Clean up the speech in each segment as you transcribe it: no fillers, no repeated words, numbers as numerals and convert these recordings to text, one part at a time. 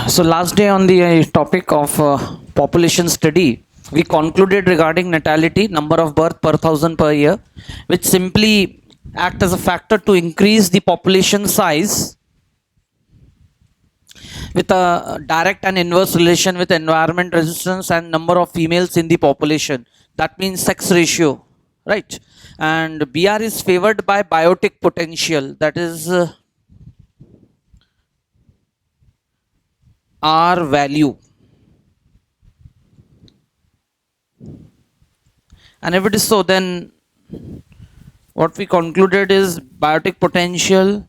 So last day on the topic of population study, we concluded regarding natality, number of birth per thousand per year, which simply act as a factor to increase the population size with a direct and inverse relation with environment resistance and number of females in the population. That means sex ratio, right? And BR is favored by biotic potential, that is R value. And if it is so, then what we concluded is biotic potential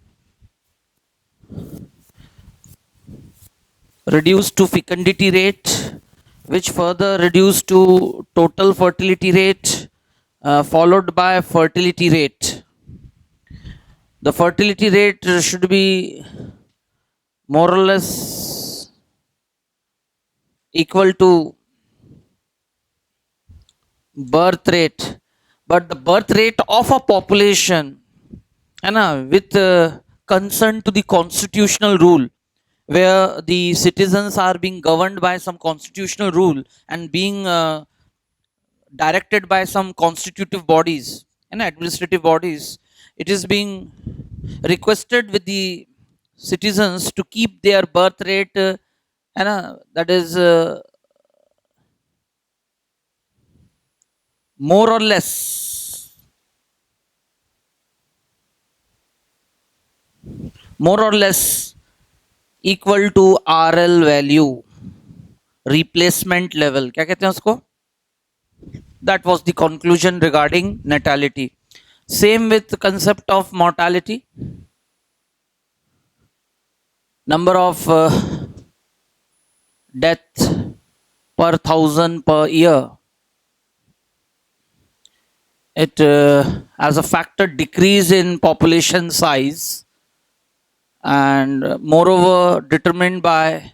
reduced to fecundity rate, which further reduced to total fertility rate, followed by fertility rate. The fertility rate should be more or less equal to birth rate, but the birth rate of a population, with concern to the constitutional rule, where the citizens are being governed by some constitutional rule and being directed by some constitutive bodies and administrative bodies, it is being requested with the citizens to keep their birth rate, that is more or less equal to RL value, replacement level. क्या कहते हैं उसको? That was the conclusion regarding natality. Same with the concept of mortality. Number of death per thousand per year. It as a factor decrease in population size, and moreover determined by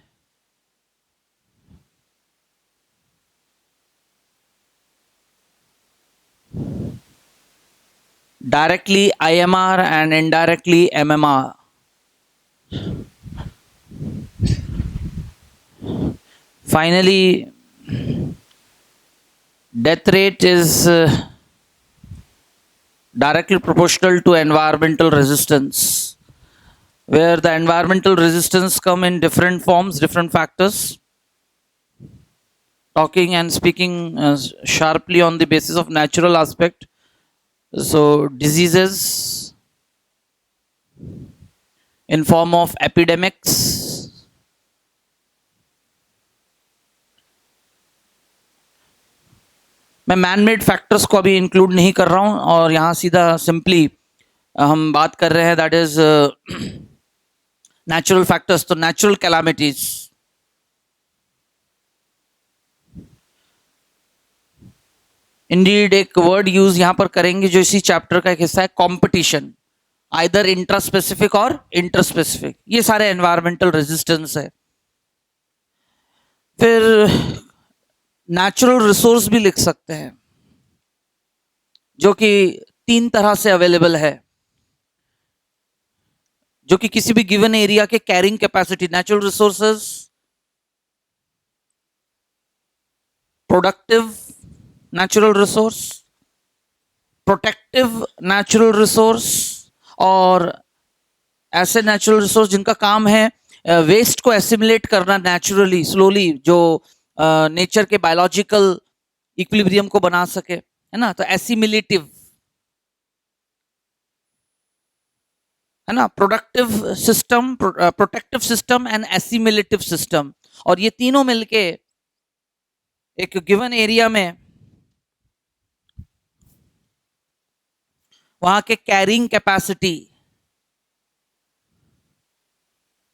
directly IMR and indirectly MMR. Finally, death rate is directly proportional to environmental resistance, where the environmental resistance come in different forms, different factors. Talking and speaking sharply on the basis of natural aspect. So diseases in form of epidemics, मैं man made factors को अभी include नहीं कर रहा हूं और यहां सीधा सिंपली हम बात कर रहे हैं, दैट इज नेचुरल फैक्टर्स. तो नेचुरल कैलामिटीज, इंडीड एक वर्ड यूज यहां पर करेंगे जो इसी चैप्टर का एक हिस्सा है, कंपटीशन, आइदर इंट्रास्पेसिफिक और इंटरस्पेसिफिक. ये सारे एनवायरमेंटल रेजिस्टेंस है. फिर नेचुरल रिसोर्स भी लिख सकते हैं, जो कि तीन तरह से अवेलेबल है, जो कि किसी भी गिवन एरिया के carrying capacity. Natural resources, productive natural resource, protective natural resource, और ऐसे नेचुरल रिसोर्स जिनका काम है वेस्ट को एसिमुलेट करना नेचुरली, स्लोली, जो नेचर के बायोलॉजिकल इक्विलिब्रियम को बना सके, है ना. तो एसिमिलेटिव, है ना, productive system, protective system and assimilative system. और ये तीनों मिलके एक गिवन एरिया में वहां के कैरिंग कैपेसिटी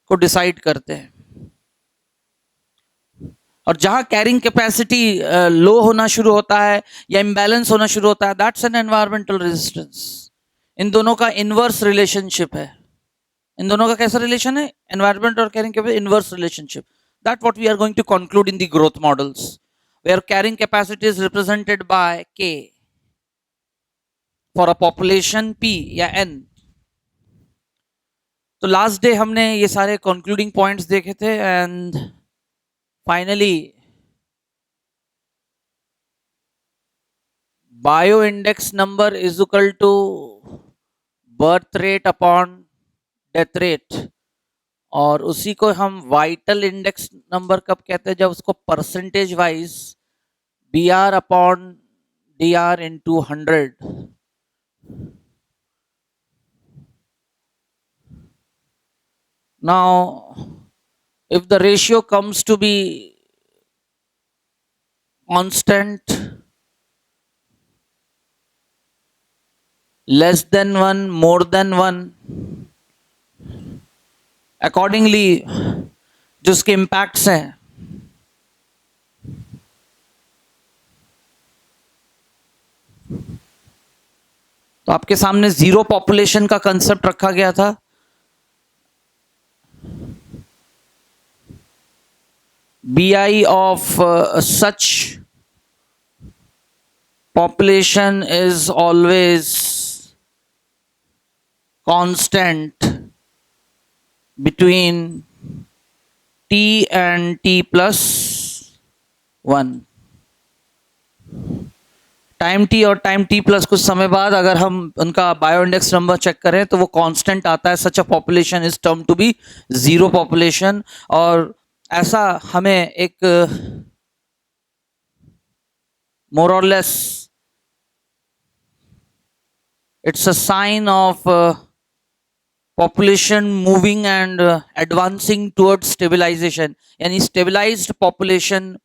को डिसाइड करते हैं. और जहां कैरिंग कैपेसिटी लो होना शुरू होता है या इम्बैलेंस होना शुरू होता है, दैट्स एन एनवायरमेंटल रेजिस्टेंस. इन दोनों का इनवर्स रिलेशनशिप है. इन दोनों का कैसा रिलेशन है? एनवायरमेंट और carrying capacity inverse relationship. That what we are going to conclude in the growth models, where carrying capacity is represented by K for a population P या N. तो last day हमने ये सारे concluding points देखे थे and finally bio index number is equal to birth rate upon death rate, और उसी को हम वाइटल इंडेक्स नंबर कब कहते हैं, जब उसको percentage wise B R upon D R into 100. Now, if the ratio comes to be constant, less than 1, more than 1, accordingly जो उसके impacts हैं, तो आपके सामने जीरो पॉपुलेशन का कंसेप्ट रखा गया था. BI of such population is always constant between T and T plus 1. Time T और टाइम टी प्लस कुछ समय बाद अगर हम उनका बायो इंडेक्स नंबर चेक करें तो वो कांस्टेंट आता है. Such a population is term to be zero population. और ऐसा हमें एक मोर और less it's a sign of population moving and advancing towards stabilization, यानी स्टेबलाइज्ड पॉपुलेशन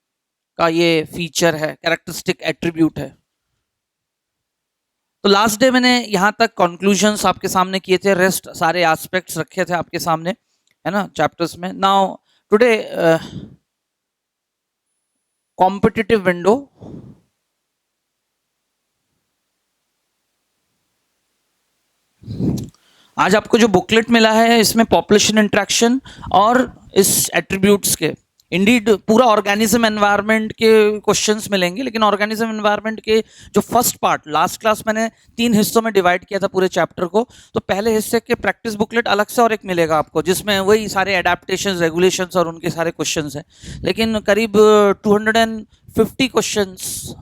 का ये फीचर है, कैरेक्टरिस्टिक एट्रीब्यूट है. तो लास्ट डे मैंने यहां तक कंक्लूजन्स आपके सामने किए थे, रेस्ट सारे एस्पेक्ट्स रखे थे आपके सामने, है ना, चैप्टर्स में. Now today competitive window. आज आपको जो बुकलेट मिला है इसमें पॉपुलेशन इंटरेक्शन और इस एट्रीब्यूट्स के इंडीड पूरा ऑर्गेनिज्म एनवायरनमेंट के क्वेश्चंस मिलेंगे, लेकिन ऑर्गेनिज्म एनवायरनमेंट के जो फर्स्ट पार्ट लास्ट क्लास मैंने 3 हिस्सों में डिवाइड किया था पूरे चैप्टर को. तो पहले हिस्से के प्रैक्टिस बुकलेट अलग से और एक मिलेगा आपको जिसमें वही सारे एडेप्टेशंस, रेगुलेशंस और उनके सारे क्वेश्चंस हैं. लेकिन करीब 250 questions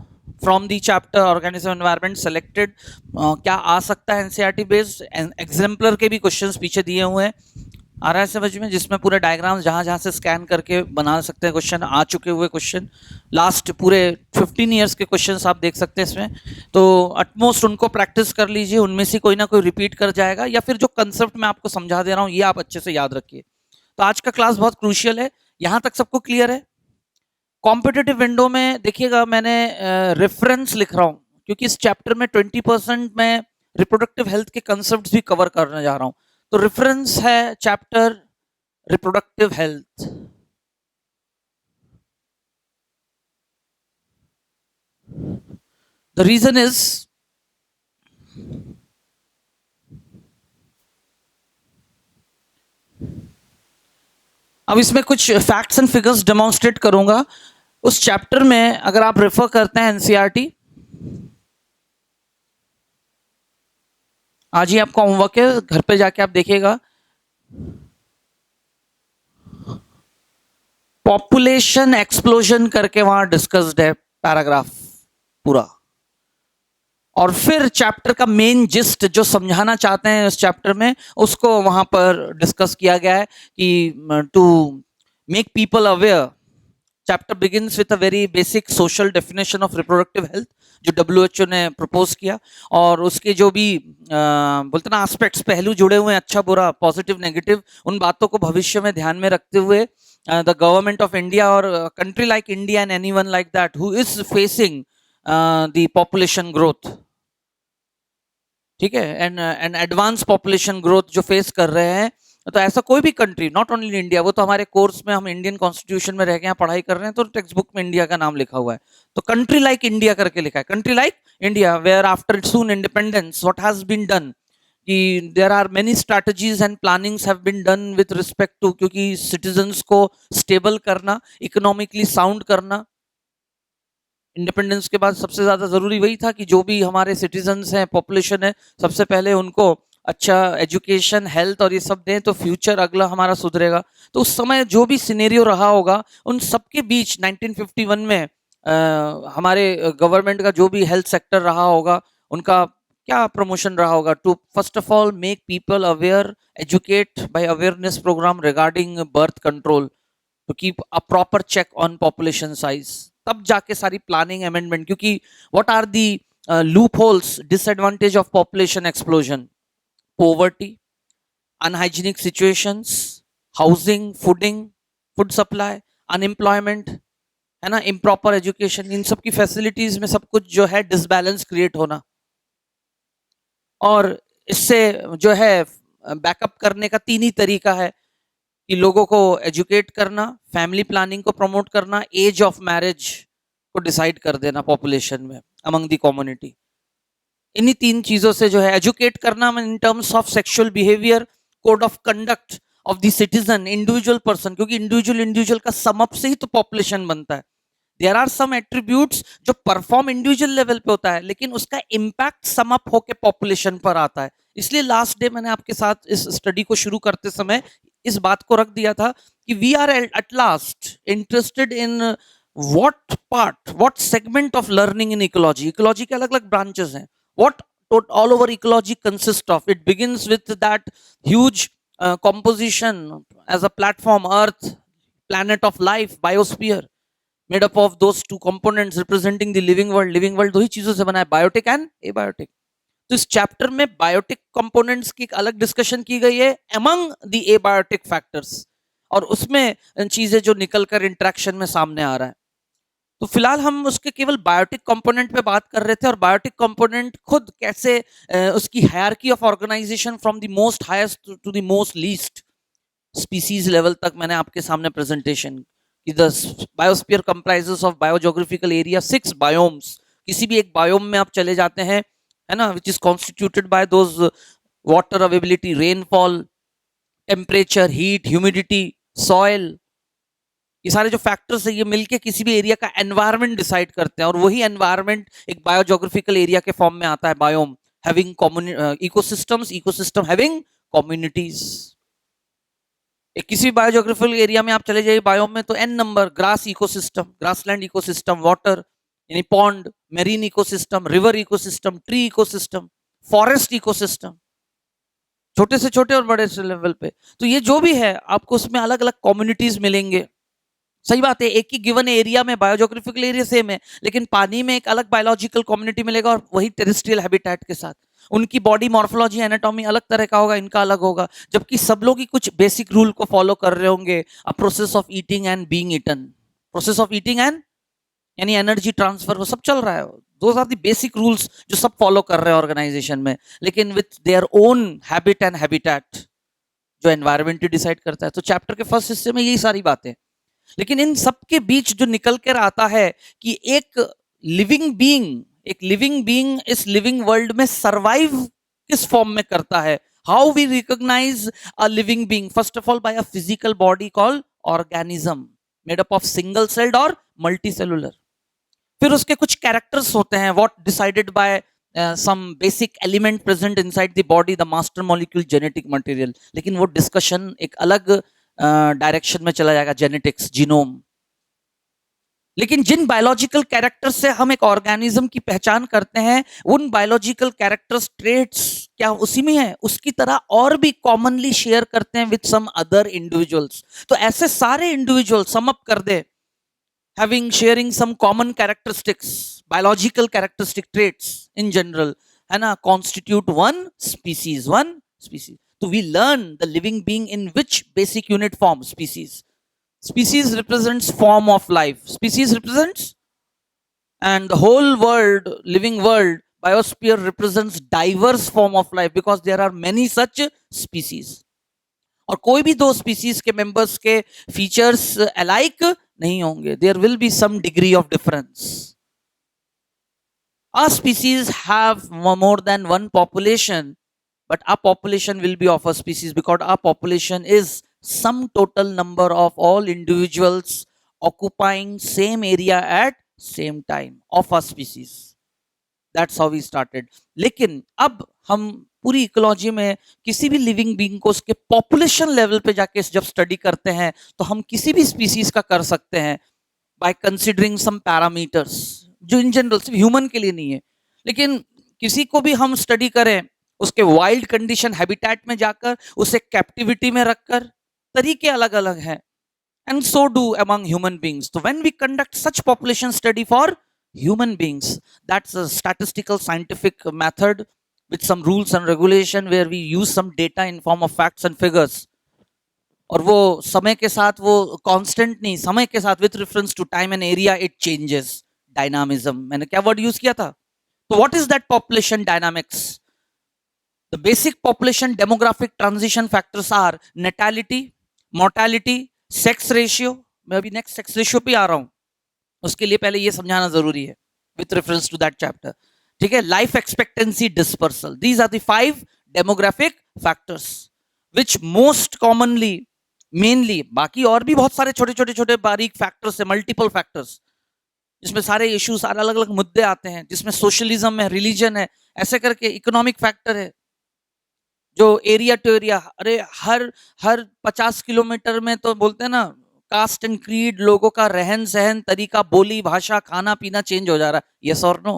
from the chapter organism environment selected. क्या आ सकता है एनसीईआरटी बेस्ड, एग्जाम्पलर के भी क्वेश्चंस पीछे दिए हुए हैं, आ रहा है समझ में, जिसमें पूरे डायग्राम्स जहाँ जहाँ से स्कैन करके बना सकते हैं क्वेश्चन, आ चुके हुए क्वेश्चन लास्ट पूरे 15 ईयर्स के क्वेश्चंस आप देख सकते हैं इसमें. तो अटमोस्ट उनको प्रैक्टिस कर लीजिए, उनमें से कोई ना कोई रिपीट कर जाएगा, या फिर जो कंसेप्ट मैं आपको समझा दे रहा हूँ ये आप अच्छे से याद रखिए. तो आज का क्लास बहुत क्रूशियल है. यहाँ तक सबको क्लियर है? कॉम्पिटिटिव विंडो में देखिएगा मैंने रेफरेंस लिख रहा हूँ क्योंकि इस चैप्टर में 20% में रिप्रोडक्टिव हेल्थ के कंसेप्ट भी कवर करने जा रहा हूँ. तो रेफरेंस है chapter reproductive health. The reason is अब इसमें कुछ फैक्ट्स एंड फिगर्स डेमोन्स्ट्रेट करूंगा. उस चैप्टर में अगर आप रेफर करते हैं एनसीईआरटी, आज ही आपका होमवर्क है, घर पे जाके आप देखिएगा. पॉपुलेशन एक्सप्लोजन करके वहां डिस्कस्ड है पैराग्राफ पूरा, और फिर चैप्टर का मेन जिस्ट जो समझाना चाहते हैं इस चैप्टर में उसको वहां पर डिस्कस किया गया है कि to make people aware. Chapter begins with a very basic social definition of reproductive health जो WHO ने प्रपोज किया, और उसके जो भी बोलते ना एस्पेक्ट्स, पहलू जुड़े हुए हैं, अच्छा बुरा, पॉजिटिव नेगेटिव, उन बातों को भविष्य में ध्यान में रखते हुए द गवर्नमेंट ऑफ इंडिया और country like India and anyone like that who is facing the population growth, ठीक है, एंड एडवांस पॉपुलेशन ग्रोथ जो फेस कर रहे हैं, तो ऐसा कोई भी कंट्री, नॉट ओनली इंडिया, वो तो हमारे कोर्स में हम इंडियन कॉन्स्टिट्यूशन में रह के यहाँ पढ़ाई कर रहे हैं तो टेक्स्ट बुक में इंडिया का नाम लिखा हुआ है, तो कंट्री लाइक इंडिया करके लिखा है. Country like India where after soon independence what has been done, कि there are many strategies and plannings have been done with respect to, क्योंकि सिटीजन्स को स्टेबल करना, इकोनॉमिकली साउंड करना. इंडिपेंडेंस के बाद सबसे ज्यादा जरूरी वही था कि जो भी हमारे सिटीजन्स हैं, पॉपुलेशन है, सबसे पहले उनको अच्छा एजुकेशन, हेल्थ और ये सब दें तो फ्यूचर अगला हमारा सुधरेगा। तो उस समय जो भी सिनेरियो रहा होगा, उन सबके बीच 1951 में हमारे गवर्नमेंट का जो भी हेल्थ सेक्टर रहा होगा, उनका क्या प्रमोशन रहा होगा? To first of all make people aware, educate by awareness programme regarding birth control, to keep a proper check on population size. तब जाके सारी प्लानिंग अमेंडमेंट, क्योंकि what are the loopholes, disadvantage of population explosion, poverty, unhygienic situations, housing, food supply, unemployment, है ना, improper education, इन सब की facilities में सब कुछ जो है डिसबैलेंस क्रिएट होना। और इससे जो है बैकअप करने का तीन ही तरीका है कि लोगों को एजुकेट करना, फैमिली प्लानिंग को प्रमोट करना, एज ऑफ मैरिज को डिसाइड कर देना पॉपुलेशन में अमंग द कम्युनिटी। इन्हीं तीन चीजों से जो है एजुकेट करना in terms of sexual behaviour, code of conduct of the citizen, individual person, क्योंकि इंडिविजुअल का समअप से ही तो पॉपुलेशन बनता है। देयर आर सम एट्रीब्यूट्स जो परफॉर्म इंडिविजुअल लेवल पे होता है, लेकिन उसका इम्पैक्ट समअप होके पॉपुलेशन पर आता है। इसलिए लास्ट डे मैंने आपके साथ इस स्टडी को शुरू करते समय इस बात को रख दिया था कि we are at last interested in what segment of learning in ecology. Ecology के अलग अलग ब्रांचेस हैं। What all over ecology consists of? It begins with that huge composition as a platform, Earth, planet of life, biosphere, made up of those two components representing the living world. Living world दो ही चीजों से बना है, biotic and abiotic. तो इस chapter में biotic components की एक अलग डिस्कशन की गई है अमंग द एबायोटिक फैक्टर्स, और उसमें चीजें जो निकलकर इंटरेक्शन में सामने आ रहा है। तो फिलहाल हम उसके केवल बायोटिक कंपोनेंट पे बात कर रहे थे, और बायोटिक कंपोनेंट खुद कैसे उसकी hierarchy of organization from the most highest to the most least species level तक मैंने आपके सामने प्रेजेंटेशन की। The biosphere comprises of biogeographical area 6 biomes. किसी भी एक बायोम में आप चले जाते हैं, है ना, which is constituted by those water availability, rainfall, temperature, heat, humidity, soil, ये सारे जो फैक्टर्स है ये मिलके किसी भी एरिया का एनवायरनमेंट डिसाइड करते हैं, और वही एनवायरनमेंट एक बायोज्योग्राफिकल एरिया के फॉर्म में आता है, biome having ecosystem having communities. एक किसी भी बायोज्योग्राफिकल एरिया में आप चले जाइए बायोम में, तो n number grass ecosystem, grassland ecosystem, water यानी pond, marine ecosystem, river ecosystem, tree ecosystem, forest ecosystem, छोटे से छोटे और बड़े से लेवल पे। तो ये जो भी है आपको उसमें अलग अलग कम्युनिटीज मिलेंगे। सही बात है, एक ही गिवन एरिया में बायोज्योग्राफिकल एरिया सेम है, लेकिन पानी में एक अलग बायोलॉजिकल कम्युनिटी मिलेगा, और वही टेरेस्ट्रियल हैबिटेट के साथ उनकी बॉडी मॉर्फोलॉजी, एनाटॉमी अलग तरह का होगा, इनका अलग होगा, जबकि सब लोग ही कुछ बेसिक रूल को फॉलो कर रहे होंगे। A process of eating and being eaten, process of eating and यानी एनर्जी ट्रांसफर, वो सब चल रहा है। Those are the basic rules जो सब फॉलो कर रहे हैं ऑर्गेनाइजेशन में, लेकिन with their own habit and habitat जो एनवायरमेंट डिसाइड करता है। तो चैप्टर के फर्स्ट हिस्से में यही सारी बातें, लेकिन इन सब के बीच जो निकल कर आता है कि एक लिविंग बीइंग इस लिविंग वर्ल्ड में सरवाइव किस फॉर्म में करता है। How we recognise a living being? First of all by a physical body called organism, made up of single celled और मल्टी सेलुलर। फिर उसके कुछ कैरेक्टर्स होते हैं, what decided by some basic element present inside the body, the master molecule, genetic material. लेकिन वो discussion एक अलग डायरेक्शन में चला जाएगा, जेनेटिक्स, जीनोम। लेकिन जिन बायोलॉजिकल कैरेक्टर्स से हम एक ऑर्गेनिज्म की पहचान करते हैं, उन बायोलॉजिकल कैरेक्टर्स, ट्रेट्स क्या उसी में है, उसकी तरह और भी कॉमनली शेयर करते हैं विद सम अदर इंडिविजुअल्स। तो ऐसे सारे इंडिविजुअल सम अप कर दे, having sharing some common characteristics, biological characteristic traits in general, है ना, constitute one species, so we learn the living being in which basic unit form? Species represents form of life, species represents, and the whole world, living world, biosphere represents diverse form of life, because there are many such species, और कोई भी दो species के members के features alike नहीं होंगे, there will be some degree of difference. A species have more than one population, but our population will be of a species, because our population is sum total number of all individuals occupying same area at same time of a species. That's how we started. लेकिन अब हम पूरी ecology में किसी भी living being को उसके population level पे जाके जब स्टडी करते हैं तो हम किसी भी स्पीसीज का कर सकते हैं बाय कंसिडरिंग सम पैरामीटर्स, जो इन जनरल सिर्फ ह्यूमन के लिए नहीं है। लेकिन किसी को भी हम स्टडी करें उसके वाइल्ड कंडीशन हैबिटेट में जाकर, उसे कैप्टिविटी में रखकर, तरीके अलग अलग हैं, and so do among human beings. So when we conduct such population study for human beings, that's a statistical scientific method with some rules and regulation where we use some data in form of facts and figures. और वो समय के साथ वो constant नहीं, समय के साथ with reference to time and area it changes. Dynamism, मैंने क्या वर्ड यूज किया था? तो what is that population dynamics? The basic population demographic transition factors are natality, mortality, sex ratio. मैं अभी नेक्स्ट सेक्स रेशियो पे आ रहा हूं, उसके लिए पहले ये समझाना जरूरी है with reference to that chapter. ठीक है, life expectancy, dispersal, these are the 5 demographic factors which most commonly, mainly, बाकी और भी बहुत सारे छोटे छोटे छोटे बारीक फैक्टर्स है, मल्टीपल फैक्टर्स, जिसमें सारे इश्यूज, सारे अलग अलग मुद्दे आते हैं, जिसमें सोशलिज्म है, रिलीजन है, ऐसे करके इकोनॉमिक फैक्टर है, जो एरिया टू एरिया, अरे हर 50 किलोमीटर में तो बोलते हैं ना, कास्ट एंड क्रीड, लोगों का रहन सहन तरीका, बोली भाषा, खाना पीना चेंज हो जा रहा है, यस और नो?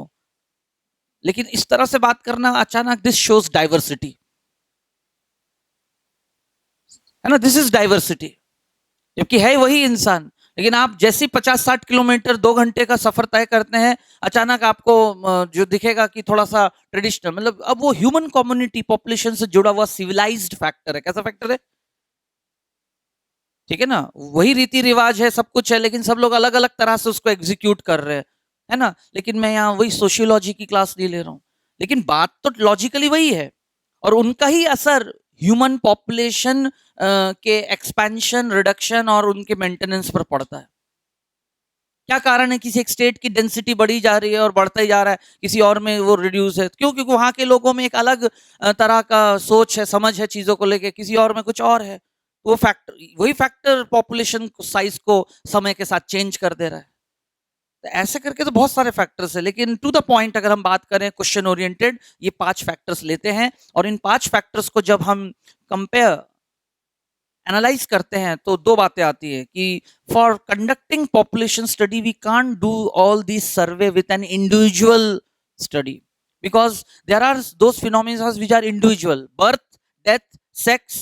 लेकिन इस तरह से बात करना अचानक, दिस शोज डाइवर्सिटी, है ना, दिस इज डाइवर्सिटी, जबकि है वही इंसान। लेकिन आप जैसे 50-60 किलोमीटर 2 घंटे का सफर तय करते हैं, अचानक आपको जो दिखेगा कि थोड़ा सा ट्रेडिशनल, मतलब अब वो ह्यूमन कम्युनिटी पॉपुलेशन से जुड़ा हुआ सिविलाइज्ड फैक्टर है। कैसा फैक्टर है? ठीक है ना, वही रीति रिवाज है, सब कुछ है, लेकिन सब लोग अलग अलग तरह से उसको एग्जीक्यूट कर रहे हैं, है ना। लेकिन मैं यहाँ वही सोशियोलॉजी की क्लास नहीं ले रहा हूँ, लेकिन बात तो लॉजिकली वही है, और उनका ही असर ह्यूमन पॉपुलेशन के एक्सपेंशन, रिडक्शन और उनके मेंटेनेंस पर पड़ता है। क्या कारण है? किसी एक स्टेट की डेंसिटी बढ़ी जा रही है और बढ़ता ही जा रहा है, किसी और में वो रिड्यूस है, क्यों? क्योंकि वहां के लोगों में एक अलग तरह का सोच है, समझ है चीजों को लेके, किसी और में कुछ और है। वो फैक्टर, वही फैक्टर पॉपुलेशन साइज को समय के साथ चेंज कर दे रहा है। तो ऐसे करके तो बहुत सारे फैक्टर्स है, लेकिन टू द पॉइंट अगर हम बात करें क्वेश्चन ओरिएंटेड, ये 5 फैक्टर्स लेते हैं, और इन 5 फैक्टर्स को जब हम कंपेयर, एनालाइज करते हैं, तो 2 बातें आती है कि for conducting population study we can't do all this survey with an individual study, because there are those phenomena which are individual, birth, death, sex,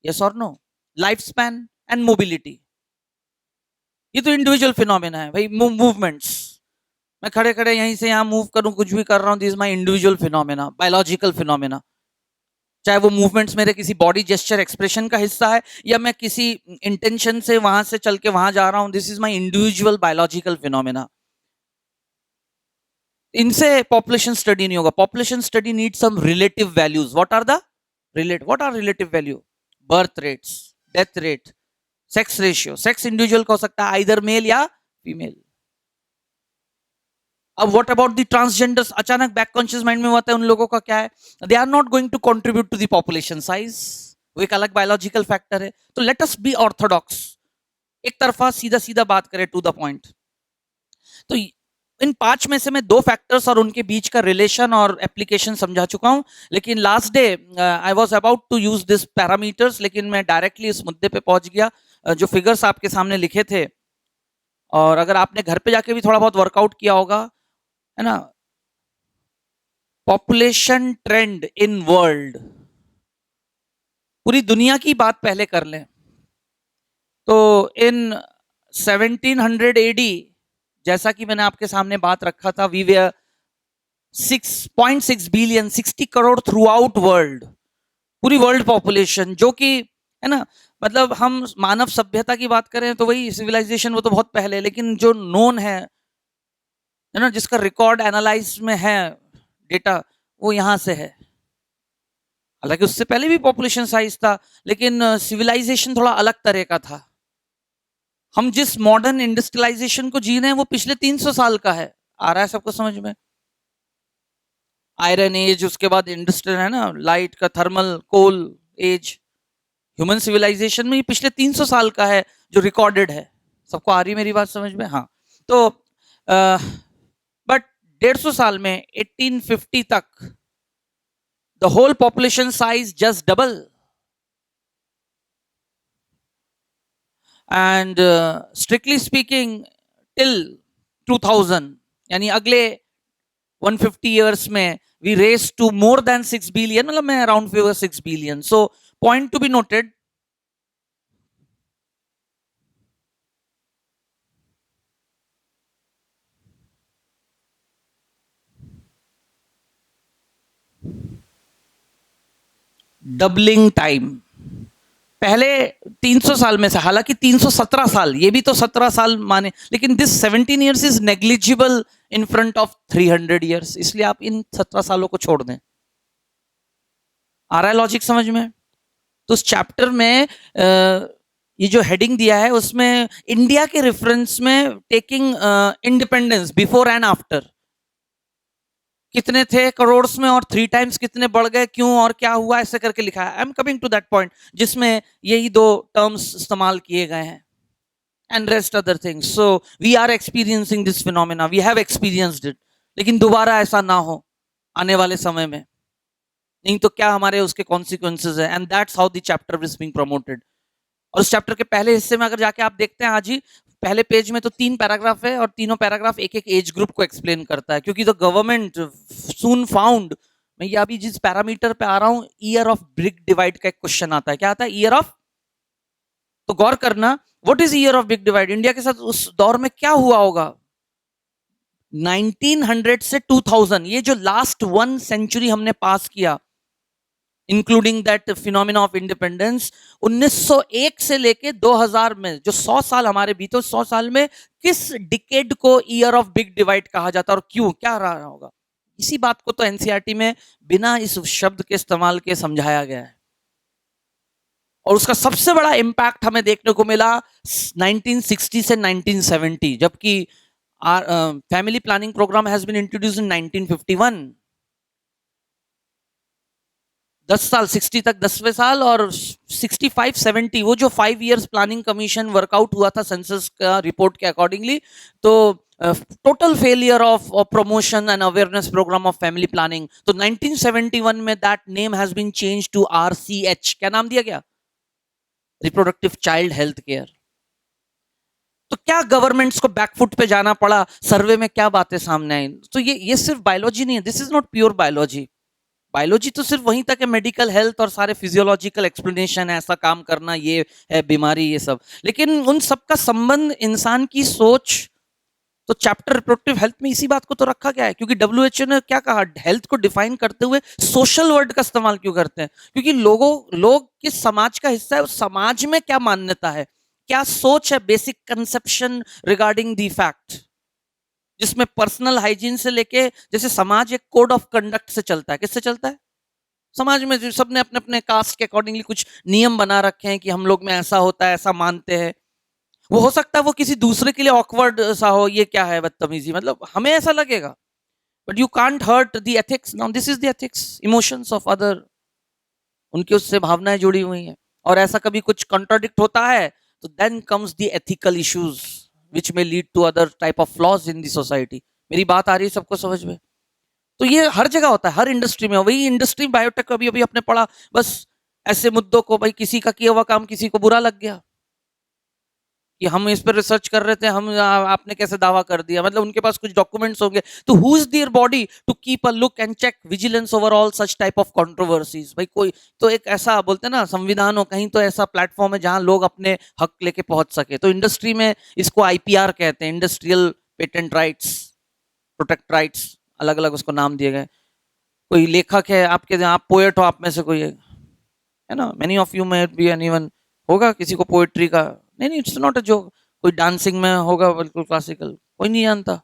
yes और no, life span and mobility. ये तो individual phenomena है भाई। Movements, मैं खड़े खड़े यहीं से यहाँ मूव करूं, कुछ भी कर रहा हूं, this is my individual phenomena, biological phenomena. चाहे वो मूवमेंट्स मेरे किसी बॉडी जेस्चर एक्सप्रेशन का हिस्सा है, या मैं किसी इंटेंशन से वहां से चल के वहां जा रहा हूं, this is my individual biological phenomena. इनसे पॉपुलेशन स्टडी नहीं होगा। Population study need some relative values. What are relative value? Birth rates, death rate, sex ratio. Sex individual का हो सकता है, आइदर मेल या फीमेल। अब व्हाट अबाउट द ट्रांसजेंडर्स? अचानक बैक कॉन्शियस माइंड में होता है, उन लोगों का क्या है? They are not going to contribute to the population size, वो एक अलग बायोलॉजिकल फैक्टर है। तो लेट अस बी ऑर्थोडॉक्स, एक तरफा सीधा सीधा बात करें, टू द पॉइंट। तो इन 5 में से मैं 2 फैक्टर्स और उनके बीच का रिलेशन और एप्लीकेशन समझा चुका हूं, लेकिन last day I was about to use this parameters, लेकिन मैं डायरेक्टली इस मुद्दे पे पहुंच गया। जो फिगर्स आपके सामने लिखे थे, और अगर आपने घर पे जाके भी थोड़ा बहुत वर्कआउट किया होगा, है ना, पॉपुलेशन ट्रेंड इन वर्ल्ड, पूरी दुनिया की बात पहले कर लें तो इन 1700 एडी, जैसा कि मैंने आपके सामने बात रखा था, we way 6.6 billion, 60 crore throughout world, पूरी वर्ल्ड पॉपुलेशन, जो कि, है ना, मतलब हम मानव सभ्यता की बात करें तो वही सिविलाइजेशन, वो तो बहुत पहले, लेकिन जो नोन है ना, जिसका रिकॉर्ड एनालाइज में है डेटा, वो यहां से है। हालांकि उससे पहले भी पॉपुलेशन साइज था, लेकिन सिविलाइजेशन थोड़ा अलग तरह का था। हम जिस मॉडर्न इंडस्ट्रियलाइजेशन को जी रहे हैं, वो पिछले 300 साल का है। आ रहा है सबको समझ में? आयरन एज, उसके बाद इंडस्ट्रियल, है ना, लाइट का, thermal, coal age. Human civilisation में ये पिछले 300 साल का है जो रिकॉर्डेड है। सबको आ रही मेरी बात समझ में? हाँ। तो बट 150 साल में 1850 तक the the whole population size just double. And strictly speaking, till 2000, यानी अगले 150 years में we raised to more than 6 billion, मतलब मैं around figure 6 billion. So point to be noted, doubling time पहले 300 साल में से, हालांकि 317 साल, ये भी तो 17 साल माने, लेकिन this 17 years is negligible in front of 300 years, इसलिए आप इन 17 सालों को छोड़ दें। आ रहा है लॉजिक समझ में? तो उस चैप्टर में ये जो हेडिंग दिया है उसमें इंडिया के रेफरेंस में taking independence before and after, कितने थे करोड़ में और 3 टाइम्स कितने बढ़ गए, क्यों और क्या हुआ, ऐसे करके लिखा है। I am coming to that point जिसमें यही 2 टर्म्स इस्तेमाल किए गए हैं and rest other things. So we are experiencing this phenomena, we have experienced it, लेकिन दोबारा ऐसा ना हो आने वाले समय में, नहीं तो क्या हमारे उसके कॉन्सिक्वेंसेज है। And that's how the chapter is being promoted. और उस चैप्टर के पहले हिस्से में अगर जाके आप देखते हैं आज ही पहले पेज में, तो 3 पैराग्राफ है और तीनों पैराग्राफ एक एक एज ग्रुप को एक्सप्लेन करता है, क्योंकि द गवर्नमेंट सून फाउंड, मैं ये अभी जिस पैरामीटर पे आ रहा हूं, ईयर ऑफ बिग डिवाइड का एक क्वेश्चन आता है। क्या आता है? Year of. तो गौर करना, what is year of big divide? India के साथ उस दौर में क्या हुआ होगा? 1900 से 2000, ये जो लास्ट 1 सेंचुरी हमने पास किया, including that phenomena of independence, 1901 से लेके 2000 में जो 100 साल हमारे बीते, 100 साल में किस डिकेड को ईयर ऑफ बिग डिवाइड कहा जाता है और क्यों, क्या रहा होगा? इसी बात को तो एनसीईआरटी में बिना इस शब्द के इस्तेमाल के समझाया गया है। और उसका सबसे बड़ा इंपैक्ट हमें देखने को मिला 1960 से 1970, जबकि family planning programme has been introduced in 1951। 10 साल 60 तक 10वें साल, और 65-70 वो जो 5 इयर्स प्लानिंग कमीशन वर्कआउट हुआ था सेंसस का रिपोर्ट के अकॉर्डिंगली, तो total failure of promotion and awareness programme of family planning. तो 1971 में that name has been change to RCH। क्या नाम दिया गया? Reproductive child health care. तो क्या गवर्नमेंट्स को बैकफुट पे जाना पड़ा? सर्वे में क्या बातें सामने आई? तो ये सिर्फ बायोलॉजी नहीं है, this is not pure biology. Biology तो सिर्फ वहीं तक है, मेडिकल हेल्थ और सारे फिजियोलॉजिकल एक्सप्लेनेशन है, ऐसा काम करना, ये है बीमारी, ये सब, लेकिन उन सब का संबंध इंसान की सोच। तो चैप्टर रिप्रोडक्टिव हेल्थ में इसी बात को तो रखा गया है, क्योंकि WHO ने क्या कहा, हेल्थ को डिफाइन करते हुए सोशल वर्ड का इस्तेमाल क्यों करते हैं? क्योंकि लोग किस समाज का हिस्सा है, उस समाज में क्या मान्यता है, क्या सोच है, basic conception regarding the fact, जिसमें पर्सनल हाइजीन से लेके, जैसे समाज एक कोड ऑफ कंडक्ट से चलता है। किससे चलता है? समाज में जो सबने अपने अपने कास्ट के अकॉर्डिंगली कुछ नियम बना रखे हैं कि हम लोग में ऐसा होता है, ऐसा मानते हैं। वो हो सकता है वो किसी दूसरे के लिए ऑकवर्ड सा हो, ये क्या है बदतमीजी, मतलब हमें ऐसा लगेगा, but you can't hurt the ethics. Now this is the ethics, emotions of other, उनकी उससे भावनाएं जुड़ी हुई हैं, और ऐसा कभी कुछ कॉन्ट्राडिक्ट होता है तो then comes the ethical issues which may lead to other type of flaws in the society। मेरी बात आ रही है सबको समझ में? तो ये हर जगह होता है, हर इंडस्ट्री में। वही इंडस्ट्री बायोटेक अभी अभी अपने पढ़ा, बस ऐसे मुद्दों को, भाई किसी का किया हुआ काम किसी को बुरा लग गया कि हम इस पर रिसर्च कर रहे थे, हम आपने कैसे दावा कर दिया, मतलब उनके पास कुछ डॉक्यूमेंट्स होंगे। तो who is there body to keep a look and check vigilance over all such type of controversies? भाई कोई तो एक ऐसा बोलते हैं ना, संविधान हो, कहीं तो ऐसा प्लेटफॉर्म है जहां लोग अपने हक लेके पहुंच सके। तो इंडस्ट्री में इसको IPR कहते हैं, industrial patent rights, protect rights, अलग अलग उसको नाम दिए गए। कोई लेखक है आपके, आप पोएट हो, आप में से कोई है ना, many of you may be anyone, होगा किसी को पोएट्री का, नहीं इट्स नॉट अ जोक। कोई डांसिंग में होगा बिल्कुल क्लासिकल, कोई नहीं जानता।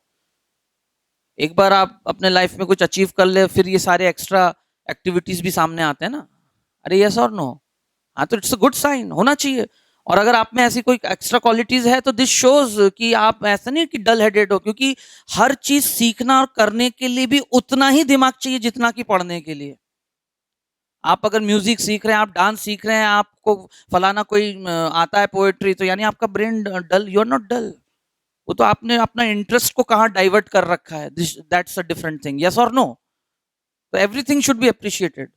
एक बार आप अपने लाइफ में कुछ अचीव कर ले, फिर ये सारे एक्स्ट्रा एक्टिविटीज भी सामने आते हैं ना, अरे यस और नो? हाँ, तो इट्स अ गुड साइन, होना चाहिए। और अगर आप में ऐसी कोई एक्स्ट्रा क्वालिटीज है तो दिस शोज कि आप ऐसा नहीं कि डल हेडेड हो, क्योंकि हर चीज सीखना और करने के लिए भी उतना ही दिमाग चाहिए जितना कि पढ़ने के लिए। आप अगर म्यूजिक सीख रहे हैं, आप डांस सीख रहे हैं, आपको फलाना कोई आता है पोएट्री, तो यानी आपका brain dull, you are not dull. वो तो आपने अपना इंटरेस्ट को कहाँ डाइवर्ट कर रखा है, that's a different thing, yes और नो? तो एवरीथिंग शुड बी अप्रिशिएटेड।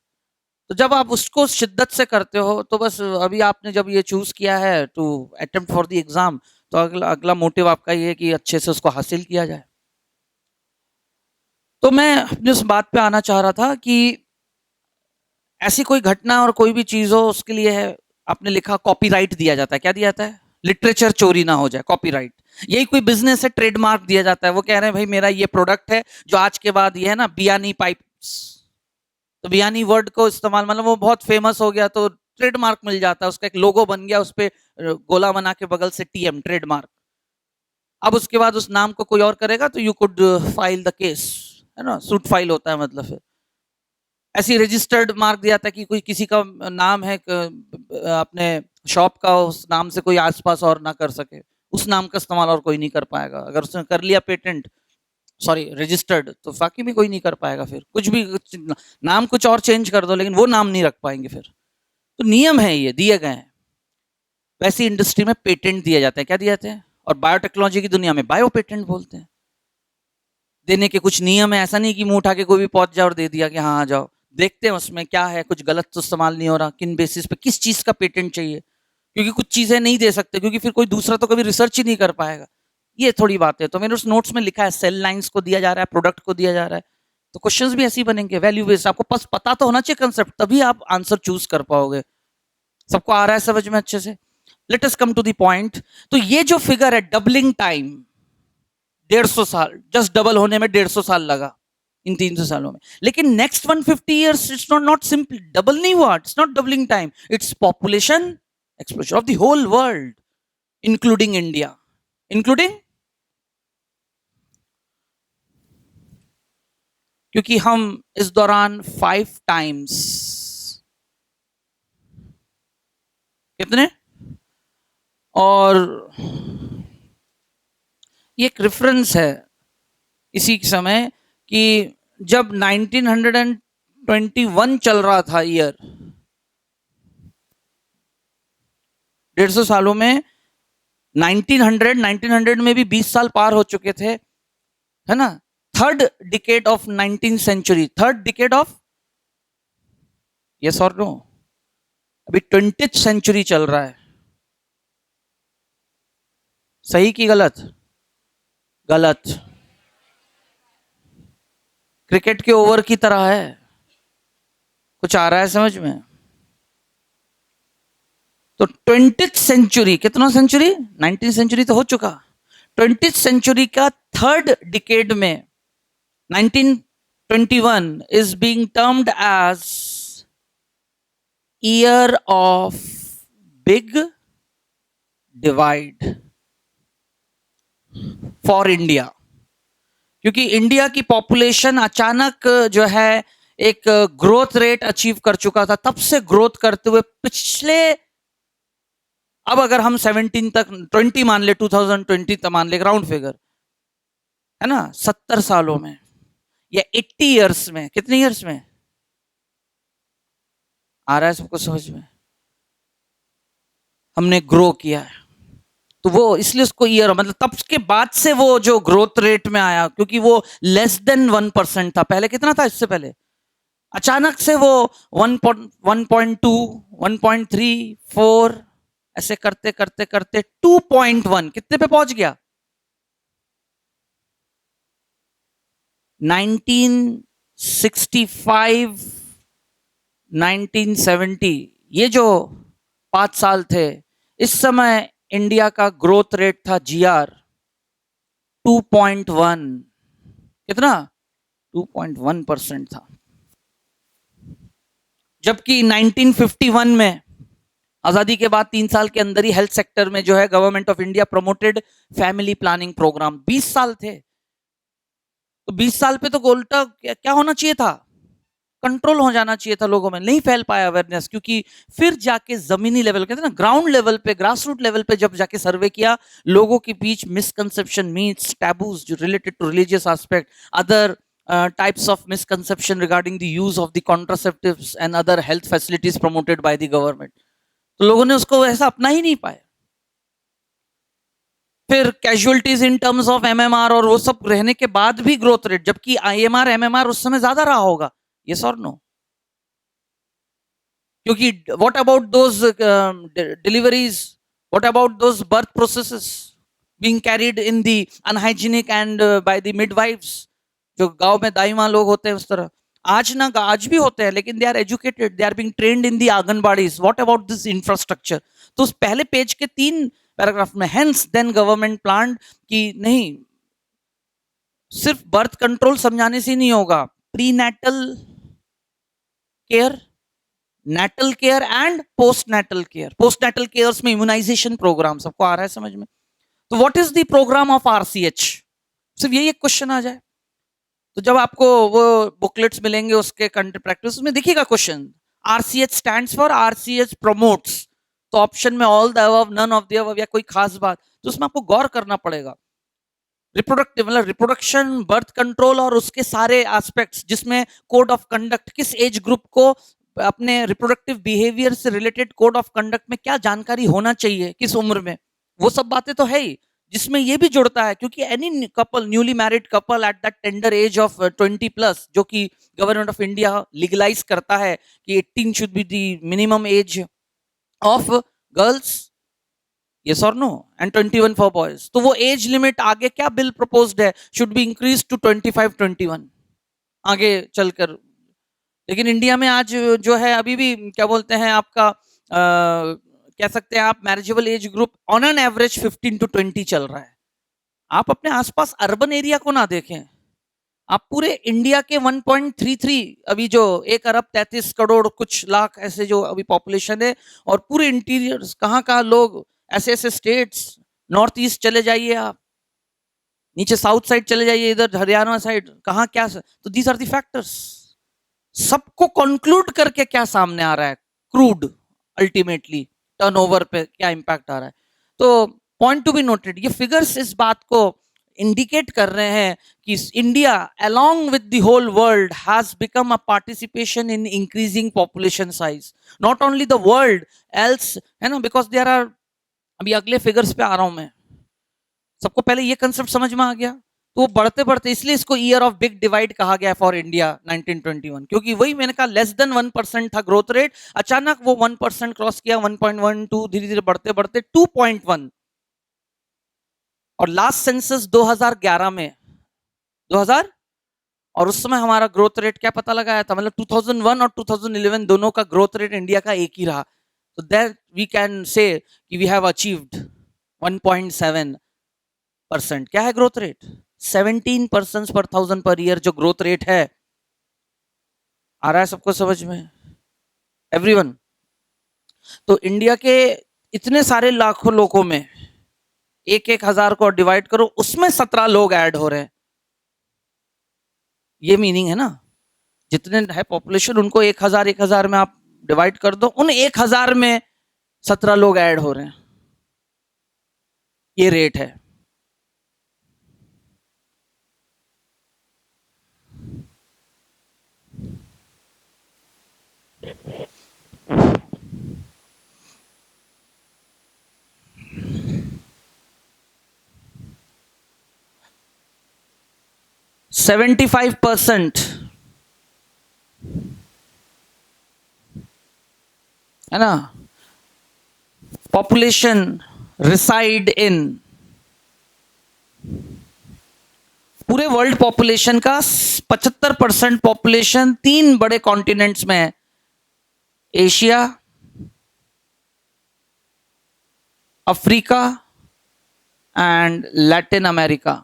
तो जब आप उसको शिद्दत से करते हो तो बस अभी आपने जब ये चूज किया है to attempt for the exam, तो अगला अगला मोटिव आपका ये है कि अच्छे से उसको हासिल किया जाए। तो मैं अपनी उस बात पे आना चाह रहा था कि ऐसी कोई घटना और कोई भी चीज हो उसके लिए है, आपने लिखा कॉपीराइट दिया जाता है। क्या दिया जाता है? लिटरेचर चोरी ना हो जाए, कॉपीराइट। यही कोई बिजनेस है, ट्रेडमार्क दिया जाता है। वो कह रहे हैं भाई मेरा ये प्रोडक्ट है जो आज के बाद ये है ना बियानी पाइप्स, तो बियानी वर्ड को इस्तेमाल मतलब वो बहुत फेमस हो गया तो ट्रेडमार्क मिल जाता है, उसका एक लोगो बन गया, उस पर गोला बना के बगल से टीएम, ट्रेडमार्क। अब उसके बाद उस नाम को कोई और करेगा तो you could file the case, है ना, सूट फाइल होता है मतलब। फिर ऐसी रजिस्टर्ड मार्क दिया था कि कोई किसी का नाम है अपने शॉप का, उस नाम से कोई आसपास और ना कर सके, उस नाम का इस्तेमाल और कोई नहीं कर पाएगा। अगर उसने कर लिया पेटेंट, सॉरी रजिस्टर्ड, तो बाकी में कोई नहीं कर पाएगा। फिर कुछ भी नाम कुछ और चेंज कर दो लेकिन वो नाम नहीं रख पाएंगे फिर। तो नियम है ये दिए गए हैं। वैसी इंडस्ट्री में पेटेंट दिए जाते हैं। क्या दिए जाते हैं? और बायोटेक्नोलॉजी की दुनिया में बायो पेटेंट बोलते हैं। देने के कुछ नियम है, ऐसा नहीं कि मुंह उठा के कोई भी पहुंच जाओ और दे दिया कि हाँ आ जाओ। देखते हैं उसमें क्या है, कुछ गलत तो इस्तेमाल नहीं हो रहा, किन बेसिस पे, किस चीज का पेटेंट चाहिए। क्योंकि कुछ चीजें नहीं दे सकते क्योंकि फिर कोई दूसरा तो कभी रिसर्च ही नहीं कर पाएगा। ये थोड़ी बात है। तो मेरे उस नोट्स में लिखा है सेल लाइन्स को दिया जा रहा है, प्रोडक्ट को दिया जा रहा है, तो क्वेश्चंस भी ऐसे ही बनेंगे, वैल्यू बेस्ड। आपको बस पता तो होना चाहिए कंसेप्ट, तभी आप आंसर चूज कर पाओगे। सबको आ रहा है समझ में अच्छे से? Let us come to the point. तो ये जो फिगर है डबलिंग टाइम, 150 साल, जस्ट डबल होने में 150 साल लगा इन 300 सालों में। लेकिन next 150 years it's not simply double, नहीं हुआ, it's not doubling time, it's population explosion of the whole world including India, including, क्योंकि हम इस दौरान 5 times, कितने, और ये एक रेफरेंस है इसी समय कि जब 1921 चल रहा था ईयर, 150 सालों में 1900 में भी 20 साल पार हो चुके थे, है ना। Third decade of 19th century, third decade of, yes और नो, अभी 20th सेंचुरी चल रहा है। सही कि गलत? गलत। क्रिकेट के ओवर की तरह है। कुछ आ रहा है समझ में? तो 20th सेंचुरी, कितना सेंचुरी, 19th सेंचुरी तो हो चुका, 20th सेंचुरी का थर्ड डिकेड में 1921 is being termed as year of big divide for India, क्योंकि इंडिया की पॉपुलेशन अचानक जो है एक ग्रोथ रेट अचीव कर चुका था। तब से ग्रोथ करते हुए पिछले, अब अगर हम 17 तक 20 मान ले, 2020 तक मान ले, राउंड फिगर है ना, 70 सालों में या 80 ईयर्स में, कितने ईयर्स में आ रहा है सबको समझ में, हमने ग्रो किया है। तो वो इसलिए उसको ईयर, मतलब तब के बाद से वो जो ग्रोथ रेट में आया, क्योंकि वो लेस देन 1% था पहले। कितना था इससे पहले? अचानक से वो 1.2, 1.34, ऐसे करते करते करते 2.1 कितने पे पहुंच गया? 1965, 1970, ये जो 5 साल थे, इस समय इंडिया का ग्रोथ रेट था जीआर 2.1, कितना, 2.1% था। जबकि 1951 में आजादी के बाद 3 साल के अंदर ही हेल्थ सेक्टर में जो है government of India promoted family planning programme, 20 साल थे। तो 20 साल पे तो उल्टा क्या होना चाहिए था, कंट्रोल हो जाना चाहिए था, लोगों में नहीं फैल पाया अवेयरनेस। क्योंकि फिर जाके जमीनी लेवल, कहते हैं ना, ग्राउंड लेवल पे, ग्रास रूट लेवल पे जब जाके सर्वे किया, लोगों के बीच मिसकंसेप्शन, मीट्स, टैबूज जो related to religious aspect, other types of misconception regarding the use of the contraceptives and other health facilities promoted by the government, तो लोगों ने उसको ऐसा अपना ही नहीं पाया। फिर casualties in terms of MMR और वो सब रहने के बाद भी ग्रोथ रेट, जबकि आईएमआर एमएमआर उस समय ज्यादा रहा होगा, यस और नो? क्योंकि what about those deliveries, what about those birth processes being carried in the unhygienic and by the midwives, जो गांव में दाई माँ लोग होते हैं उस तरह। आज भी होते हैं, लेकिन they are educated, they are being trained in the anganwadis. What about this infrastructure? तो उस पहले पेज के 3 पैराग्राफ में हेंस देन गवर्नमेंट प्लान कि नहीं, सिर्फ बर्थ कंट्रोल समझाने से नहीं होगा, prenatal care, natal care and postnatal care. Postnatal care में इम्यूनाइजेशन प्रोग्राम सबको आ रहा है समझ में? तो what is the programme of RCH? सिर्फ यही एक क्वेश्चन आ जाए तो जब आपको वो बुकलेट्स मिलेंगे उसके कंटेंट प्रैक्टिस में देखिएगा question, RCH stands for RCH promotes, तो ऑप्शन में all the above, none of the above या कोई खास बात, तो उसमें आपको गौर करना पड़ेगा। रिप्रोडक्टिव मतलब रिप्रोडक्शन, बर्थ कंट्रोल और उसके सारे एस्पेक्ट्स, जिसमें कोड ऑफ कंडक्ट, किस एज ग्रुप को अपने रिप्रोडक्टिव बिहेवियर से रिलेटेड कोड ऑफ कंडक्ट में क्या जानकारी होना चाहिए किस उम्र में, वो सब बातें तो है ही, जिसमें ये भी जुड़ता है क्योंकि any couple, newly married couple at that tender as of 20+, जो कि गवर्नमेंट ऑफ इंडिया लीगलाइज करता है कि 18 should be the minimum age of girls, yes और नो, एंड 21 फॉर बॉयज। तो वो एज लिमिट आगे क्या बिल प्रपोज्ड है, शुड बी इंक्रीज टू 25-21 आगे चलकर। लेकिन इंडिया में आज जो है अभी भी क्या बोलते हैं आपका कह सकते हैं आप marriageable age group on an average 15-20 चल रहा है। आप अपने आसपास अर्बन एरिया को ना देखें, आप पूरे इंडिया के 1.33 अभी जो 1 अरब 33 करोड़ कुछ लाख ऐसे जो अभी पॉपुलेशन है, और पूरे इंटीरियर कहाँ लोग, ऐसे ऐसे स्टेट्स, नॉर्थ ईस्ट चले जाइए आप, नीचे साउथ साइड चले जाइए, इधर हरियाणा साइड, कहाँ क्या, तो दीज आर दी फैक्टर्स। सबको कंक्लूड करके क्या सामने आ रहा है, क्रूड अल्टीमेटली टर्नओवर पे क्या इंपैक्ट आ रहा है। तो पॉइंट टू बी नोटेड, ये फिगर्स इस बात को इंडिकेट कर रहे हैं कि India along with the whole world has become a participation in increasing population size, not only the world else, है ना, बिकॉज देयर आर, अभी अगले फिगर्स पे आ रहा हूं मैं, सबको पहले ये कंसेप्ट समझ में आ गया, तो वो बढ़ते बढ़ते, इसलिए इसको ईयर ऑफ बिग डिवाइड कहा गया फॉर इंडिया 1921, क्योंकि वही मैंने कहा लेस देन 1% था ग्रोथ रेट, अचानक वो 1% क्रॉस किया, 1.12, धीरे धीरे बढ़ते बढ़ते 2.1, और लास्ट सेंसस 2011 में 2000, और उस समय हमारा ग्रोथ रेट क्या पता लगाया था, मतलब 2001 और 2011 दोनों का ग्रोथ रेट इंडिया का एक ही रहा, तो दैट वी कैन से कि वी हैव अचीव्ड 1.7%। क्या है ग्रोथ रेट? 17% पर 1000 पर ईयर जो ग्रोथ रेट है। आ रहा है सबको समझ में, एवरीवन? तो इंडिया के इतने सारे लाखों लोगों में 1,000 को डिवाइड करो, उसमें 17 लोग ऐड हो रहे हैं, ये मीनिंग है ना, जितने है पॉपुलेशन उनको 1,000 में आप डिवाइड कर दो, उन 1,000 में 17 लोग ऐड हो रहे हैं, ये रेट है। %75 है ना पॉपुलेशन रिसाइड इन, पूरे वर्ल्ड पॉपुलेशन का 75% पॉपुलेशन 3 बड़े कॉन्टिनेंट्स में है, Asia, Africa and Latin America.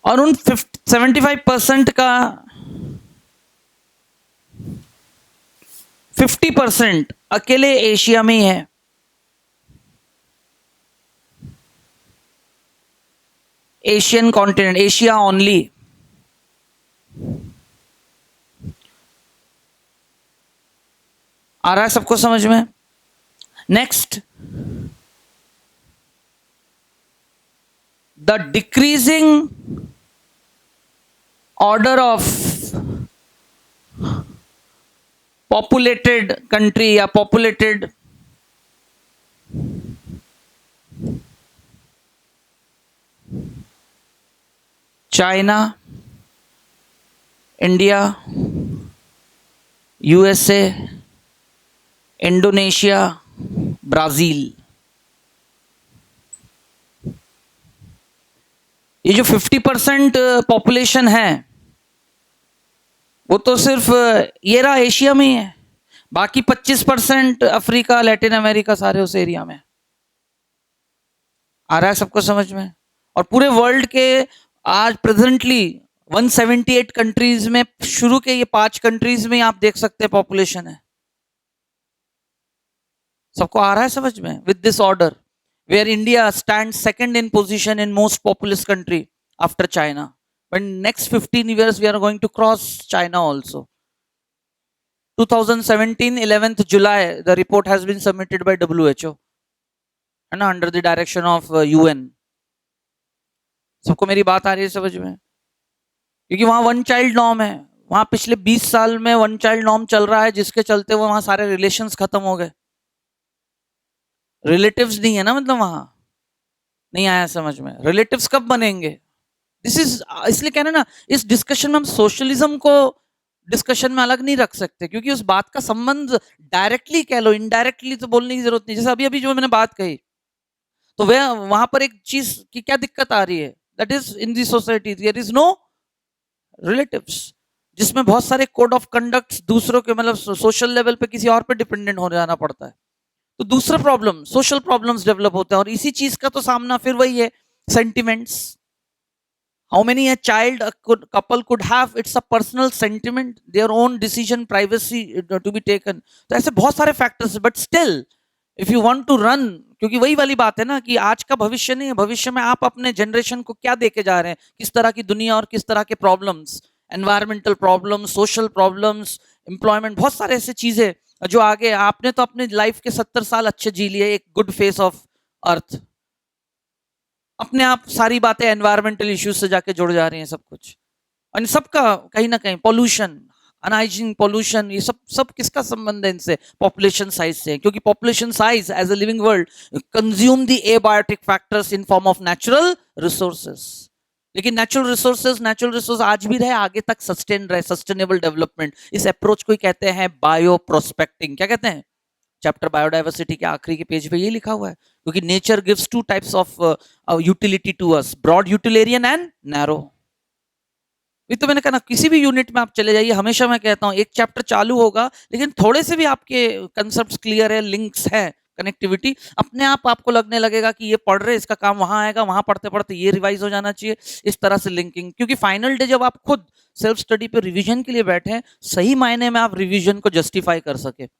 और उन 75% का 50% अकेले एशिया में ही है, एशियन कॉन्टिनेंट, एशिया ओनली। आ रहा है सबको समझ में? Next, the decreasing order of populated country या populated China, India, USA, Indonesia, Brazil. ये जो 50% पॉपुलेशन है वो तो सिर्फ ये रहा एशिया में ही है, बाकी 25% अफ्रीका, लैटिन अमेरिका, सारे उस एरिया में। आ रहा है सबको समझ में? और पूरे वर्ल्ड के आज प्रेजेंटली 178 कंट्रीज में, शुरू के ये 5 कंट्रीज में आप देख सकते हैं पॉपुलेशन है। सबको आ रहा है समझ में? With this order where India stand second in position in most populous country after China, but next 15 years we are going to cross China also. 2017 11th July the report has been submitted by WHO and under the direction of UN. सबको मेरी बात आ रही है समझ में? क्योंकि वहां one child norm है, वहां पिछले 20 साल में वन चाइल्ड नॉर्म चल रहा है, जिसके चलते वो वहां सारे रिलेशंस खत्म हो गए। रिलेटिव्स नहीं है ना, मतलब वहां नहीं आया समझ में? रिलेटिव्स कब बनेंगे? दिस इज, इसलिए कहना ना, इस डिस्कशन में हम सोशलिज्म को डिस्कशन में अलग नहीं रख सकते, क्योंकि उस बात का संबंध डायरेक्टली कह लो, इनडायरेक्टली तो बोलने की जरूरत नहीं। जैसे अभी अभी जो मैंने बात कही, तो वह वहां पर एक चीज की क्या दिक्कत आ रही है, that is in the society there is no relatives, जिसमें बहुत सारे कोड ऑफ कंडक्ट दूसरों के, मतलब सोशल लेवल पे किसी और पे डिपेंडेंट हो जाना पड़ता है। तो दूसरा प्रॉब्लम, सोशल प्रॉब्लम्स डेवलप होते हैं, और इसी चीज का तो सामना फिर वही है, sentiments. How many a child a couple could have, it's a personal sentiment, their own decision, privacy to be taken. तो ऐसे बहुत सारे factors, but still if you want to run, क्योंकि वही वाली बात है ना कि आज का भविष्य नहीं है, भविष्य में आप अपने जनरेशन को क्या देके जा रहे हैं, किस तरह की दुनिया और किस तरह के problems, environmental problems, social problems, employment, बहुत सारे ऐसे चीजें जो आगे। आपने तो अपने लाइफ के 70 साल अच्छे जी लिए, एक गुड फेस ऑफ अर्थ, अपने आप सारी बातें एनवायरमेंटल इश्यूज से जाके जुड़ जा रही हैं सब कुछ, और सबका कहीं ना कहीं पॉल्यूशन, अनहाइजीन पॉल्यूशन, ये सब सब किसका संबंध है इनसे? पॉपुलेशन साइज से, क्योंकि population size as a living world consume the abiotic factors in form of natural resources. लेकिन नेचुरल रिसोर्स आज भी रहे, आगे तक सस्टेन रहे, सस्टेनेबल डेवलपमेंट, इस अप्रोच को ही कहते हैं बायो प्रोस्पेक्टिंग। क्या कहते हैं? चैप्टर बायोडाइवर्सिटी के आखिरी के पेज पे ये लिखा हुआ है, क्योंकि nature gives 2 types of utility to us, broad utilitarian and narrow. ये तो मैंने कहा ना, किसी भी यूनिट में आप चले जाइए, हमेशा मैं कहता हूं एक चैप्टर चालू होगा, लेकिन थोड़े से भी आपके कंसेप्ट क्लियर है, लिंक्स है, कनेक्टिविटी, अपने आप आपको लगने लगेगा कि ये पढ़ रहे, इसका काम वहां आएगा, वहां पढ़ते पढ़ते ये रिवाइज हो जाना चाहिए, इस तरह से लिंकिंग। क्योंकि फाइनल डे जब आप खुद सेल्फ स्टडी पे रिविजन के लिए बैठे, सही मायने में आप रिविजन को जस्टिफाई कर सके।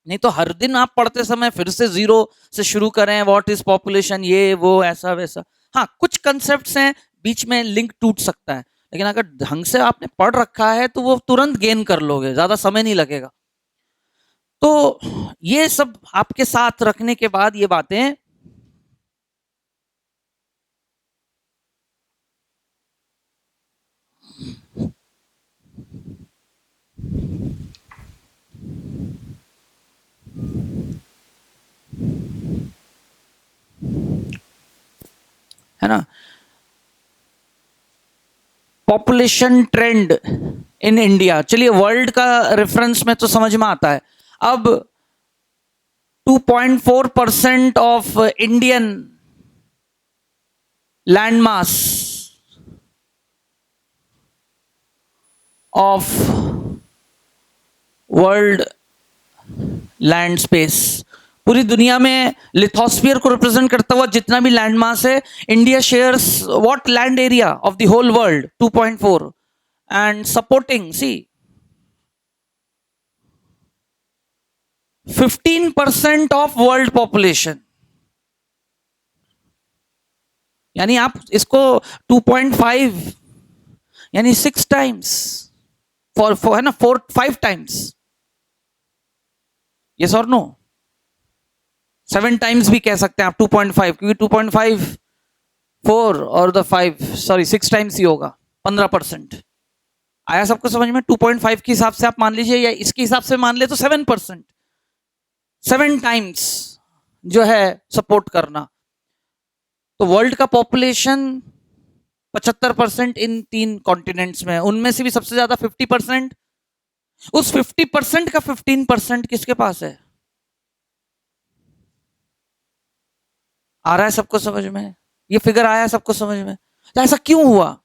नहीं तो हर दिन आप पढ़ते समय फिर से जीरो से शुरू करें, व्हाट इज पॉपुलेशन, ये वो ऐसा वैसा। हाँ, कुछ कंसेप्ट्स हैं बीच में लिंक टूट सकता है, लेकिन अगर ढंग से आपने पढ़ रखा है तो वो तुरंत गेन कर लोगे, ज्यादा समय नहीं लगेगा। तो ये सब आपके साथ रखने के बाद ये बातें है ना, पॉपुलेशन ट्रेंड इन इंडिया। चलिए वर्ल्ड का रेफरेंस में तो समझ में आता है। अब 2.4% of Indian land mass of world land space, पूरी दुनिया में लिथोस्फीयर को रिप्रेजेंट करता हुआ जितना भी लैंड मास है, India shares what land area of the whole world? 2.4, and supporting see 15% ऑफ वर्ल्ड पॉपुलेशन। यानी आप इसको 2.5 यानी 6 टाइम्स फॉर है ना, 5 टाइम्स, यस और नो, 7 टाइम्स भी कह सकते हैं आप 2.5, क्योंकि 2.5 4 और द 5 सॉरी 6 टाइम्स ही होगा, 15%। आया सबको समझ में? 2.5 के हिसाब से आप मान लीजिए, या इसके हिसाब से मान ले तो 7%, 7 टाइम्स जो है सपोर्ट करना। तो वर्ल्ड का पॉपुलेशन 75% इन 3 कॉन्टिनेंट्स में, उनमें से भी सबसे ज्यादा 50%। उस 50% का 15% किसके पास है? आ रहा है सबको समझ में? ये फिगर आया है सबको समझ में? तो ऐसा क्यों हुआ?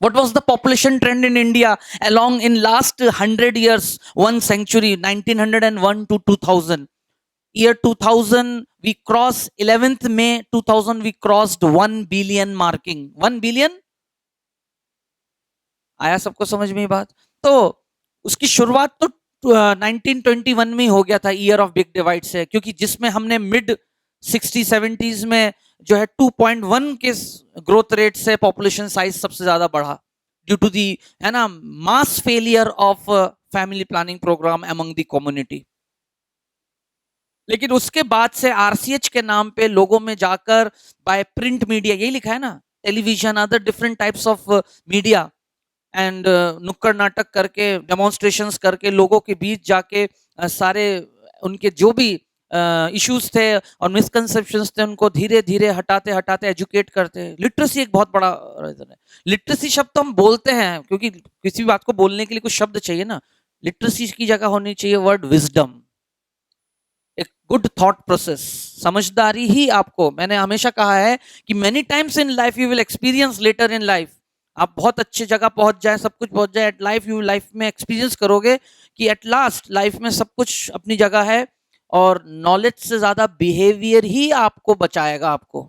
What was the population trend in India along in last 100 years, 1 century, 1901 to 2000? Year 2000 we crossed 11th May 2000 we crossed 1 billion marking. 1 billion आया सबको समझ में ये बात? तो उसकी शुरुआत तो 1921 में हो गया था, ईयर ऑफ बिग डिवाइड से, क्योंकि जिसमें हमने मिड 60-70s में जो है 2.1 के ग्रोथ रेट से पॉपुलेशन साइज सबसे ज्यादा बढ़ा, ड्यू टू दी, है ना, mass failure of family planning programme among the community. लेकिन उसके बाद से आरसीएच के नाम पे लोगों में जाकर बाय प्रिंट मीडिया, यही लिखा है ना, television, other different types of media and नुक्कड़ नाटक करके, डेमोन्स्ट्रेशंस करके, लोगों के बीच जाके सारे उनके जो भी इश्यूज थे और मिसकंसेप्शंस थे उनको धीरे धीरे हटाते हटाते एजुकेट करते। लिटरेसी एक बहुत बड़ा रीजन है। लिटरेसी शब्द तो हम बोलते हैं क्योंकि किसी भी बात को बोलने के लिए कुछ शब्द चाहिए ना। लिटरेसी की जगह होनी चाहिए वर्ड विजडम, एक गुड थॉट प्रोसेस, समझदारी ही आपको, मैंने हमेशा कहा है कि many times in life you will experience later in life, आप बहुत अच्छी जगह पहुंच जाए, सब कुछ पहुंच जाए, एट लाइफ यू लाइफ में एक्सपीरियंस करोगे कि एट लास्ट लाइफ में सब कुछ अपनी जगह है और नॉलेज से ज्यादा बिहेवियर ही आपको बचाएगा। आपको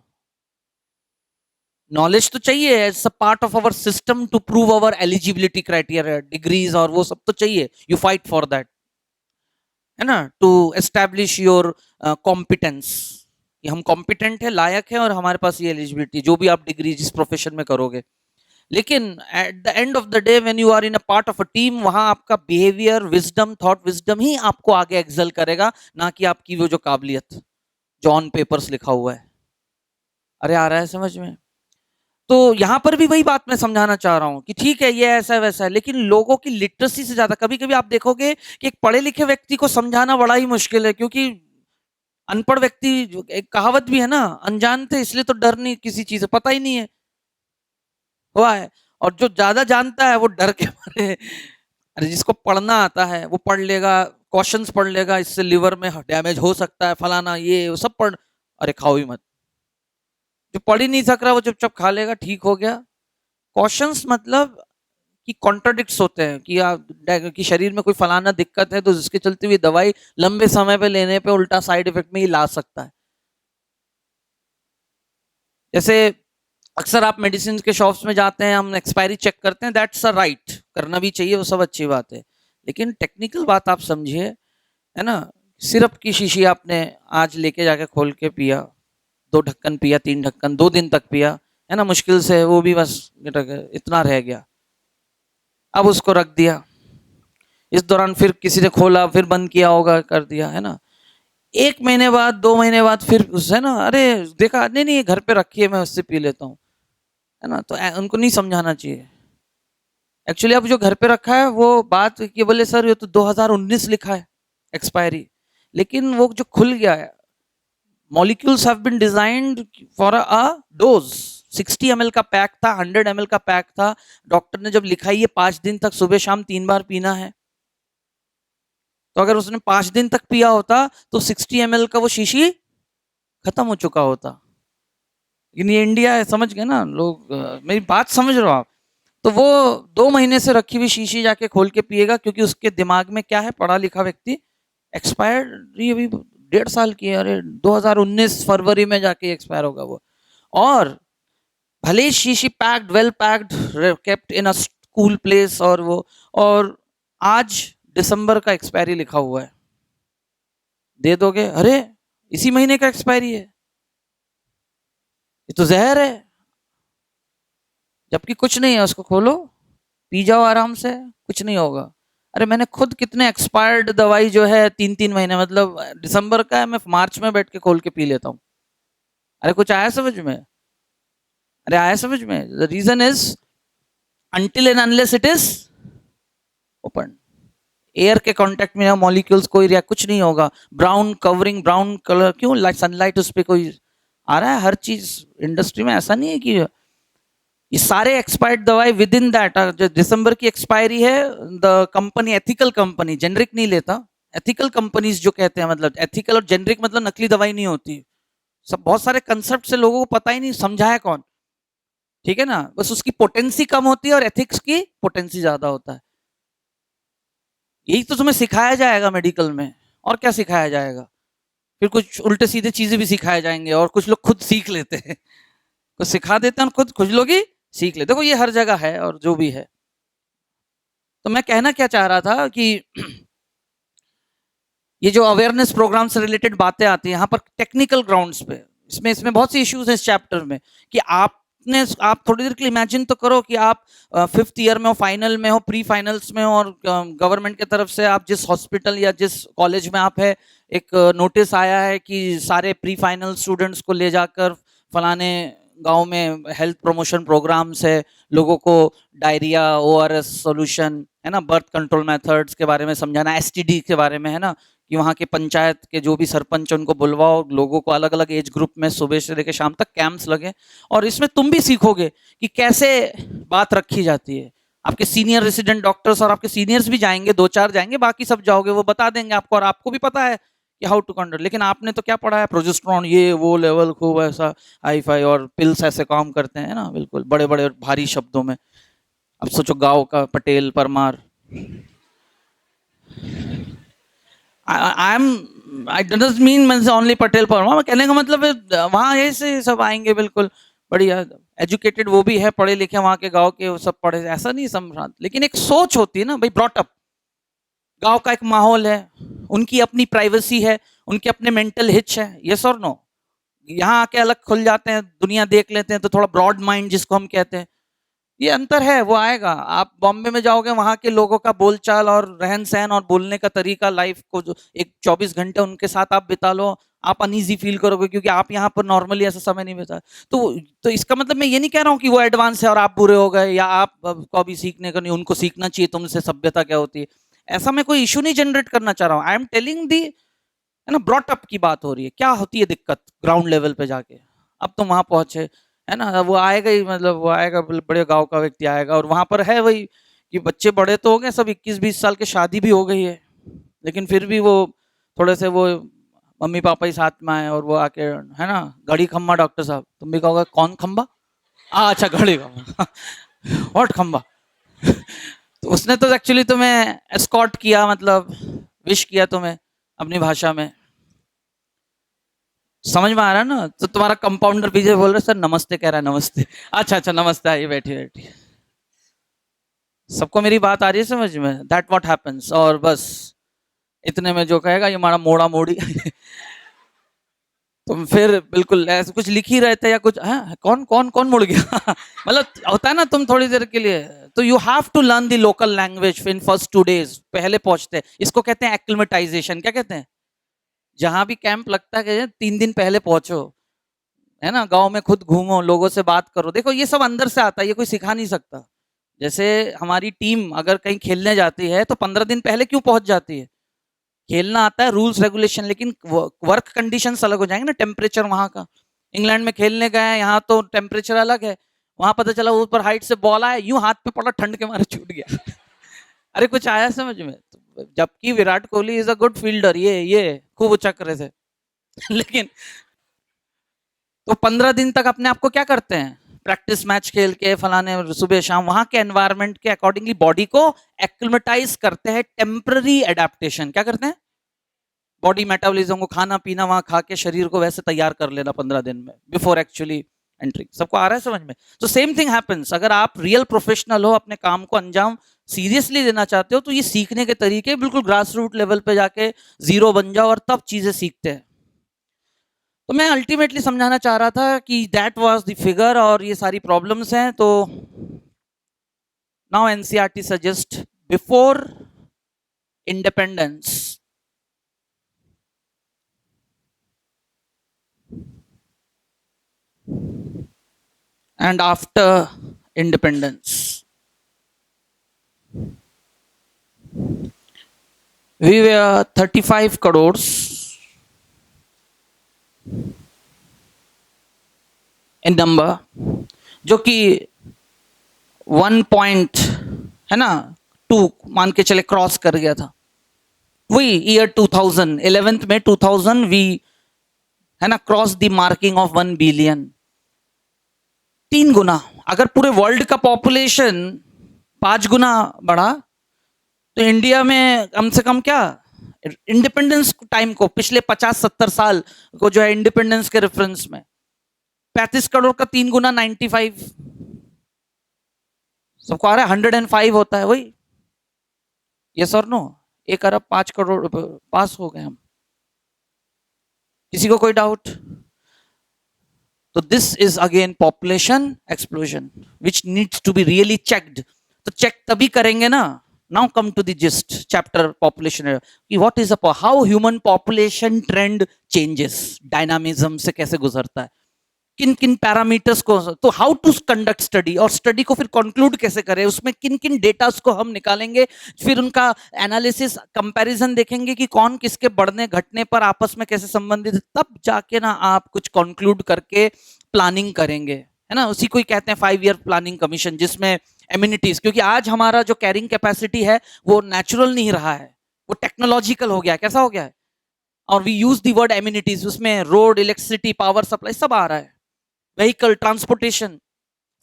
नॉलेज तो चाहिए as a part of our system to prove our eligibility criteria, degrees और वो सब तो चाहिए, यू फाइट फॉर दैट, है ना, टू एस्टैब्लिश योर कॉम्पिटेंस कि हम कॉम्पिटेंट है, लायक है और हमारे पास ये एलिजिबिलिटी, जो भी आप डिग्री जिस प्रोफेशन में करोगे। लेकिन at the end of the day when you are in a part of a team, वहां आपका बिहेवियर विजडम, थॉट विजडम ही आपको आगे एक्सेल करेगा, ना कि आपकी वो जो काबिलियत जो ऑन पेपर्स लिखा हुआ है। अरे आ रहा है समझ में? तो यहां पर भी वही बात मैं समझाना चाह रहा हूं कि ठीक है ये ऐसा वैसा है, लेकिन लोगों की लिटरेसी से ज्यादा कभी कभी आप देखोगे कि एक पढ़े लिखे व्यक्ति को समझाना बड़ा ही मुश्किल है, क्योंकि अनपढ़ व्यक्ति, एक कहावत भी है ना, अनजान थे इसलिए तो डर नहीं, किसी चीज से पता ही नहीं है हुआ है, और जो ज्यादा जानता है वो डर के मारे, अरे जिसको पढ़ना आता है वो पढ़ लेगा, क्वेश्चंस पढ़ लेगा, इससे लिवर में डैमेज हो सकता है, फलाना ये वो सब पढ़, अरे खाओ ही मत। जो पढ़ ही नहीं सक रहा वो चुपचाप खा लेगा, ठीक हो गया। क्वेश्चंस मतलब कि कॉन्ट्राडिक्ट्स होते हैं कि आप कि शरीर में कोई फलाना दिक्कत है तो जिसके चलते हुए दवाई लंबे समय पे लेने पे उल्टा साइड इफेक्ट में ही ला सकता है। जैसे अक्सर आप मेडिसिन के शॉप्स में जाते हैं, हम एक्सपायरी चेक करते हैं, दैट्स अ राइट, करना भी चाहिए, वो सब अच्छी बात है, लेकिन टेक्निकल बात आप समझिए, है ना। सिरप की शीशी आपने आज लेके जाके खोल के पिया, 2 ढक्कन पिया, 3 ढक्कन, 2 दिन तक पिया, है ना, मुश्किल से वो भी बस इतना रह गया, अब उसको रख दिया, इस दौरान फिर किसी ने खोला, फिर बंद किया होगा, कर दिया, है ना। 1 महीने बाद, 2 महीने बाद फिर उससे ना, अरे देखा नहीं नहीं घर पे रखी है मैं उससे पी लेता हूँ, है ना। तो उनको नहीं समझाना चाहिए। एक्चुअली अब जो घर पे रखा है वो बात कि बोले सर ये तो 2019 लिखा है एक्सपायरी, लेकिन वो जो खुल गया है, molecules have been designed for a dose, 60 ml का पैक था, 100 ml का पैक था, डॉक्टर ने जब लिखा ये 5 दिन तक सुबह शाम 3 बार पीना है, तो अगर उसने 5 दिन तक पिया होता तो 60 ml का वो शीशी खत्म हो चुका होता। लेकिन ये इंडिया है, समझ गए ना लोग, मेरी बात समझ रहे हो आप? तो वो 2 महीने से रखी हुई शीशी जाके खोल के पिएगा, क्योंकि उसके दिमाग में क्या है, पढ़ा लिखा व्यक्ति, एक्सपायर्ड अभी 1.5 साल की है, अरे 2019 फरवरी में जाके एक्सपायर होगा वो, और भले ही शीशी packed, well packed, kept in a cool place, और वो, और आज दिसंबर का एक्सपायरी लिखा हुआ है, दे दोगे, अरे इसी महीने का एक्सपायरी है, ये तो जहर है, जबकि कुछ नहीं है, उसको खोलो पी जाओ आराम से, कुछ नहीं होगा। अरे मैंने खुद कितने एक्सपायर्ड दवाई जो है 3-3 महीने, मतलब दिसंबर का है, मैं मार्च में बैठ के खोल के पी लेता हूँ। अरे कुछ आया समझ में? अरे आया समझ में? The reason is until and unless it is open, air के कांटेक्ट में मॉलिक्यूल्स कोई रिएक्ट कुछ नहीं होगा। ब्राउन कवरिंग, ब्राउन कलर क्यों? लाइट, सनलाइट उस पर कोई आ रहा है, हर चीज इंडस्ट्री में ऐसा नहीं है कि ये सारे एक्सपायर्ड दवाई विद इन दैट, जो दिसंबर की एक्सपायरी है, the company, ethical company, generic नहीं लेता, एथिकल कंपनीज जो कहते हैं, मतलब एथिकल और जेनरिक मतलब नकली दवाई नहीं होती। सब बहुत सारे कंसेप्ट से लोगों को पता ही नहीं, समझा है कौन, ठीक है ना, बस उसकी पोटेंसी कम होती है और एथिक्स की पोटेंसी ज्यादा होता है। यही तो तुम्हें सिखाया जाएगा मेडिकल में, और क्या सिखाया जाएगा? फिर कुछ उल्टे सीधे चीजें भी सिखाए जाएंगे, और कुछ लोग खुद सीख लेते हैं, कुछ सिखा देते हैं और खुद कुछ लोग ही सीख लेते। देखो ये हर जगह है और जो भी है। तो मैं कहना क्या चाह रहा था कि ये जो अवेयरनेस प्रोग्राम से रिलेटेड बातें आती हैं यहाँ पर टेक्निकल ग्राउंड्स पे, इसमें इसमें बहुत सी इश्यूज हैं इस चैप्टर में, कि आप थोड़ी देर के लिए इमेजिन तो करो कि आप 5th ईयर में हो, फाइनल में हो, प्री फाइनल्स में हो, और गवर्नमेंट की तरफ से आप जिस हॉस्पिटल या जिस कॉलेज में आप है, एक नोटिस आया है कि सारे प्री फाइनल स्टूडेंट्स को ले जाकर फलाने गांव में हेल्थ प्रमोशन प्रोग्राम्स है, लोगों को डायरिया, ओआरएस सॉल्यूशन है ना, बर्थ कंट्रोल मेथड्स के बारे में समझाना, एसटीडी के बारे में है ना, कि वहाँ के पंचायत के जो भी सरपंच उनको बुलवाओ, लोगों को अलग अलग एज ग्रुप में सुबह से लेकर शाम तक कैंप्स लगे, और इसमें तुम भी सीखोगे कि कैसे बात रखी जाती है। आपके सीनियर रेसिडेंट डॉक्टर्स और आपके सीनियर्स भी जाएंगे, 2-4 जाएंगे, बाकी सब जाओगे, वो बता देंगे आपको, और आपको भी पता है कि हाउ टू कंडक्ट। लेकिन आपने तो क्या पढ़ा है, प्रोजेस्टेरोन ये वो लेवल खूब ऐसा हाई फाई, और पिल्स ऐसे काम करते हैं ना, बिल्कुल बड़े बड़े भारी शब्दों में। अब सोचो गांव का Patel Parmar, I am, I doesn't mean मैं ओनली पटेल परमार, कहने का मतलब वहाँ ऐसे सब आएंगे बिल्कुल बढ़िया एजुकेटेड, वो भी है पढ़े लिखे, वहाँ के गांव के वो सब पढ़े, ऐसा नहीं समझा, लेकिन एक सोच होती है ना भाई, ब्रॉट अप, गांव का एक माहौल है, उनकी अपनी प्राइवेसी है, उनके अपने मेंटल हिच है, यस और नो। यहाँ आके अलग खुल जाते हैं, दुनिया देख लेते हैं, तो थोड़ा ब्रॉड माइंड जिसको हम कहते हैं, ये अंतर है, वो आएगा। आप बॉम्बे में जाओगे, वहां के लोगों का बोलचाल और रहन सहन और बोलने का तरीका, लाइफ को जो एक 24 घंटे उनके साथ आप बिता लो, आप अनईजी फील करोगे, क्योंकि आप यहाँ पर नॉर्मली ऐसा समय नहीं बिता। तो इसका मतलब मैं ये नहीं कह रहा हूँ कि वो एडवांस है और आप बुरे हो गए, या आप को अभी सीखने का नहीं, उनको सीखना चाहिए तुमसे सभ्यता क्या होती है, ऐसा मैं कोई इशू नहीं जनरेट करना चाह रहा हूँ। आई एम टेलिंग दी, है ना, ब्रॉट अप की बात हो रही है, क्या होती है दिक्कत ग्राउंड लेवल पे जाके। अब तुम वहां पहुंचे, है ना, वो आएगा ही, मतलब वो आएगा, बड़े गांव का व्यक्ति आएगा, और वहां पर है वही कि बच्चे बड़े तो हो गए सब, 21-20 साल के, शादी भी हो गई है, लेकिन फिर भी वो थोड़े से वो मम्मी पापा ही साथ में आए, और वो आके, है ना, घड़ी खम्बा, डॉक्टर साहब तुम भी कहोगे कौन खम्बा, अच्छा घड़ी खम्बा व्हाट खम्बा तो उसने तो एक्चुअली तुम्हें एस्कॉर्ट किया, मतलब विश किया तुम्हें अपनी भाषा में, समझ में आ रहा है ना। तो तुम्हारा कंपाउंडर पीछे बोल रहा है सर नमस्ते, कह रहा है नमस्ते, अच्छा अच्छा नमस्ते, आइए बैठिए बैठिए, सबको मेरी बात आ रही है समझ में, दैट व्हाट हैपेंस। और बस इतने में जो कहेगा ये हमारा मोड़ा मोड़ी तुम फिर बिल्कुल ऐसे कुछ लिख ही रहे थे या कुछ, हाँ कौन कौन कौन मुड़ गया मतलब होता है ना, तुम थोड़ी देर के लिए, तो you have to learn the local language in first 2 days, पहले पहुंचते हैं, इसको कहते हैं एक्लिमेटाइजेशन, क्या कहते हैं, जहां भी कैंप लगता है 3 दिन पहले पहुंचो, है ना, गांव में खुद घूमो, लोगों से बात करो, देखो ये सब अंदर से आता है, ये कोई सिखा नहीं सकता। जैसे हमारी टीम अगर कहीं खेलने जाती है तो 15 दिन पहले क्यों पहुंच जाती है, खेलना आता है, रूल्स रेगुलेशन, लेकिन वर्क कंडीशंस अलग हो जाएंगे ना, टेम्परेचर वहां का, इंग्लैंड में खेलने गए, यहाँ तो टेम्परेचर अलग है, वहां पता चला ऊपर हाइट से बॉल आया, यूं हाथ पे पड़ा, ठंड के मारे छूट गया अरे कुछ आया समझ में, तो जबकि Virat Kohli is a good fielder, ये खूब उछक रहे थे लेकिन तो 15 दिन तक अपने आप को क्या करते हैं, प्रैक्टिस मैच खेल के फलाने, सुबह शाम वहां के एनवायरनमेंट के अकॉर्डिंगली बॉडी को एक्लिमेटाइज करते हैं, टेम्पररी एडेप्टेशन, क्या करते हैं, बॉडी मेटाबॉलिज्म को, खाना पीना वहां खा के शरीर को वैसे तैयार कर लेना 15 दिन में, बिफोर एक्चुअली एंट्री। सबको आ रहा है समझ में। तो सेम थिंग हैपेंस, अगर आप रियल प्रोफेशनल हो, अपने काम को अंजाम सीरियसली लेना चाहते हो, तो ये सीखने के तरीके बिल्कुल ग्रास रूट लेवल पे जाके जीरो बन जाओ, और तब चीजें सीखते हैं। तो मैं अल्टीमेटली समझाना चाह रहा था कि दैट वाज द फिगर, और ये सारी प्रॉब्लम्स हैं। तो now NCERT suggest before independence and after independence, we were 35 crores in number, जो कि 1 पॉइंट है ना 2 मान के चले क्रॉस कर गया था, वही ईयर 2000 11th में 2000 वी है ना cross the marking of 1 billion. 3 गुना। अगर पूरे वर्ल्ड का पॉपुलेशन 5 गुना बढ़ा तो इंडिया में कम से कम क्या इंडिपेंडेंस टाइम को पिछले 50-70 साल को जो है इंडिपेंडेंस के रेफरेंस में 35 करोड़ का 3 गुना 95, सबको आ रहा है 105 होता है वही। यस और नो? 1 अरब 5 करोड़ पास हो गए हम। किसी को कोई डाउट? तो this is again population explosion which needs to be really checked. तो चेक तभी करेंगे ना। Now come to the gist chapter population कि what is how human population trend changes, dynamism से कैसे गुजरता है, किन किन पैरामीटर्स को, तो हाउ टू कंडक्ट स्टडी, और स्टडी को फिर कंक्लूड कैसे करें, उसमें किन किन डेटास को हम निकालेंगे, फिर उनका एनालिसिस कंपैरिजन देखेंगे कि कौन किसके बढ़ने घटने पर आपस में कैसे संबंधित है, तब जाके ना आप कुछ कंक्लूड करके प्लानिंग करेंगे, है ना। उसी को ही कहते हैं 5 ईयर प्लानिंग कमीशन, जिसमें एमिनिटीज, क्योंकि आज हमारा जो कैरिंग कैपेसिटी है वो नेचुरल नहीं रहा है, वो टेक्नोलॉजिकल हो गया है। कैसा हो गया है? और we use the word amenities, उसमें रोड, इलेक्ट्रिसिटी, पावर सप्लाई सब आ रहा है, व्हीकल, ट्रांसपोर्टेशन,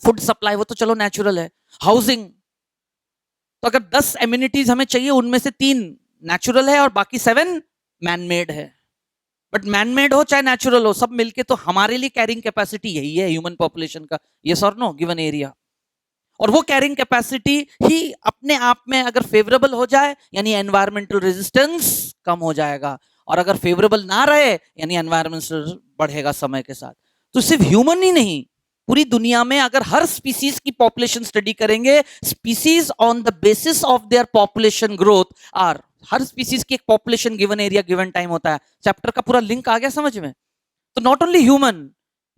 फूड सप्लाई, वो तो चलो नेचुरल है, हाउसिंग। तो अगर 10 एमिनिटीज हमें चाहिए, उनमें से 3 नेचुरल है और बाकी 7 मैनमेड है। बट मैनमेड हो चाहे नेचुरल हो, सब मिलके तो हमारे लिए कैरिंग कैपेसिटी यही है ह्यूमन पॉपुलेशन का। यस और नो? Given area. और वो कैरिंग कैपेसिटी ही अपने आप में अगर फेवरेबल हो जाए यानी एनवायरमेंटल रेजिस्टेंस कम हो जाएगा, और अगर फेवरेबल ना रहे यानी एनवायरमेंटल बढ़ेगा समय के साथ। तो सिर्फ ह्यूमन ही नहीं, पूरी दुनिया में अगर हर स्पीसीज की पॉपुलेशन स्टडी करेंगे, species on the basis of their population growth are, हर स्पीसीज की एक population given area given time होता है। चैप्टर का पूरा लिंक आ गया समझ में? तो नॉट ओनली ह्यूमन,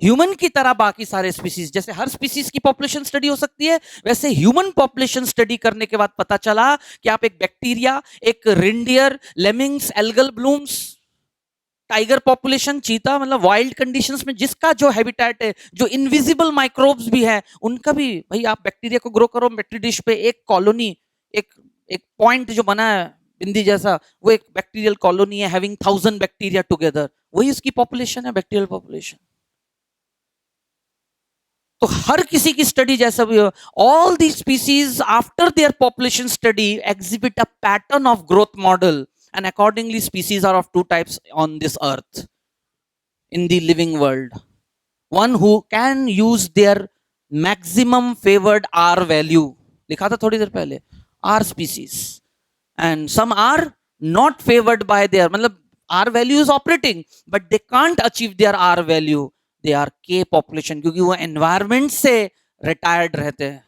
ह्यूमन की तरह बाकी सारे स्पीसीज, जैसे हर स्पीसीज की पॉपुलेशन स्टडी हो सकती है, वैसे ह्यूमन पॉपुलेशन स्टडी करने के बाद पता चला कि आप एक बैक्टीरिया, एक reindeer, lemmings, algal blooms, tiger population, cheetah, मतलब वाइल्ड कंडीशंस में जिसका जो हैबिटेट है, जो इनविजिबल माइक्रोब्स भी है उनका भी, भाई आप बैक्टीरिया को ग्रो करो पेट्री डिश पे, एक कॉलोनी, एक एक पॉइंट जो बना है बिंदी जैसा, वो एक बैक्टीरियल कॉलोनी है हैविंग 1000 बैक्टीरिया टुगेदर, वही उसकी पॉपुलेशन है, बैक्टीरियल पॉपुलेशन। तो हर किसी की स्टडी जैसा भी हो, all the species after their population study exhibit a pattern of growth model, and accordingly species are of 2 types on this earth in the living world. One who can use their maximum favored R value, लिखा था थोड़ी देर पहले, R species, and some are not favored by their, मतलब R value is operating but they can't achieve their R value, they are K population, क्योंकि वो environment से retired रहते हैं,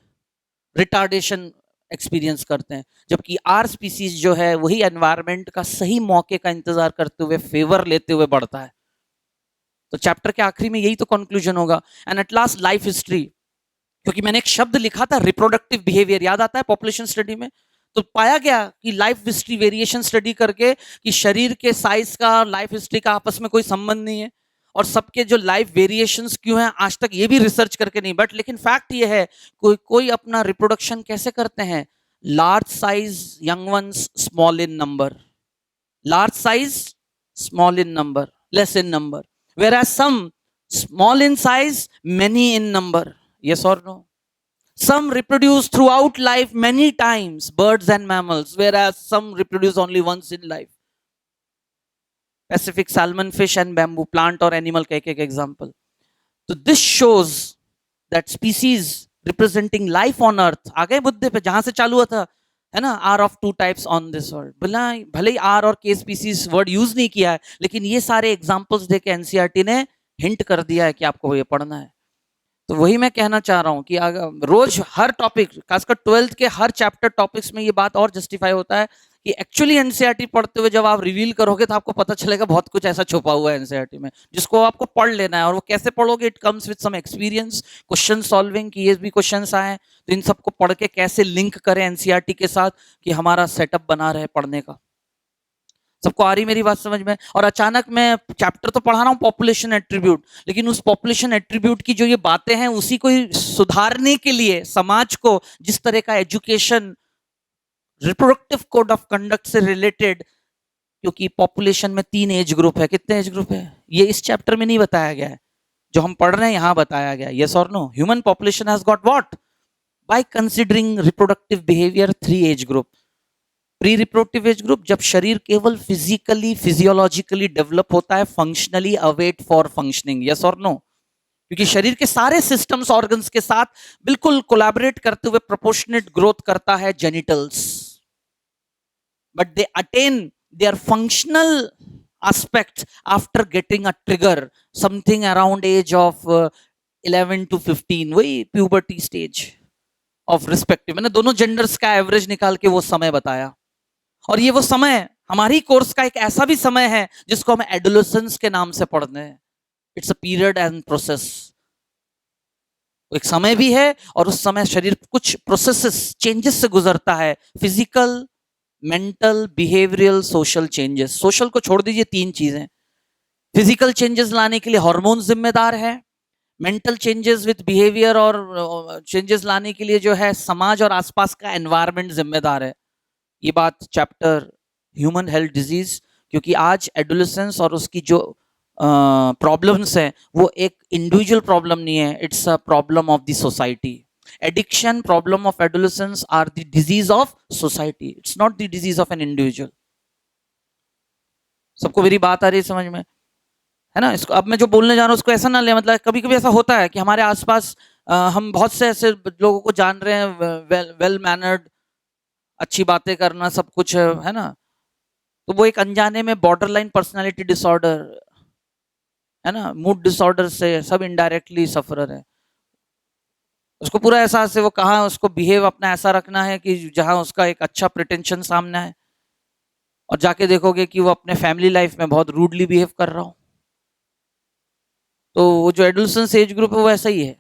retardation एक्सपीरियंस करते हैं, जबकि आर स्पीसीज जो है वही एनवायरनमेंट का सही मौके का इंतजार करते हुए, फेवर लेते हुए बढ़ता है। तो चैप्टर के आखिरी में यही तो कंक्लूजन होगा। And at last life history, क्योंकि मैंने एक शब्द लिखा था रिप्रोडक्टिव बिहेवियर, याद आता है पॉपुलेशन स्टडी में? तो पाया गया कि लाइफ हिस्ट्री वेरिएशन स्टडी करके कि शरीर के साइज का, लाइफ हिस्ट्री का आपस में कोई संबंध नहीं है, और सबके जो लाइफ वेरिएशंस क्यों हैं आज तक ये भी रिसर्च करके नहीं, बट लेकिन फैक्ट ये है कोई अपना रिप्रोडक्शन कैसे करते हैं, large size young ones, small in number, large size small in number, less in number, whereas some small in size, many in number. Yes or no? Some reproduce throughout life many times, birds and mammals, whereas some reproduce only once in life. Pacific salmon, fish and bamboo, plant or animal का एक example. So this shows that species representing life on earth, आ गए मुद्दे पे जहां से चालू हुआ था, है ना, are of 2 types on this world. भले ही आर और के स्पीसीज वर्ड यूज नहीं किया है, लेकिन ये सारे एग्जांपल्स देके एनसीईआरटी ने हिंट कर दिया है कि आपको ये पढ़ना है। तो वही मैं कहना चाह रहा हूँ कि रोज हर टॉपिक, खासकर 12th के हर चैप्टर टॉपिक्स में ये बात और जस्टिफाई होता है कि एक्चुअली एनसीईआरटी पढ़ते हुए जब आप रिवील करोगे तो आपको पता चलेगा बहुत कुछ ऐसा छुपा हुआ है एनसीईआरटी में, जिसको आपको पढ़ लेना है। और वो कैसे पढ़ोगे? It comes with some experience, question solving, कि ये भी क्वेश्चंस आए तो इन सबको पढ़ के कैसे लिंक करें एनसीईआरटी के साथ कि हमारा सेटअप बना रहे पढ़ने का। सबको आ रही मेरी बात समझ में? और अचानक मैं चैप्टर तो पढ़ा रहा हूँ पॉपुलेशन एट्रीब्यूट, लेकिन उस पॉपुलेशन एट्रीब्यूट की जो ये बातें हैं उसी को ही सुधारने के लिए समाज को जिस तरह का education reproductive code of conduct से रिलेटेड, क्योंकि पॉपुलेशन में 3 एज ग्रुप है, कितने एज ग्रुप है ये इस चैप्टर में नहीं बताया गया है, जो हम पढ़ रहे हैं यहां बताया गया। यस और no? Human population has got what? By considering reproductive behaviour 3 age group. Pre reproductive age group, जब शरीर केवल फिजिकली फिजियोलॉजिकली डेवलप होता है, functionally await for functioning. Yes और नो? क्योंकि शरीर के सारे सिस्टम्स ऑर्गन्स के साथ बिल्कुल कोलैबोरेट करते हुए प्रोपोर्शनेट ग्रोथ करता है genitals, but they attain their functional aspect after getting a trigger something around age of 11 to 15, वही puberty stage of respective। मैंने दोनों genders का एवरेज निकाल के वो समय बताया, और ये वो समय हमारी कोर्स का एक ऐसा भी समय है जिसको हम एडोलेसेंस के नाम से पढ़ते हैं। It's a period and process, एक समय भी है और उस समय शरीर कुछ प्रोसेसेस चेंजेस से गुजरता है, physical, mental, behavioural, social changes. Social को छोड़ दीजिए, 3 चीजें। फिजिकल चेंजेस लाने के लिए हार्मोन जिम्मेदार है, मेंटल चेंजेस विद बिहेवियर और चेंजेस लाने के लिए जो है समाज और आसपास का एनवायरनमेंट जिम्मेदार है। ये बात चैप्टर ह्यूमन हेल्थ डिजीज, क्योंकि आज एडोलेसेंस और उसकी जो प्रॉब्लम्स हैं वो एक इंडिविजुअल प्रॉब्लम नहीं है, it's a problem of the society. Addiction, problem of adolescence are the disease of society. It's not the disease of an individual. सबको मेरी बात आ रही है समझ में? है ना? इसको अब मैं जो बोलने जा रहा हूँ उसको ऐसा ना ले, मतलब कभी कभी ऐसा होता है कि हमारे आसपास हम बहुत से ऐसे लोगों को जान रहे हैं, वेल मैनर्ड, अच्छी बातें करना सब कुछ है ना, तो वो एक अनजाने में बॉर्डरलाइन पर्सनालिटी डिसऑर्डर है ना, मूड डिसऑर्डर से सब इनडायरेक्टली सफरर है। उसको पूरा एहसास है वो कहाँ उसको बिहेव अपना ऐसा रखना है कि जहां उसका एक अच्छा प्रिटेंशन सामने है, और जाके देखोगे कि वो अपने फैमिली लाइफ में बहुत रूडली बिहेव कर रहा हो। तो वो जो एडोलेसेंस एज ग्रुप है वो ऐसा ही है।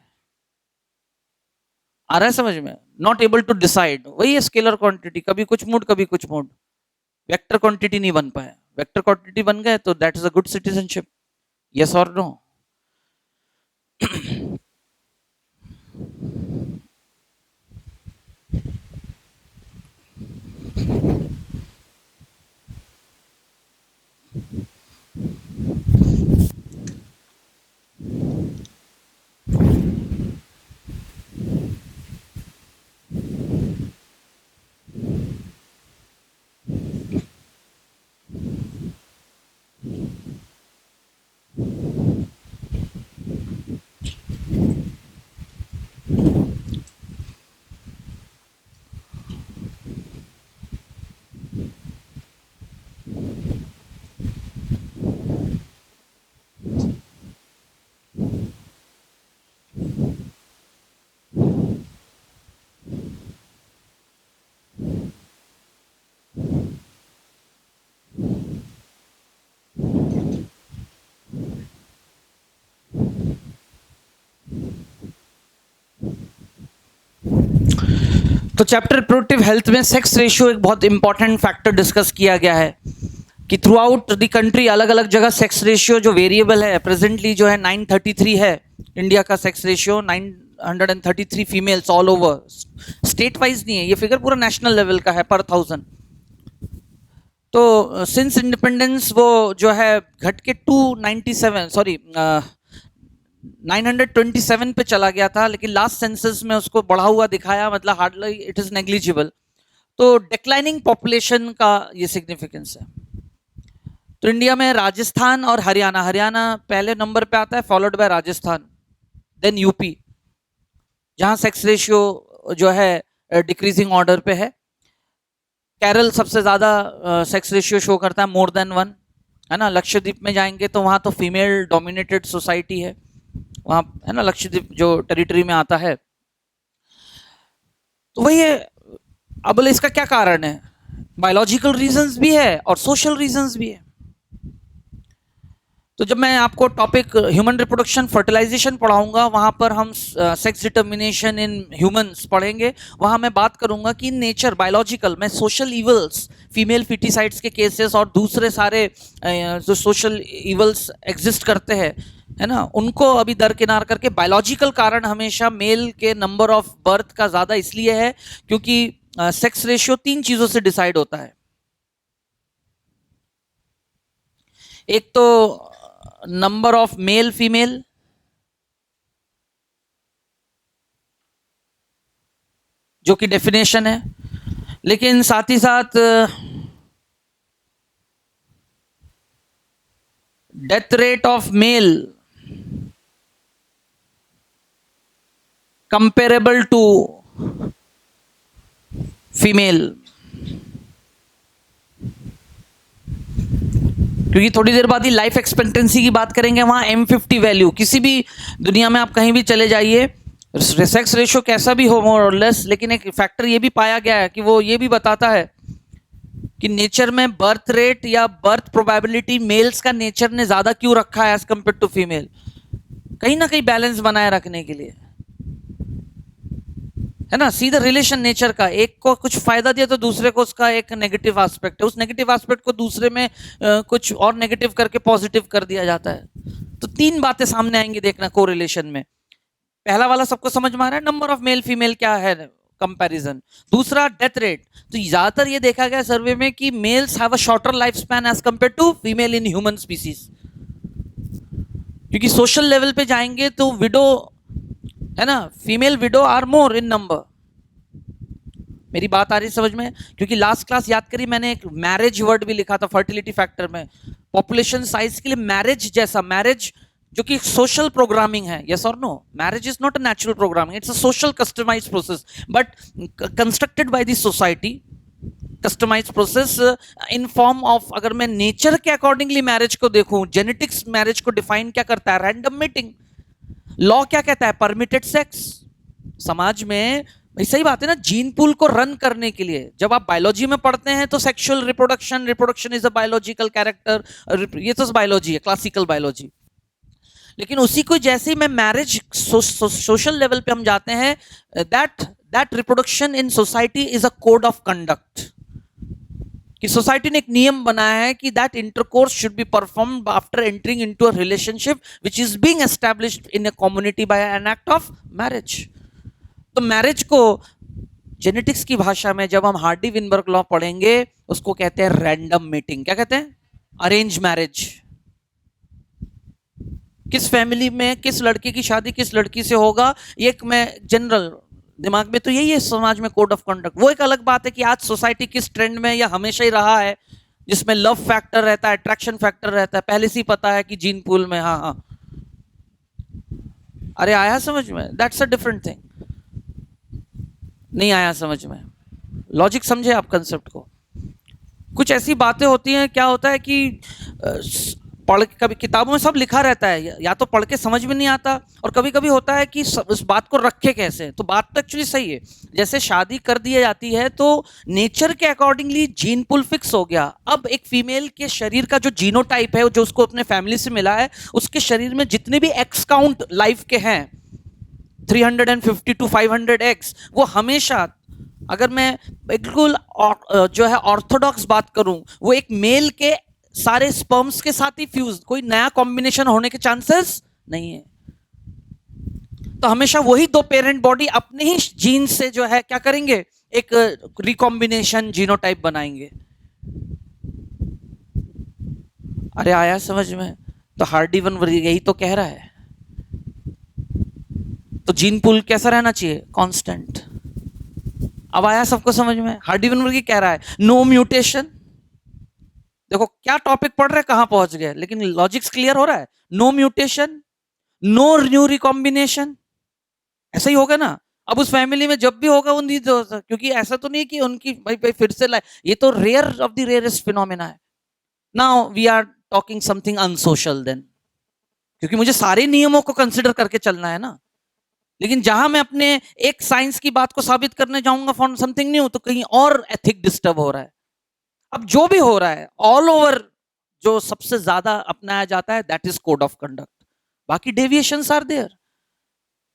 आ रहा है समझ में? नॉट एबल टू डिसाइड, वही है स्केलर क्वांटिटी, कभी कुछ मूड कभी कुछ मूड, वेक्टर क्वांटिटी नहीं बन पाया। वेक्टर क्वांटिटी बन गए तो that is a good citizenship. Yes और नो? तो चैप्टर रिप्रोडक्टिव हेल्थ में सेक्स रेशियो एक बहुत इंपॉर्टेंट फैक्टर डिस्कस किया गया है कि थ्रू आउट द कंट्री अलग अलग जगह सेक्स रेशियो जो वेरिएबल है, प्रेजेंटली जो है 933 है इंडिया का sex ratio, 933 females all over, state wise नहीं है ये फिगर, पूरा नेशनल लेवल का है पर 1000। तो सिंस इंडिपेंडेंस वो जो है घट के 927 पे चला गया था, लेकिन लास्ट सेंसस में उसको बढ़ा हुआ दिखाया, मतलब हार्डली इट इज नेग्लिजिबल। तो डिक्लाइनिंग पॉपुलेशन का ये सिग्निफिकेंस है। तो इंडिया में राजस्थान और हरियाणा, हरियाणा पहले नंबर पे आता है, followed by Rajasthan, then UP, जहां सेक्स रेशियो जो है डिक्रीजिंग ऑर्डर पे है। केरल सबसे ज्यादा सेक्स रेशियो शो करता है, मोर देन 1, है ना। लक्षद्वीप में जाएंगे तो वहां तो फीमेल डोमिनेटेड सोसाइटी है वहां, है ना, लक्षद्वीप जो टेरिटरी में आता है। तो वही है। अब बोले इसका क्या कारण है? बायोलॉजिकल रीजंस भी है और सोशल रीजंस भी है। तो जब मैं आपको टॉपिक ह्यूमन रिप्रोडक्शन फर्टिलाइजेशन पढ़ाऊंगा, वहां पर हम सेक्स डिटर्मिनेशन इन ह्यूमंस पढ़ेंगे। वहां मैं बात करूंगा कि नेचर बायोलॉजिकल में सोशल इवल्स, फीमेल फिटिसाइड्स के केसेस और दूसरे सारे जो सोशल इवल्स एग्जिस्ट करते हैं, है ना, उनको अभी दरकिनार करके बायोलॉजिकल कारण हमेशा मेल के नंबर ऑफ बर्थ का ज्यादा इसलिए है क्योंकि सेक्स रेशियो 3 चीजों से डिसाइड होता है। एक तो नंबर ऑफ मेल फीमेल, जो कि डेफिनेशन है, लेकिन साथ ही साथ death rate of male comparable to female. क्योंकि थोड़ी देर बाद ही लाइफ एक्सपेक्टेंसी की बात करेंगे, वहां M50 वैल्यू, किसी भी दुनिया में आप कहीं भी चले जाइए, सेक्स रेशियो कैसा भी हो मोर और लेस, लेकिन एक फैक्टर ये भी पाया गया है कि वो ये भी बताता है कि नेचर में बर्थ रेट या बर्थ प्रोबेबिलिटी मेल्स का नेचर ने ज्यादा क्यों रखा है एज कंपेयर टू फीमेल, कहीं ना कहीं बैलेंस बनाए रखने के लिए, है ना। सीधा रिलेशन नेचर का, एक को कुछ फायदा दिया तो दूसरे को उसका एक नेगेटिव एस्पेक्ट है, उस नेगेटिव एस्पेक्ट को दूसरे में कुछ और नेगेटिव करके पॉजिटिव कर दिया जाता है। तो 3 बातें सामने आएंगी देखना कोरिलेशन में। पहला वाला सबको समझ में आ रहा है, नंबर ऑफ मेल फीमेल क्या है कंपैरिजन। दूसरा डेथ रेट, तो ज्यादातर ये देखा गया सर्वे में कि males have a shorter life span as compare to female in human species, क्योंकि सोशल लेवल पे जाएंगे तो विडो, है ना, female widow are more in number. मेरी बात आ रही समझ में? क्योंकि लास्ट क्लास याद करी मैंने, एक मैरिज वर्ड भी लिखा था फर्टिलिटी फैक्टर में, पॉपुलेशन साइज के लिए मैरिज जैसा, मैरिज जो कि सोशल प्रोग्रामिंग है, यस और no, marriage is not a natural programming, it's a social customised process but constructed by the society, customised process in form of, अगर मैं नेचर के अकॉर्डिंगली मैरिज को देखूं, जेनेटिक्स मैरिज को डिफाइन क्या करता है, रैंडम मीटिंग। लॉ क्या कहता है, परमिटेड सेक्स। समाज में सही बात है ना, जीन पूल को रन करने के लिए जब आप बायोलॉजी में पढ़ते हैं तो sexual reproduction, reproduction is a biological character, ये तो बायोलॉजी है, क्लासिकल बायोलॉजी। लेकिन उसी को जैसे मैं मैरिज सोशल लेवल पे हम जाते हैं, that reproduction in society is a code of conduct, कि सोसाइटी ने एक नियम बनाया है कि that intercourse should be performed after entering into a relationship which is being established in a community bye an act of marriage. तो marriage को genetics की भाषा में जब हम हार्डी विनबर्ग लॉ पढ़ेंगे उसको कहते हैं रैंडम मीटिंग। क्या कहते हैं? Arrange marriage. किस फैमिली में किस लड़के की शादी किस लड़की से होगा, एक मैं जनरल दिमाग में तो यही है समाज में कोड ऑफ कंडक्ट। वो एक अलग बात है कि आज सोसाइटी किस ट्रेंड में, या हमेशा ही रहा है जिसमें लव फैक्टर रहता है, अट्रैक्शन फैक्टर रहता है, पहले से ही पता है कि जीन पूल में, हाँ हाँ, अरे आया समझ में? That's a different thing. नहीं आया समझ में? लॉजिक समझे आप कंसेप्ट को? कुछ ऐसी बातें होती हैं, क्या होता है कि पढ़, कभी किताबों में सब लिखा रहता है, या तो पढ़ के समझ में नहीं आता, और कभी कभी होता है कि उस बात को रखे कैसे। तो बात तो एक्चुअली सही है, जैसे शादी कर दी जाती है तो नेचर के अकॉर्डिंगली जीन पुल फिक्स हो गया। अब एक फीमेल के शरीर का जो जीनोटाइप है, जो उसको अपने फैमिली से मिला है, उसके शरीर में जितने भी एक्स काउंट लाइफ के हैं 350 to 500 एक्स, वो हमेशा, अगर मैं बिल्कुल जो है ऑर्थोडॉक्स बात करूं, वो एक मेल के सारे स्पर्म्स के साथ ही फ्यूज, कोई नया कॉम्बिनेशन होने के चांसेस नहीं है। तो हमेशा वही 2 पेरेंट बॉडी अपने ही जीन से जो है क्या करेंगे, एक रिकॉम्बिनेशन जीनोटाइप बनाएंगे। अरे आया समझ में? तो हार्डी वन यही तो कह रहा है। तो जीन पूल कैसा रहना चाहिए? कांस्टेंट। अब आया सबको समझ में? हार्डी वन कह रहा है नो म्यूटेशन। देखो क्या टॉपिक पढ़ रहे, कहां पहुंच गए, लेकिन लॉजिक्स क्लियर हो रहा है। No mutation, no new recombination, ऐसा ही होगा ना। अब उस फैमिली में जब भी होगा उन, क्योंकि ऐसा तो नहीं कि उनकी भाई फिर से लाए, ये तो rare of the rarest phenomena है। Now we are talking something unsocial then, क्योंकि मुझे सारे नियमों को कंसिडर करके चलना है ना। लेकिन जहां मैं अपने एक साइंस की बात को साबित करने जाऊंगा फॉर समथिंग न्यू, तो कहीं और एथिक डिस्टर्ब हो रहा है। अब जो भी हो रहा है ऑल ओवर जो सबसे ज्यादा अपनाया जाता है, that is code of conduct. बाकी डेविएशंस आर देयर।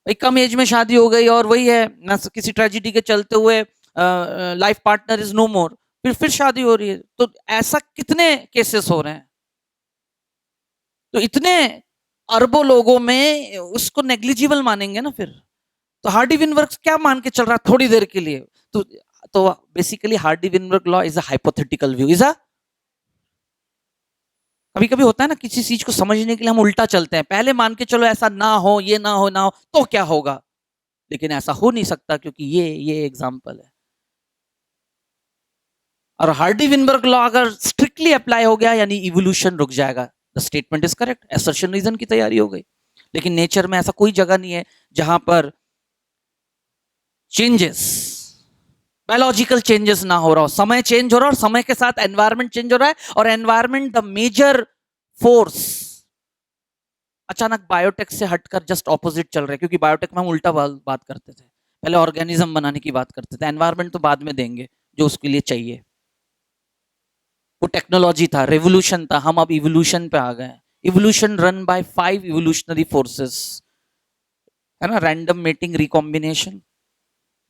भाई कम एज में शादी हो गई और वही है ना, किसी ट्रेजिडी के चलते हुए लाइफ पार्टनर इज नो मोर, फिर शादी हो रही है। तो ऐसा कितने केसेस हो रहे हैं? तो इतने अरबों लोगों में उसको नेग्लिजिबल मानेंगे ना फिर? तो हार्डी विनवर्क क्या मान के चल रहा है थोड़ी देर के लिए? तो basically Hardy Weinberg law is a hypothetical view, is a, कभी कभी होता है ना किसी चीज को समझने के लिए हम उल्टा चलते हैं, पहले मान के चलो ऐसा ना हो, ये ना हो, ना हो तो क्या होगा, लेकिन ऐसा हो नहीं सकता क्योंकि ये एग्जांपल है। और हार्डी विनबर्ग लॉ अगर स्ट्रिक्टली अप्लाई हो गया यानी इवोल्यूशन रुक जाएगा। The statement is correct, assertion reason की तैयारी हो गई। लेकिन नेचर में ऐसा कोई जगह नहीं है जहां पर चेंजेस, बायोलॉजिकल चेंजेस ना हो रहा हो। समय चेंज हो रहा है और समय के साथ एनवायरमेंट चेंज हो रहा है, और एनवायरमेंट द मेजर फोर्स। अचानक बायोटेक से हटकर जस्ट ऑपोजिट चल रहे हैं, क्योंकि बायोटेक में हम उल्टा बात करते थे, पहले ऑर्गेनिज्म बनाने की बात करते थे, एनवायरमेंट तो बाद में देंगे जो उसके लिए चाहिए। वो टेक्नोलॉजी था, रेवोल्यूशन था, हम अब इवोल्यूशन पे आ गए। Evolution run by 5 evolutionary forces, है ना, random mating, recombination,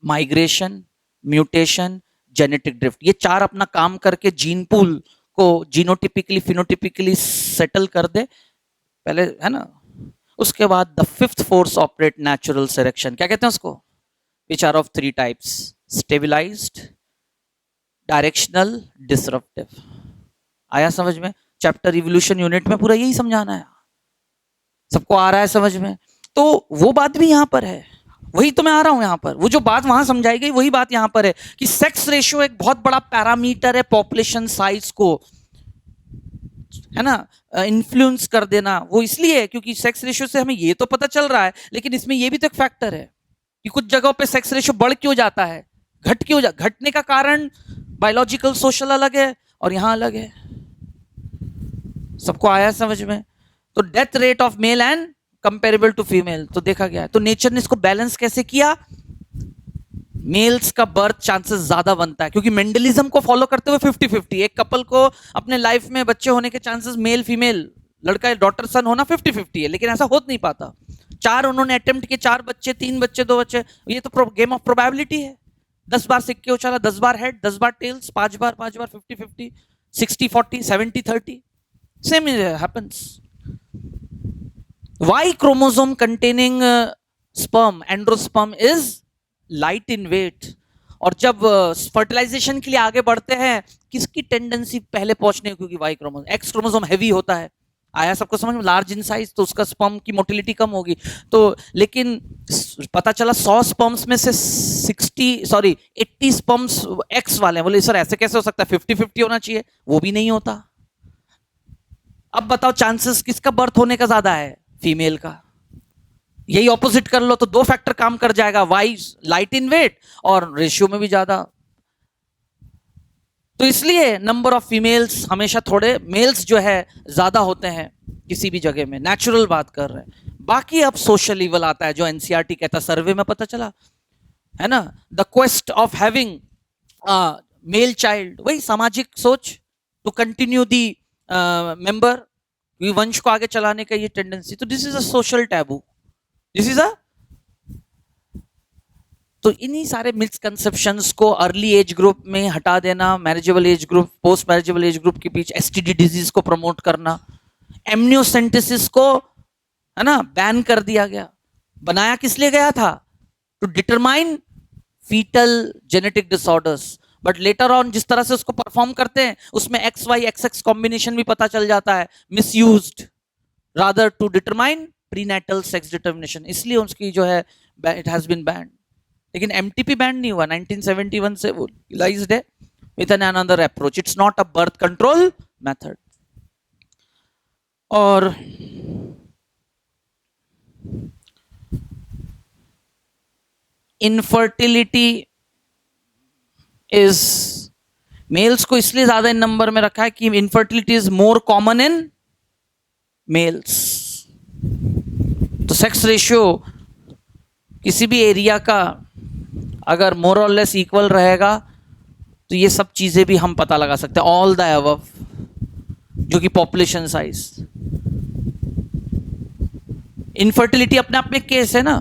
migration, mutation, genetic drift. ये 4 अपना काम करके जीन पूल को जीनोटिपिकली फिनोटिपिकली सेटल कर दे पहले, है ना। उसके बाद the 5th force operate natural selection. क्या कहते हैं उसको? Which are of 3 types, stabilised, directional, disruptive. आया समझ में? चैप्टर इवोल्यूशन यूनिट में पूरा यही समझाना है, सबको आ रहा है समझ में? तो वो बात भी यहां पर है, वही तो मैं आ रहा हूं यहां पर। वो जो बात वहां समझाई गई वही बात यहां पर है कि सेक्स रेशियो एक बहुत बड़ा पैरामीटर है पॉपुलेशन साइज को, है ना, इन्फ्लुएंस कर देना। वो इसलिए है क्योंकि सेक्स रेशियो से हमें ये तो पता चल रहा है, लेकिन इसमें ये भी तो एक फैक्टर है कि कुछ जगहों पे सेक्स रेशियो बढ़ क्यों जाता है, घटने का कारण बायोलॉजिकल सोशल अलग है और यहां अलग है। सबको आया समझ में? तो death rate of male and comparable to female तो देखा गया है। तो नेचर ने इसको बैलेंस कैसे किया? मेल्स का बर्थ चांसेस ज्यादा बनता है क्योंकि मेंडलिज्म को फॉलो करते हुए 50-50, एक कपल को अपने लाइफ में बच्चे होने के चांसेस मेल फीमेल, लड़का डॉटर सन होना 50-50 है, लेकिन ऐसा हो नहीं पाता। 4 उन्होंने अटेम्प्ट किए, 4 बच्चे, 3 बच्चे, 2 बच्चे, ये तो गेम ऑफ प्रोबेबिलिटी है। 10 बार सिक्के उछाला, 10 बार हेड, 10 बार टेल्स, 5 बार 50-50, 60-40, 70-30, same happens. Y chromosome containing sperm, androsperm is light in weight, और जब फर्टिलाइजेशन के लिए आगे बढ़ते हैं किसकी टेंडेंसी पहले पहुंचने की? क्योंकि Y chromosome, X chromosome heavy होता है। आया सबको समझ में? लार्ज इन साइज तो उसका स्पर्म की मोटिलिटी कम होगी। तो लेकिन पता चला 100 स्पर्म्स में से 80 स्पर्म्स एक्स वाले हैं। बोले सर ऐसे कैसे हो सकता है, 50-50 होना चाहिए, वो भी नहीं होता। अब बताओ चांसेस किसका बर्थ होने का ज्यादा है? फीमेल का। यही ऑपोजिट कर लो तो 2 फैक्टर काम कर जाएगा, वाई लाइट इन वेट और रेशियो में भी ज्यादा। तो इसलिए नंबर ऑफ फीमेल्स हमेशा थोड़े, मेल्स जो है ज्यादा होते हैं किसी भी जगह में, नेचुरल बात कर रहे हैं। बाकी अब सोशल लीवल आता है जो एनसीईआरटी कहता है, सर्वे में पता चला है ना, the quest of having male child, वही सामाजिक सोच टू कंटिन्यू दी मेंबर, वंश को आगे चलाने का ये टेंडेंसी। तो this is a social taboo, this is a, तो इन्हीं सारे मिसकंसेप्शंस को अर्ली एज ग्रुप में हटा देना, marriageable age group, post marriageable age group के बीच एसटीडी डिजीज को प्रमोट करना, एमनियोसेंटेसिस को, है ना, बैन कर दिया गया। बनाया किस लिए गया था? To determine foetal genetic disorders, but later on जिस तरह से उसको परफॉर्म करते हैं उसमें XY XX कॉम्बिनेशन भी पता चल जाता है, misused rather to determine prenatal sex determination, इसलिए उसकी जो है इट हैज बीन बैंड। लेकिन एमटीपी बैंड नहीं हुआ, 1971 से वो यूटिलाइज्ड है with an another approach, it's not a birth control method. और इनफर्टिलिटी इज, मेल्स को इसलिए ज्यादा इन नंबर में रखा है कि infertility is more common in males. तो सेक्स रेशियो किसी भी एरिया का अगर मोर और लेस इक्वल रहेगा तो ये सब चीजें भी हम पता लगा सकते हैं, ऑल द अबव जो कि पॉपुलेशन साइज। इनफर्टिलिटी अपने आप में केस है ना।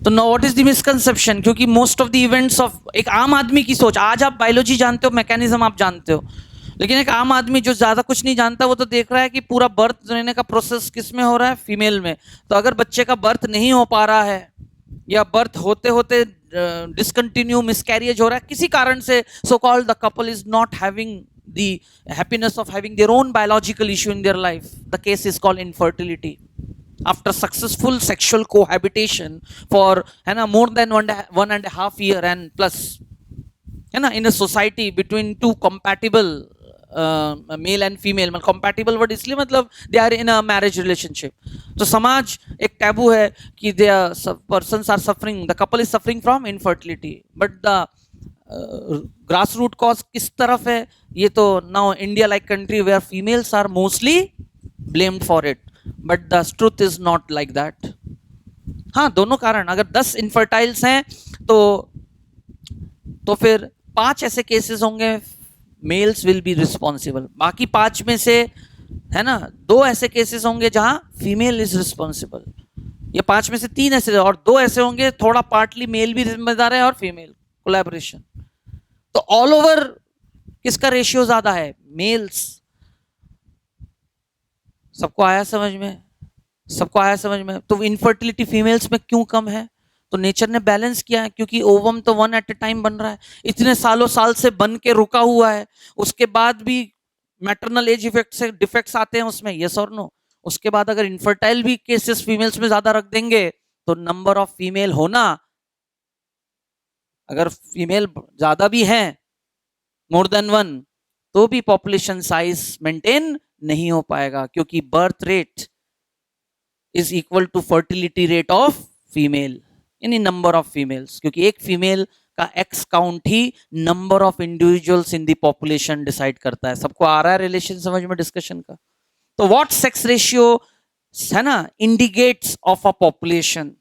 तो no what is the misconception, क्योंकि most of the events of एक आम आदमी की सोच, आज आप बायोलॉजी जानते हो, मैकेनिज्म आप जानते हो, लेकिन एक आम आदमी जो ज्यादा कुछ नहीं जानता वो तो देख रहा है कि पूरा बर्थ लेने का प्रोसेस किस में हो रहा है, फीमेल में। तो अगर बच्चे का बर्थ नहीं हो पा रहा है या बर्थ होते होते डिसकंटिन्यू मिसकैरिएज हो रहा है किसी कारण से, so called the couple is not having the happiness of having their own biological issue in their life, the case is called infertility. After successful sexual cohabitation for है ना more than 1.5 year and plus है ना, in a society between two compatible male and female, मतलब compatible word इसलिए मतलब they are in a marriage relationship. तो समाज एक टैबू है कि they persons are suffering, the couple is suffering from infertility, but the grass root cause किस तरफ है, ये तो now India like country where females are mostly blamed for it, but the truth is not like that. हाँ, दोनों कारण, अगर 10 इनफर्टाइल्स हैं तो फिर 5 ऐसे केसेस होंगे मेल्स विल बी रिस्पॉन्सिबल, बाकी 5 में से है ना 2 ऐसे केसेस होंगे जहां फीमेल इज रिस्पॉन्सिबल, या 5 में से 3 ऐसे, और 2 ऐसे होंगे थोड़ा पार्टली मेल भी जिम्मेदार है और फीमेल, कोलैबोरेशन। तो ऑल ओवर किसका रेशियो ज्यादा है, मेल्स। सबको आया समझ में, सबको आया समझ में। तो इनफर्टिलिटी फीमेल्स में क्यों कम है, तो नेचर ने बैलेंस किया है, क्योंकि ओवम तो 1 एट ए टाइम बन रहा है, इतने सालों साल से बन के रुका हुआ है, उसके बाद भी मैटरनल एज इफेक्ट से डिफेक्ट्स आते हैं उसमें, यस और नो। उसके बाद अगर इनफर्टाइल भी केसेस फीमेल्स में ज्यादा रख देंगे तो नंबर ऑफ फीमेल होना, अगर फीमेल ज्यादा भी है मोर देन 1, तो भी पॉपुलेशन साइज मेंटेन नहीं हो पाएगा, क्योंकि birth rate is equal to fertility rate of female, यानी नंबर ऑफ फीमेल्स, क्योंकि एक फीमेल का एक्स काउंट ही number of individuals in the population decide करता है। सबको आ रहा है रिलेशन समझ में डिस्कशन का। तो व्हाट सेक्स रेशियो है ना indicates of a population,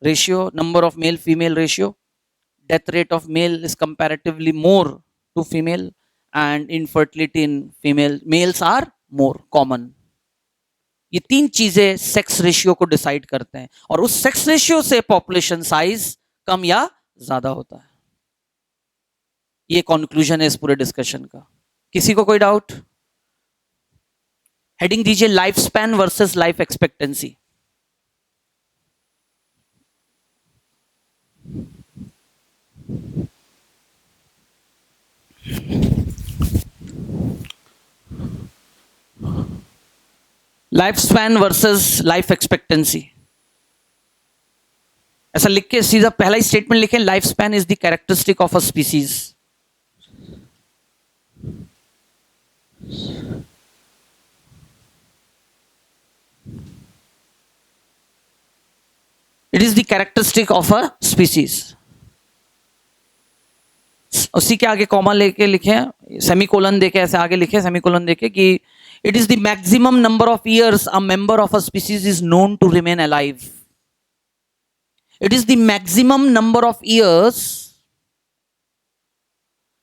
ratio number of male female ratio, death rate of male is comparatively more to female, and infertility in males are more common। ये 3 चीजें sex ratio को decide करते हैं, और उस sex ratio से population size कम या ज्यादा होता है। ये कंक्लूजन है इस पूरे डिस्कशन का। किसी को कोई डाउट? हेडिंग दीजिए life span versus life expectancy. Life span versus life expectancy, ऐसा लिख के सीधा पहला ही स्टेटमेंट लिखें, life span is the characteristic of a species. It is the characteristic of a species. उसी के आगे कॉमा लेके लिखे, सेमीकोलन देके ऐसे आगे लिखे, सेमीकोलन देके कि it is the maximum number of years a member of a species is known to remain alive. It is the maximum number of years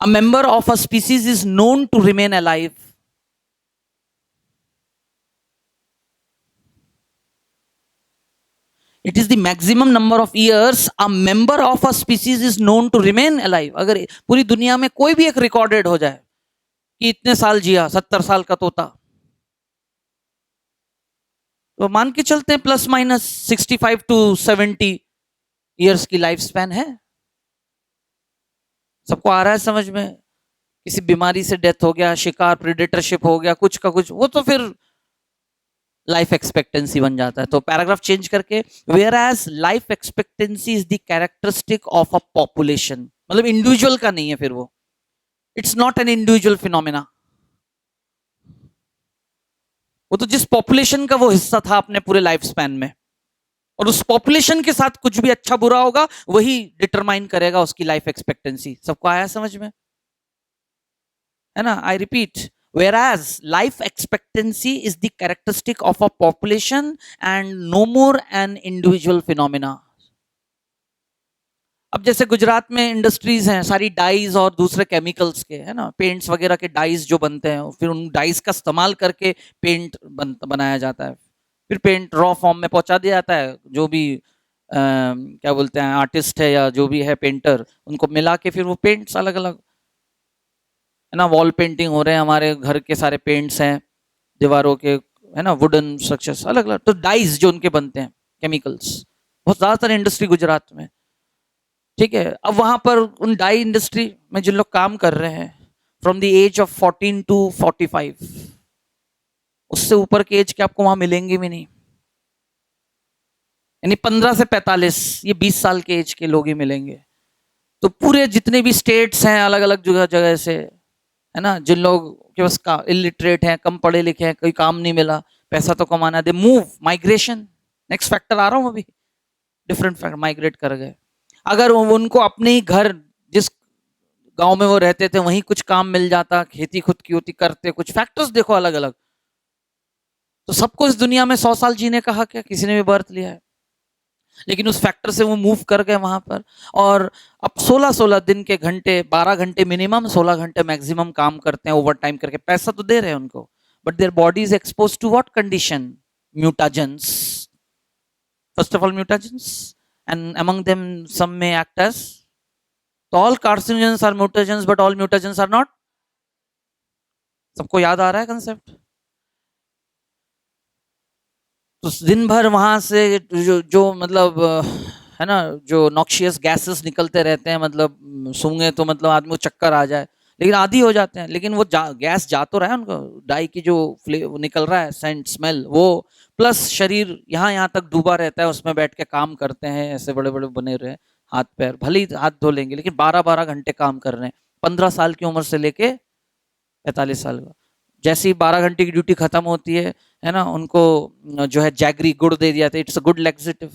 a member of a species is known to remain alive. It is the maximum number of years a member of a species is known to remain alive. अगर पूरी दुनिया में कोई भी एक recorded हो जाए कि इतने साल जिया, 70 साल का तोता, तो मान के चलते हैं प्लस माइनस 65 to 70 इयर्स की लाइफ स्पैन है। सबको आ रहा है समझ में? किसी बीमारी से डेथ हो गया, शिकार प्रेडेटरशिप हो गया, कुछ का कुछ, वो तो फिर लाइफ एक्सपेक्टेंसी बन जाता है। तो पैराग्राफ चेंज करके, where age life expectancy is the characteristic of a population, मतलब इंडिविजुअल का नहीं है फिर वो, it's not an individual phenomena. वो तो जिस पॉपुलेशन का वो हिस्सा था अपने पूरे लाइफ स्पैन में, और उस पॉपुलेशन के साथ कुछ भी अच्छा बुरा होगा वही डिटरमाइन करेगा उसकी लाइफ एक्सपेक्टेंसी। सबको आया समझ में? है ना? I repeat, whereas life expectancy is the characteristic of a population and no more an individual phenomena. अब जैसे गुजरात में इंडस्ट्रीज हैं सारी, डाइज और दूसरे केमिकल्स के, है ना, पेंट्स वगैरह के डाइज जो बनते हैं, फिर उन डाइज का इस्तेमाल करके पेंट बनाया जाता है। फिर पेंट रॉ फॉर्म में पहुंचा दिया जाता है, जो भी क्या बोलते हैं आर्टिस्ट है या जो भी है पेंटर, उनको मिला के फिर वो पेंट्स अलग अलग, है ना, वॉल पेंटिंग हो रहे हैं, हमारे घर के सारे पेंट्स हैं दीवारों के, है ना, वुडन स्ट्रक्चर्स अलग अलग, तो डाइज जो उनके बनते हैं केमिकल्स, बहुत ज्यादातर इंडस्ट्री गुजरात में। ठीक है, अब वहां पर उन डाई इंडस्ट्री में जिन लोग काम कर रहे हैं, from the age of 14 to 45, उससे ऊपर के एज के आपको वहां मिलेंगे भी नहीं, यानी 15 से 45, ये 20 साल के एज के लोग ही मिलेंगे। तो पूरे जितने भी स्टेट्स हैं अलग अलग जगह जगह से, है ना, जिन लोग के पास इलिटरेट हैं, कम पढ़े लिखे हैं, कोई काम नहीं मिला, पैसा तो कमाना है, they move, migration, next factor आ रहा हूं अभी, डिफरेंट फैक्टर, माइग्रेट कर गए। अगर उनको अपने ही घर, जिस गांव में वो रहते थे वहीं कुछ काम मिल जाता, खेती खुद की होती, करते, कुछ फैक्टर्स देखो अलग अलग, तो सबको इस दुनिया में 100 साल जीने का हक है, किसी ने भी बर्थ लिया है, लेकिन उस फैक्टर से वो मूव कर गए वहां पर। और अब 16-16 दिन के घंटे, 12 घंटे मिनिमम, 16 घंटे मैक्सिमम काम करते हैं ओवर टाइम करके, पैसा तो दे रहे हैं उनको, but their body is expose to what condition, mutagens, first of all mutagens, and among them some may act as, so all carcinogens are mutagens but all mutagens are not। सबको याद आ रहा है कंसेप्ट? तो दिन भर वहां से जो मतलब है ना, जो नॉक्शियस गैसेस निकलते रहते हैं, मतलब सूंघे तो मतलब आदमी को चक्कर आ जाए, लेकिन आदी हो जाते हैं, लेकिन वो गैस जा तो रहा है उनको, डाई की जो वो निकल रहा है सेंट स्मेल, वो प्लस शरीर यहाँ तक डूबा रहता है, उसमें बैठ के काम करते हैं, ऐसे बड़े बड़े बने रहे हाथ पैर, भले ही हाथ धो लेंगे, लेकिन 12-12 घंटे काम कर रहे हैं, 15 साल की उम्र से लेके 45 साल का। जैसे ही 12 घंटे की ड्यूटी खत्म होती है ना, उनको जो है जैगरी, गुड़ दे दिया जाता है, इट्स अ गुड लैक्सेटिव,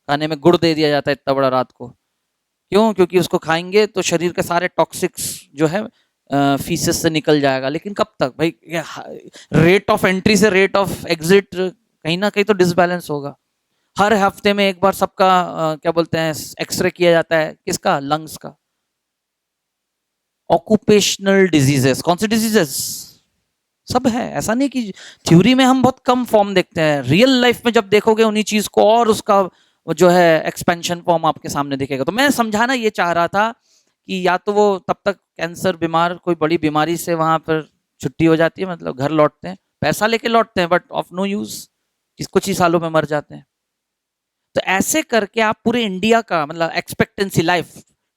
खाने में गुड़ दे दिया जाता है इतना बड़ा रात को, क्यों? क्योंकि उसको खाएंगे तो शरीर के सारे टॉक्सिक्स जो है फीसेस से निकल जाएगा, लेकिन कब तक भाई, रेट ऑफ एंट्री से रेट ऑफ एग्जिट कहीं ना कहीं तो डिसबैलेंस होगा। हर हफ्ते में एक बार सबका क्या बोलते हैं एक्सरे किया जाता है, किसका? लंग्स का। ऑक्यूपेशनल डिजीजेस, कौन सी डिजीजेस? सब है, ऐसा नहीं कि थ्योरी में हम बहुत कम फॉर्म देखते हैं, रियल लाइफ में जब देखोगे उन्हीं चीज को, और उसका जो है एक्सपेंशन फॉर्म आपके सामने दिखेगा। तो मैं समझाना ये चाह रहा था कि या तो वो तब तक कैंसर बीमार, कोई बड़ी बीमारी से वहां पर छुट्टी हो जाती है, मतलब घर लौटते हैं, पैसा लेके लौटते हैं, बट ऑफ नो यूज, कुछ ही सालों में मर जाते हैं। तो ऐसे करके आप पूरे इंडिया का मतलब एक्सपेक्टेंसी लाइफ,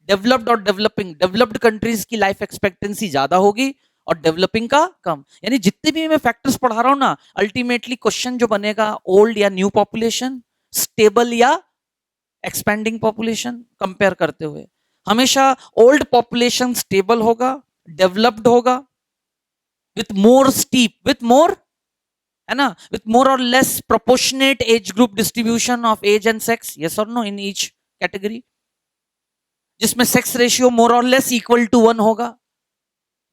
डेवलप्ड और डेवलपिंग, डेवलप्ड कंट्रीज की लाइफ एक्सपेक्टेंसी ज्यादा होगी और डेवलपिंग का कम, यानी जितने भी मैं फैक्टर्स पढ़ा रहा हूं ना, अल्टीमेटली क्वेश्चन जो बनेगा, ओल्ड या न्यू पॉपुलेशन, स्टेबल या एक्सपेंडिंग पॉपुलेशन, कंपेयर करते हुए हमेशा ओल्ड पॉपुलेशन स्टेबल होगा, डेवलप्ड होगा, with more steep, with more, है ना, विथ मोर और less proportionate age group distribution of age and sex, yes और नो, इन ईच कैटेगरी, जिसमें सेक्स रेशियो मोर और लेस इक्वल टू 1 होगा,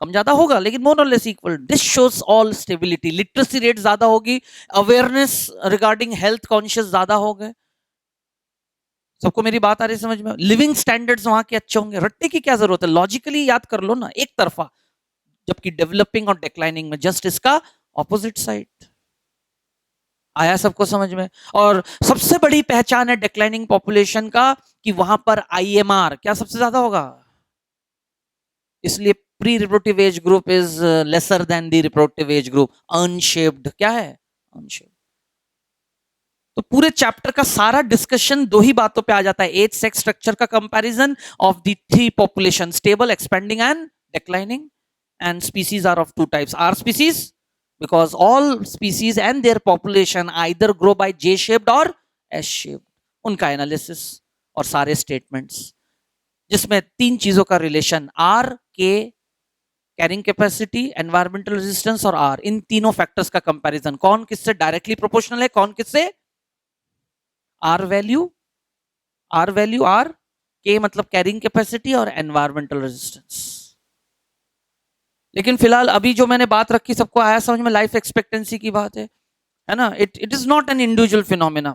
कम ज्यादा होगा लेकिन मोर और less equal. This shows all stability, literacy rate ज्यादा होगी, अवेयरनेस रिगार्डिंग हेल्थ कॉन्शियस ज्यादा हो गए। सबको मेरी बात आ रही है समझ में? लिविंग स्टैंडर्ड्स वहां के अच्छे होंगे, रट्टे की क्या जरूरत है, लॉजिकली याद कर लो ना एक तरफा, जबकि डेवलपिंग और डिक्लाइनिंग में जस्ट इसका ऑपोजिट साइड। आया सबको समझ में? और सबसे बड़ी पहचान है डिक्लाइनिंग पॉपुलेशन का कि वहां पर आईएमआर क्या सबसे ज्यादा होगा, इसलिए pre reproductive age group is lesser than the reproductive age group, unshaped, क्या है? अनशेप्ड। तो पूरे चैप्टर का सारा डिस्कशन दो ही बातों पे आ जाता है, एज सेक्स स्ट्रक्चर का comparison of the 3 population, stable, expanding and declining, and species are of 2 types, are species because all species and their population either grow by J shaped or S shaped, उनका analysis और सारे statements, जिसमें 3 चीजों का relation, are के, carrying capacity, environmental resistance और are, इन तीनों factors का कंपैरिजन, कौन किससे डायरेक्टली प्रोपोर्शनल है, कौन किससे, आर वैल्यू, आर के मतलब कैरिंग कैपेसिटी और एनवायरमेंटल रेजिस्टेंस। लेकिन फिलहाल अभी जो मैंने बात रखी सबको आया समझ में, लाइफ एक्सपेक्टेंसी की बात है ना, it is not an individual phenomena,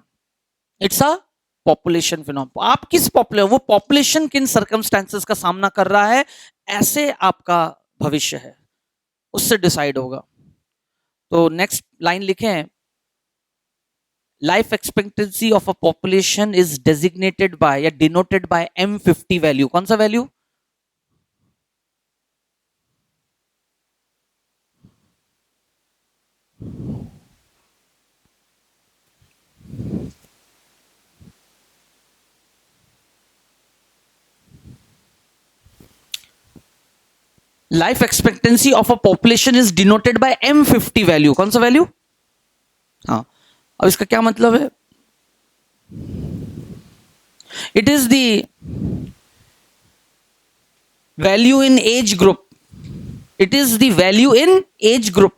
it's a population phenomenon. आप किस पॉपुलेशन, वो पॉपुलेशन किन सर्कमस्टेंसेस का सामना कर रहा है, ऐसे आपका भविष्य है, उससे डिसाइड होगा। तो नेक्स्ट लाइन लिखें, life expectancy of a population is designated by या डिनोटेड बाय M50 वैल्यू। कौन सा value? Life expectancy of a population is denoted by M50 value. कौन सा वैल्यू? हाँ, अब इसका क्या मतलब है? It is the value in age group, it is the value in age group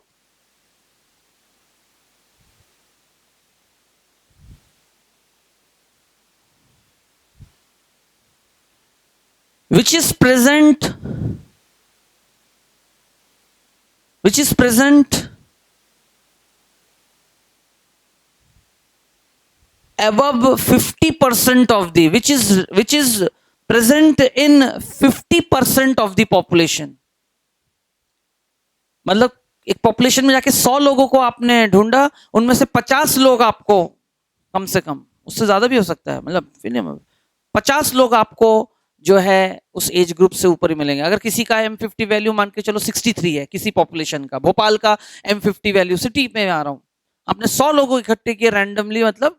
which is present above 50% of the, which is present in 50% of the population। मतलब एक पॉपुलेशन में जाके 100 लोगों को आपने ढूंढा, उनमें से 50 लोग आपको, कम से कम, उससे ज्यादा भी हो सकता है, मतलब 50 लोग आपको जो है उस एज ग्रुप से ऊपर ही मिलेंगे। अगर किसी का M50 वैल्यू मान के चलो 63 है, किसी पॉपुलेशन का, भोपाल का M50 वैल्यू, सिटी में आ रहा हूं, आपने 100 लोगों इकट्ठे किए रैंडमली, मतलब,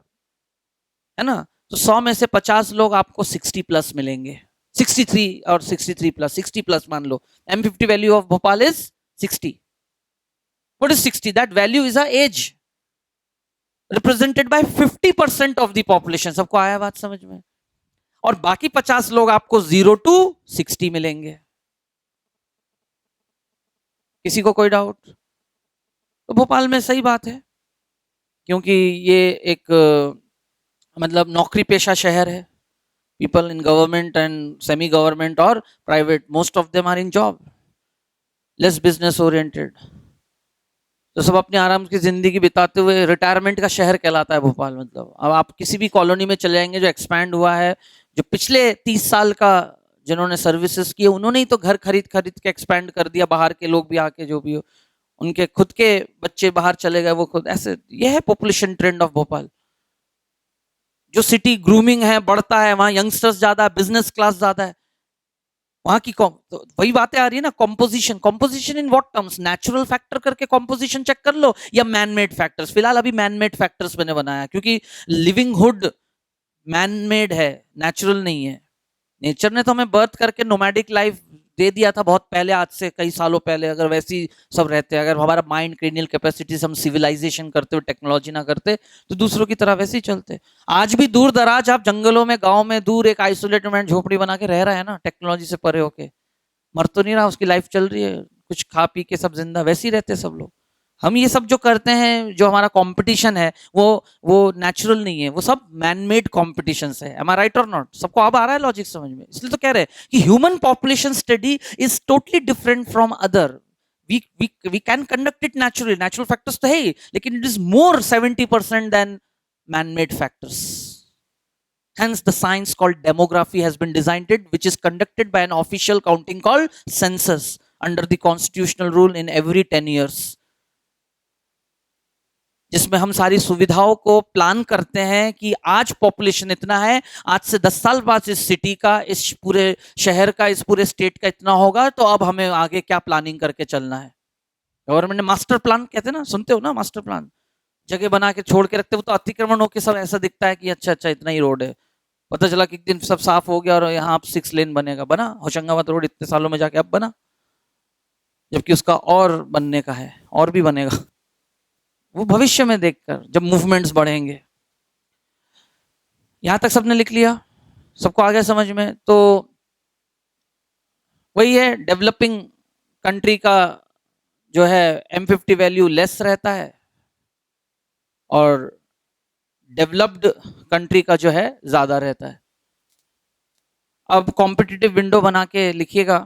है ना, तो 100 में से 50 लोग आपको 60 प्लस मिलेंगे, 63 और 63 प्लस, 60 प्लस मान लो। M50 value of Bhopal is 60। What is 60? That value is a age represented by 50% of the population. सबको आया बात समझ में? और बाकी 50 लोग आपको 0 to 60 मिलेंगे। किसी को कोई डाउट? तो भोपाल में सही बात है, क्योंकि ये एक मतलब नौकरी पेशा शहर है। People in government and semi government और private, most of them are in job, less business oriented. तो सब अपने आराम की जिंदगी बिताते हुए रिटायरमेंट का शहर कहलाता है भोपाल। मतलब अब आप किसी भी कॉलोनी में चले जाएंगे जो एक्सपैंड हुआ है, जो पिछले 30 साल का जिन्होंने सर्विसेज किए, उन्होंने ही तो घर खरीद खरीद के एक्सपैंड कर दिया, बाहर के लोग भी आके, जो भी हो, उनके खुद के बच्चे बाहर चले गए, वो खुद ऐसे। यह है पॉपुलेशन ट्रेंड ऑफ भोपाल। जो सिटी ग्रूमिंग है, बढ़ता है, वहां यंगस्टर्स ज्यादा है, बिजनेस क्लास ज्यादा है, वहां की तो वही बातें आ रही है ना, composition. Composition in what terms? Natural factor करके कॉम्पोजिशन चेक कर लो, या मैन मेड फैक्टर्स? फिलहाल अभी मैन मेड फैक्टर्स मैंने बनाया, क्योंकि लिविंग हुड मैन मेड है, नेचुरल नहीं है। नेचर ने तो हमें बर्थ करके नोमैडिक लाइफ दे दिया था बहुत पहले, आज से कई सालों पहले। अगर वैसी सब रहते, अगर हमारा माइंड क्रेनियल कैपेसिटीज, हम सिविलाइजेशन करते हुए टेक्नोलॉजी ना करते, तो दूसरों की तरह वैसे ही चलते। आज भी दूर दराज आप जंगलों में, गांव में दूर एक आइसोलेटेड मैन झोपड़ी बना के रह रहा है ना, टेक्नोलॉजी से परे होके, मर तो नहीं रहा, उसकी लाइफ चल रही है, कुछ खा पी के सब जिंदा, वैसे ही रहते सब लोग। हम ये सब जो करते हैं, जो हमारा कंपटीशन है, वो नेचुरल नहीं है, वो सब मैनमेड कॉम्पिटिशंस है। एम आई राइट और नॉट? सबको अब आ रहा है लॉजिक समझ में? इसलिए तो कह रहे हैं कि human population study is totally different from other. We can conduct it naturally, natural factors तो है ही, लेकिन it is more 70% than manmade factors. Hence, the science called demography has been designed, which is conducted by an official counting called census under the constitutional rule in every 10 years, जिसमें हम सारी सुविधाओं को plan करते हैं कि आज population इतना है, आज से 10 साल बाद इस सिटी का, इस पूरे शहर का, इस पूरे स्टेट का इतना होगा, तो अब हमें आगे क्या प्लानिंग करके चलना है। गवर्नमेंट ने मास्टर प्लान कहते हैं ना, सुनते हो ना, मास्टर प्लान जगह बना के छोड़ के रखते हो, तो अतिक्रमण होकर सब ऐसा दिखता है कि अच्छा अच्छा इतना ही रोड है, पता चला कि एक दिन सब साफ हो गया और यहाँ अब 6 लेन बनेगा। बना होशंगाबाद रोड इतने सालों में जाके अब बना, जबकि उसका और बनने का है, और भी बनेगा। वो भविष्य में देखकर जब मूवमेंट्स बढ़ेंगे। यहां तक सबने लिख लिया? सबको आ गया समझ में? तो वही है, डेवलपिंग कंट्री का जो है M50 वैल्यू लेस रहता है, और डेवलप्ड कंट्री का जो है ज्यादा रहता है। अब कॉम्पिटिटिव विंडो बना के लिखिएगा।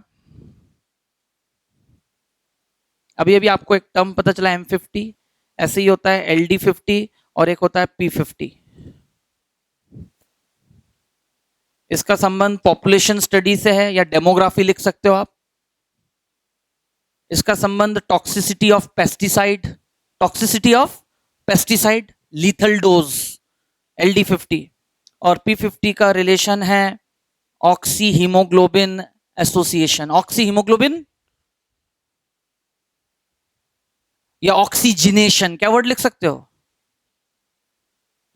अभी अभी आपको एक टर्म पता चला M50, ऐसे ही होता है LD50 और एक होता है P50। इसका संबंध पॉपुलेशन स्टडी से है या डेमोग्राफी लिख सकते हो आप। इसका संबंध toxicity of pesticide, toxicity of pesticide, lethal dose LD50, और P50 का रिलेशन है oxy haemoglobin association, oxy haemoglobin या ऑक्सीजिनेशन, क्या वर्ड लिख सकते हो।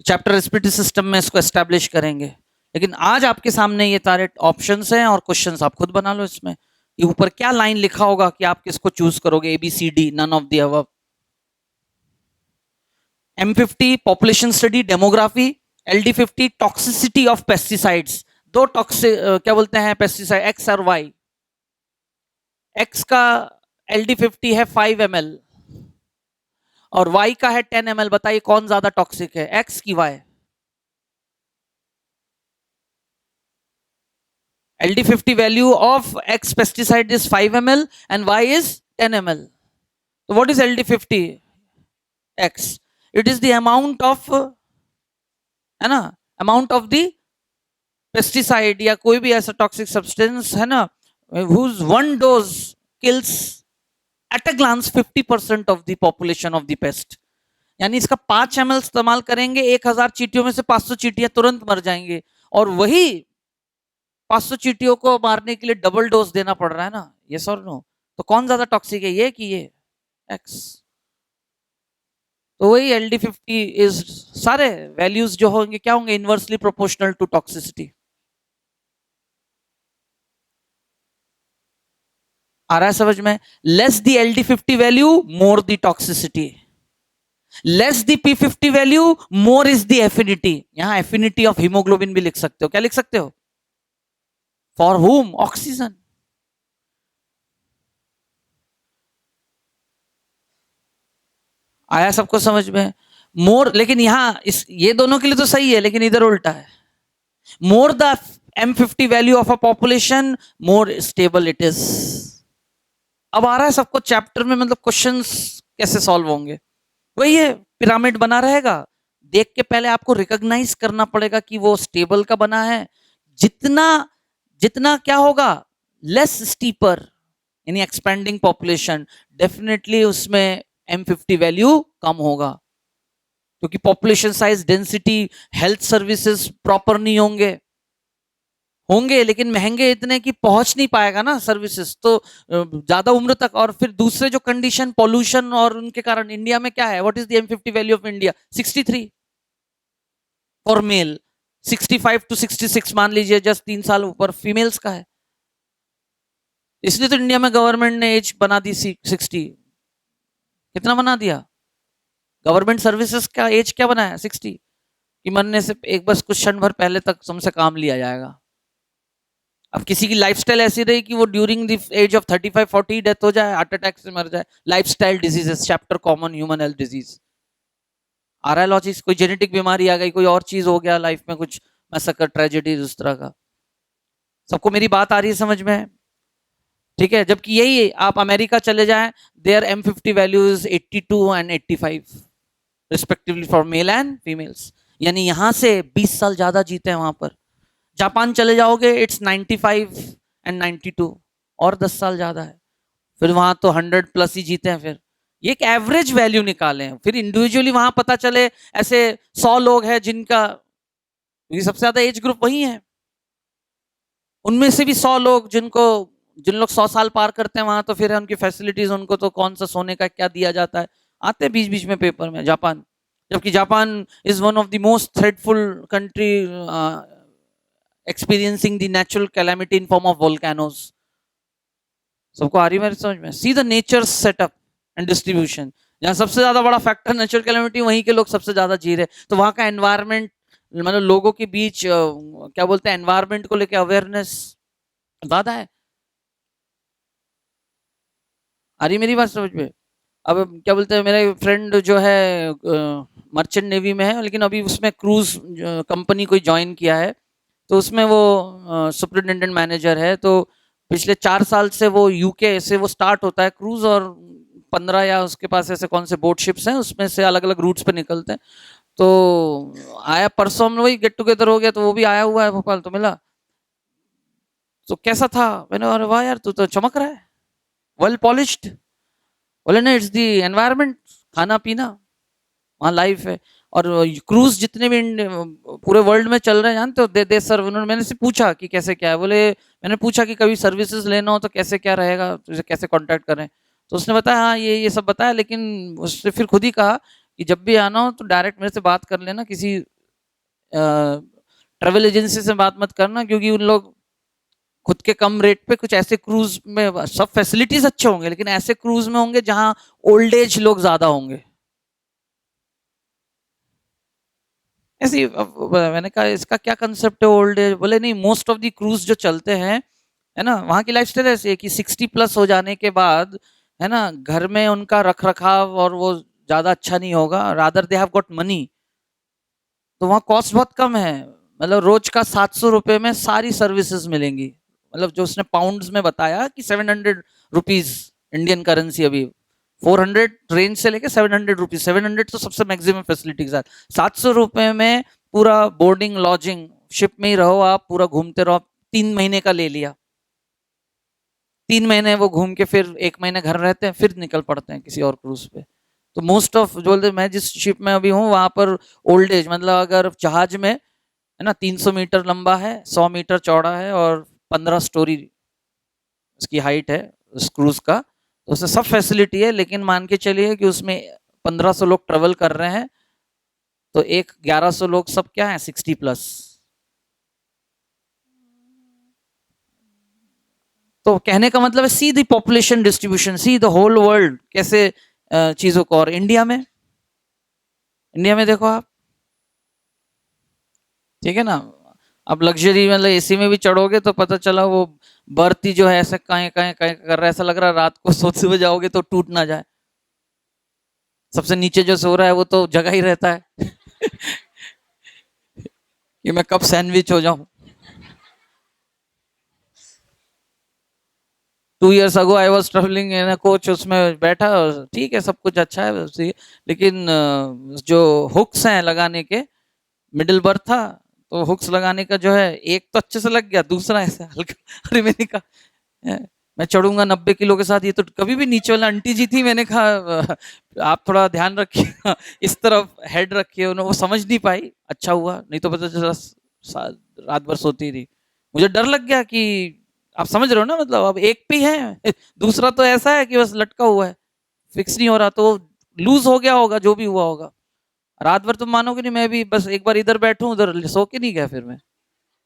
चैप्टर रेस्पिरेटरी सिस्टम में इसको एस्टैब्लिश करेंगे, लेकिन आज आपके सामने ये सारे ऑप्शंस हैं और क्वेश्चंस आप खुद बना लो। इसमें ये ऊपर क्या लाइन लिखा होगा कि आप किसको चूज करोगे, ABCD, none of the above. M50 population study demography, LD50 toxicity of pesticides. दो क्या बोलते हैं पेस्टिसाइड, X और Y। X का LD50 है 5 ml और Y का है 10 ml। बताइए कौन ज्यादा टॉक्सिक है, X की Y। LD50 value of X pesticide is 5 ml and Y is 10 ml. So what is LD50 X? It is the amount of, है ना, amount of the pesticide या कोई भी ऐसा toxic substance है ना, whose one dose kills at a glance 50% of the population of the pest. यानी इसका 5 ml इस्तेमाल करेंगे, 1000 चींटियों में से 500 चींटियां तुरंत मर जाएंगे, और वही 500 चींटियों को मारने के लिए डबल डोज देना पड़ रहा है ना, यस और नो। तो कौन ज्यादा टॉक्सिक है, ये कि ये एक्स। तो वही LD50 इज, सारे वैल्यूज जो होंगे क्या होंगे, इनवर्सली प्रोपोर्शनल टू टॉक्सिसिटी। आ रहा है समझ में। Less the LD50 value more the toxicity, less the P50 value more is the affinity. यहां एफिनिटी ऑफ हीमोग्लोबिन भी लिख सकते हो, क्या लिख सकते हो, फॉर whom, ऑक्सीजन। आया सबको समझ में। मोर, लेकिन यहां इस ये दोनों के लिए तो सही है, लेकिन इधर उल्टा है। More the M50 value of a population more stable it is. अब आ रहा है सबको चैप्टर में, मतलब क्वेश्चंस कैसे सॉल्व होंगे। वही है, पिरामिड बना रहेगा, देख के पहले आपको रिकॉग्नाइज करना पड़ेगा कि वो स्टेबल का बना है। जितना जितना क्या होगा, लेस स्टीपर यानी एक्सपेंडिंग पॉपुलेशन, डेफिनेटली उसमें M50 वैल्यू कम होगा, क्योंकि population size, density, health services proper नहीं होंगे लेकिन महंगे इतने कि पहुंच नहीं पाएगा ना सर्विसेज, तो ज्यादा उम्र तक। और फिर दूसरे जो कंडीशन, पॉल्यूशन और उनके कारण इंडिया में क्या है, what is the M50 value of India, 63 for male, 65 to 66 मान लीजिए, जस्ट 3 साल ऊपर फीमेल्स का है। इसलिए तो इंडिया में गवर्नमेंट ने एज बना दी 60। कितना बना दिया गवर्नमेंट सर्विसेज का एज, क्या बनाया 60, कि मरने से एक बस कुछ क्षण भर पहले तक तुमसे काम लिया जाएगा। अब किसी की लाइफस्टाइल ऐसी रही कि वो during the age of 35-40 death हो जाए, हार्ट अटैक से मर जाए। Lifestyle diseases, chapter common human health disease. आ रहा है लॉजिक, कोई जेनेटिक बीमारी आ गई, कोई और चीज हो गया लाइफ में, कुछ मैसेकर, ट्रेजेडी, उस तरह का। सबको मेरी बात आ रही है समझ में, ठीक है। जबकि यही आप अमेरिका चले जाएं, there M50 values 82 and 85 respectively for male and females, यानी यहां से 20 साल ज्यादा जीते हैं वहां पर। जापान चले जाओगे, इट्स 95 and 92, और 10 साल ज्यादा है। फिर वहां तो 100 प्लस ही जीते हैं। फिर ये एक एवरेज वैल्यू निकालें, फिर इंडिविजुअली वहां पता चले ऐसे 100 लोग हैं जिनका, क्योंकि सबसे ज्यादा एज ग्रुप वही है, उनमें से भी 100 लोग जिन लोग 100 साल पार करते हैं वहां, तो फिर उनकी फैसिलिटीज, उनको तो कौन सा सोने का क्या दिया जाता है, आते हैं बीच बीच में पेपर में जापान। जबकि Japan is one of the most threatful country experiencing the natural calamity in form of volcanoes. सबको आ रही मेरी समझ में। See the nature setup and distribution, जहां सबसे ज्यादा बड़ा फैक्टर नेचुरल कैलामिटी, वहीं के लोग सबसे ज्यादा जी रहे, तो वहां का एनवायरमेंट, मतलब लोगों के बीच क्या बोलते हैं, एनवायरमेंट को लेकर अवेयरनेस ज्यादा है। आ रही मेरी बात समझ में। अब क्या बोलते हैं, मेरा फ्रेंड जो है मर्चेंट नेवी में है, लेकिन अभी उसमें क्रूज कंपनी कोई ज्वाइन किया है, तो उसमें वो सुपरिटेंडेंट मैनेजर है। तो पिछले 4 साल से वो यूके से वो स्टार्ट होता है क्रूज, और 15 या उसके पास ऐसे कौन से बोट शिप्स हैं, उसमें से अलग अलग रूट्स पे निकलते हैं। तो आया परसों, हम वही गेट टुगेदर हो गया, तो वो भी आया हुआ है भोपाल, तो मिला। तो कैसा था? मैंने, अरे वाह यार, तू तो चमक रहा है, वेल पॉलिश्ड। बोले नहीं, इट्स दी एनवायरनमेंट, खाना पीना, वहाँ लाइफ है। और क्रूज जितने भी पूरे वर्ल्ड में चल रहे हैं, जानते हो, दे सर्व। उन्होंने, मैंने से पूछा कि कैसे क्या है, बोले, मैंने पूछा कि कभी सर्विसेज लेना हो तो कैसे क्या रहेगा, तुझे कैसे कांटेक्ट करें। तो उसने बताया, हाँ ये सब बताया, लेकिन उसने फिर खुद ही कहा कि जब भी आना हो तो डायरेक्ट मेरे से बात कर लेना, किसी ट्रेवल एजेंसी से बात मत करना, क्योंकि उन लोग खुद के कम रेट पे कुछ ऐसे क्रूज में, सब फैसिलिटीज अच्छे होंगे लेकिन ऐसे क्रूज में होंगे जहां ओल्ड एज लोग ज्यादा होंगे। ऐसी मैंने कहा इसका क्या कंसेप्ट है ओल्ड एज? बोले नहीं, मोस्ट ऑफ द क्रूज जो चलते हैं, है ना, वहाँ की लाइफस्टाइल ऐसी है कि 60+ हो जाने के बाद, है ना, घर में उनका रख रखाव और वो ज्यादा अच्छा नहीं होगा, rather they have got money. तो वहाँ कॉस्ट बहुत कम है, मतलब रोज का 700 रुपए में सारी सर्विसेज मिलेंगी। मतलब जो उसने पाउंड्स में बताया कि 700 रुपीज इंडियन करेंसी अभी, 400 रेंज से लेके 700 रुपीज, 700 तो सबसे मैक्सिमम फैसिलिटी के साथ, 700 रुपए में पूरा बोर्डिंग लॉजिंग, शिप में ही रहो आप, पूरा घूमते रहो। 3 महीने का ले लिया, 3 महीने वो घूम के फिर 1 महीने घर रहते हैं, फिर निकल पड़ते हैं किसी और क्रूज पे। तो मोस्ट ऑफ जो बोलते, मैं जिस शिप में अभी हूँ वहां पर ओल्ड एज, मतलब अगर जहाज में, है ना, 300 मीटर लंबा है, 100 मीटर चौड़ा है और 15 स्टोरी उसकी हाइट है उस क्रूज का, तो उसमें सब फैसिलिटी है। लेकिन मान के चलिए कि उसमें 1500 लोग ट्रेवल कर रहे हैं, तो एक 1100 लोग सब क्या है, 60+। तो कहने का मतलब है, see the population distribution, see the whole world कैसे चीजों को। और इंडिया में, इंडिया में देखो आप, ठीक है ना, अब लग्जरी मतलब एसी में भी चढ़ोगे तो पता चला वो बर्थ ही जो है ऐसा काहे काहे काहे कर रहा है, ऐसा लग रहा है रात को सोते हुए जाओगे तो टूट ना जाए। सबसे नीचे जो सो रहा है वो तो जगह ही रहता है कि मैं कब सैंडविच हो जाऊं। 2 years ago I was travelling in coach, उसमें बैठा, ठीक है सब कुछ अच्छा है लेकिन जो हुक्स हैं लगाने के, मिडिल बर्थ था, तो हुक्स लगाने का जो है, एक तो अच्छे से लग गया, दूसरा ऐसा हल्का अरे मैंने कहा, मैं चढ़ूंगा 90 किलो के साथ, ये तो कभी भी नीचे वाला आंटी जी थी, मैंने कहा आप थोड़ा ध्यान रखिए इस तरफ हेड रखिए, उन्होंने वो समझ नहीं पाई, अच्छा हुआ, नहीं तो पता चला रात भर सोती रही। मुझे डर लग गया कि, आप समझ रहे हो ना, मतलब अब एक भी है दूसरा तो ऐसा है कि बस लटका हुआ है, फिक्स नहीं हो रहा, तो लूज हो गया होगा जो भी हुआ होगा। रात भर तुम मानोगे नहीं, मैं भी बस एक बार इधर बैठूं, उधर सो के नहीं गया फिर मैं,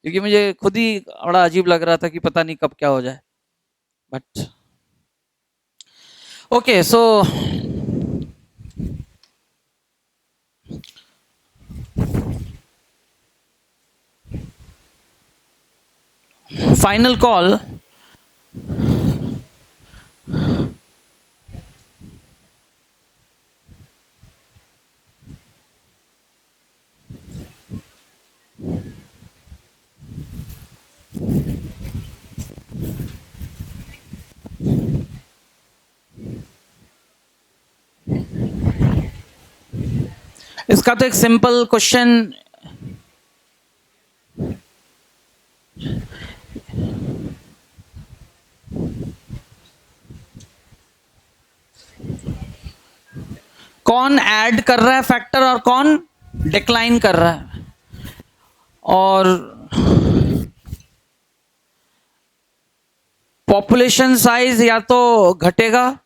क्योंकि मुझे खुद ही बड़ा अजीब लग रहा था कि पता नहीं कब क्या हो जाए। But okay, so final call. इसका तो एक सिंपल क्वेश्चन, कौन ऐड कर रहा है फैक्टर और कौन डिक्लाइन कर रहा है। और पॉपुलेशन साइज या तो घटेगा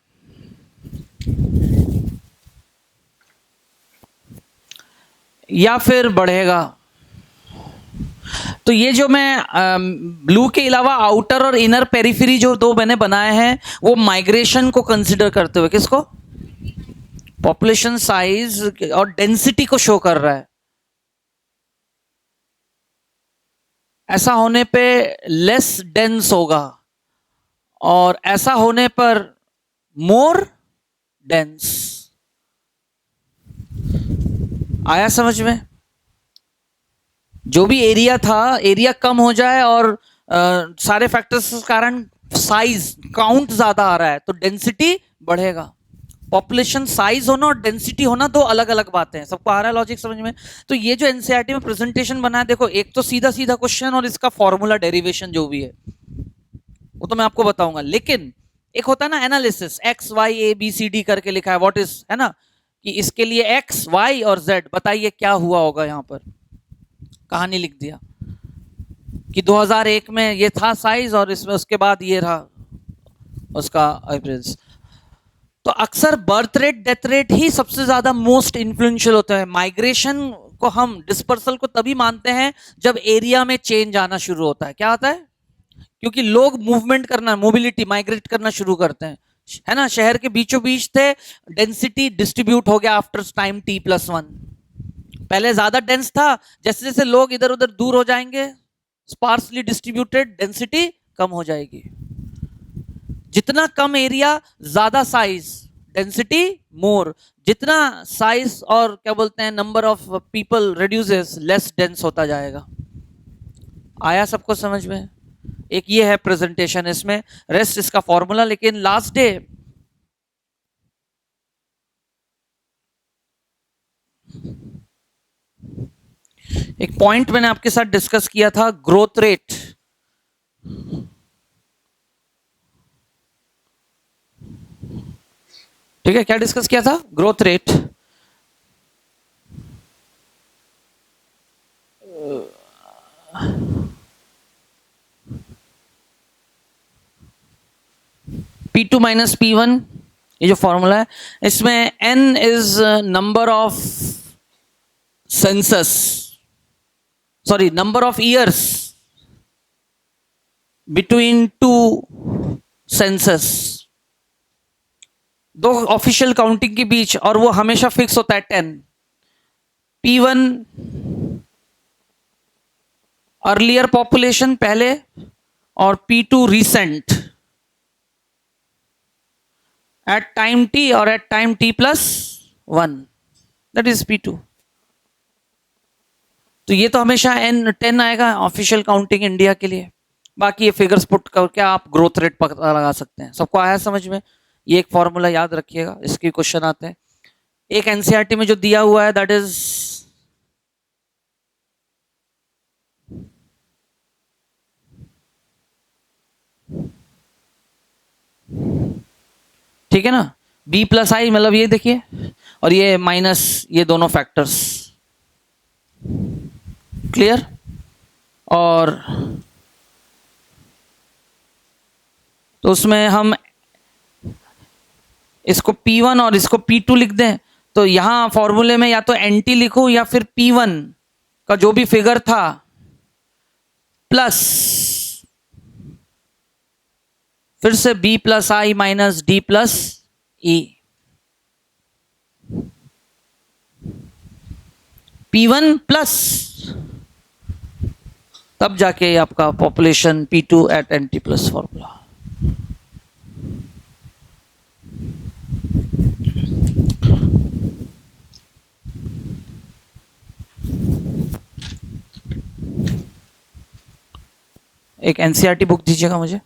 या फिर बढ़ेगा। तो ये जो मैं ब्लू के अलावा आउटर और इनर पेरिफेरी जो दो मैंने बनाए हैं, वो माइग्रेशन को कंसिडर करते हुए, किसको, पॉपुलेशन साइज और डेंसिटी को शो कर रहा है। ऐसा होने पे लेस डेंस होगा और ऐसा होने पर मोर डेंस। आया समझ में? जो भी एरिया था, एरिया कम हो जाए और सारे फैक्टर्स के कारण साइज काउंट ज्यादा आ रहा है तो डेंसिटी बढ़ेगा। पॉपुलेशन साइज होना और डेंसिटी होना दो अलग अलग बातें हैं। सबको आ रहा है लॉजिक समझ में? तो ये जो एनसीईआरटी में प्रेजेंटेशन बना है, देखो, एक तो सीधा सीधा क्वेश्चन और इसका फॉर्मूला डेरिवेशन जो भी है, वो तो मैं आपको बताऊंगा। लेकिन एक होता है ना analysis, X Y A B C D करके लिखा है, व्हाट इज, है ना, कि इसके लिए एक्स वाई और जेड, बताइए क्या हुआ होगा। यहां पर कहानी लिख दिया कि 2001 में ये था साइज और इसमें उसके बाद ये रहा उसका एवरेज। तो अक्सर बर्थ रेट डेथ रेट ही सबसे ज्यादा मोस्ट इन्फ्लुएंशियल होता है। माइग्रेशन को हम डिस्पर्सल को तभी मानते हैं जब एरिया में चेंज आना शुरू होता है। क्या आता है? क्योंकि लोग मूवमेंट करना, मोबिलिटी, माइग्रेट करना शुरू करते हैं, है ना। शहर के बीचों बीच थे, डेंसिटी डिस्ट्रीब्यूट हो गया आफ्टर टाइम T+1। पहले ज्यादा डेंस था, जैसे जैसे लोग इधर उधर दूर हो जाएंगे, स्पार्सली डिस्ट्रीब्यूटेड, डेंसिटी कम हो जाएगी। जितना कम एरिया ज्यादा साइज, डेंसिटी मोर। जितना साइज और क्या बोलते हैं number of people reduces, less dense होता जाएगा। आया सबको समझ में? एक ये है प्रेजेंटेशन, इसमें रेस्ट इसका फॉर्मूला। लेकिन लास्ट डे एक पॉइंट मैंने आपके साथ डिस्कस किया था, ग्रोथ रेट। ठीक है, क्या डिस्कस किया था? Growth rate. P2 minus P1, ये जो फॉर्मूला है, इसमें N is number of census, sorry number of years between two census, दो ऑफिशियल काउंटिंग के बीच, और वो हमेशा फिक्स होता है 10। P1 अर्लियर पॉपुलेशन पहले, और P2 recent at time T और at time T+1, that is P2। तो ये तो हमेशा N10 आएगा ऑफिशियल काउंटिंग इंडिया के लिए। बाकी ये फिगर्स पुट करके आप ग्रोथ रेट पता लगा सकते हैं। सबको आया समझ में? ये एक फॉर्मूला याद रखिएगा, इसके क्वेश्चन आते हैं। एक एनसीईआरटी में जो दिया हुआ है, दैट इज ठीक है ना, B+I, मतलब ये देखिए, और ये माइनस ये दोनों फैक्टर्स, क्लियर? और तो उसमें हम इसको P1 और इसको P2 लिख दें, तो यहां फॉर्मूले में या तो NT लिखूं या फिर P1 का जो भी फिगर था प्लस फिर से B+I minus D+E, P1 plus, तब जाके आपका population P2 at NT plus formula. एक एनसीईआरटी बुक दीजिएगा मुझे।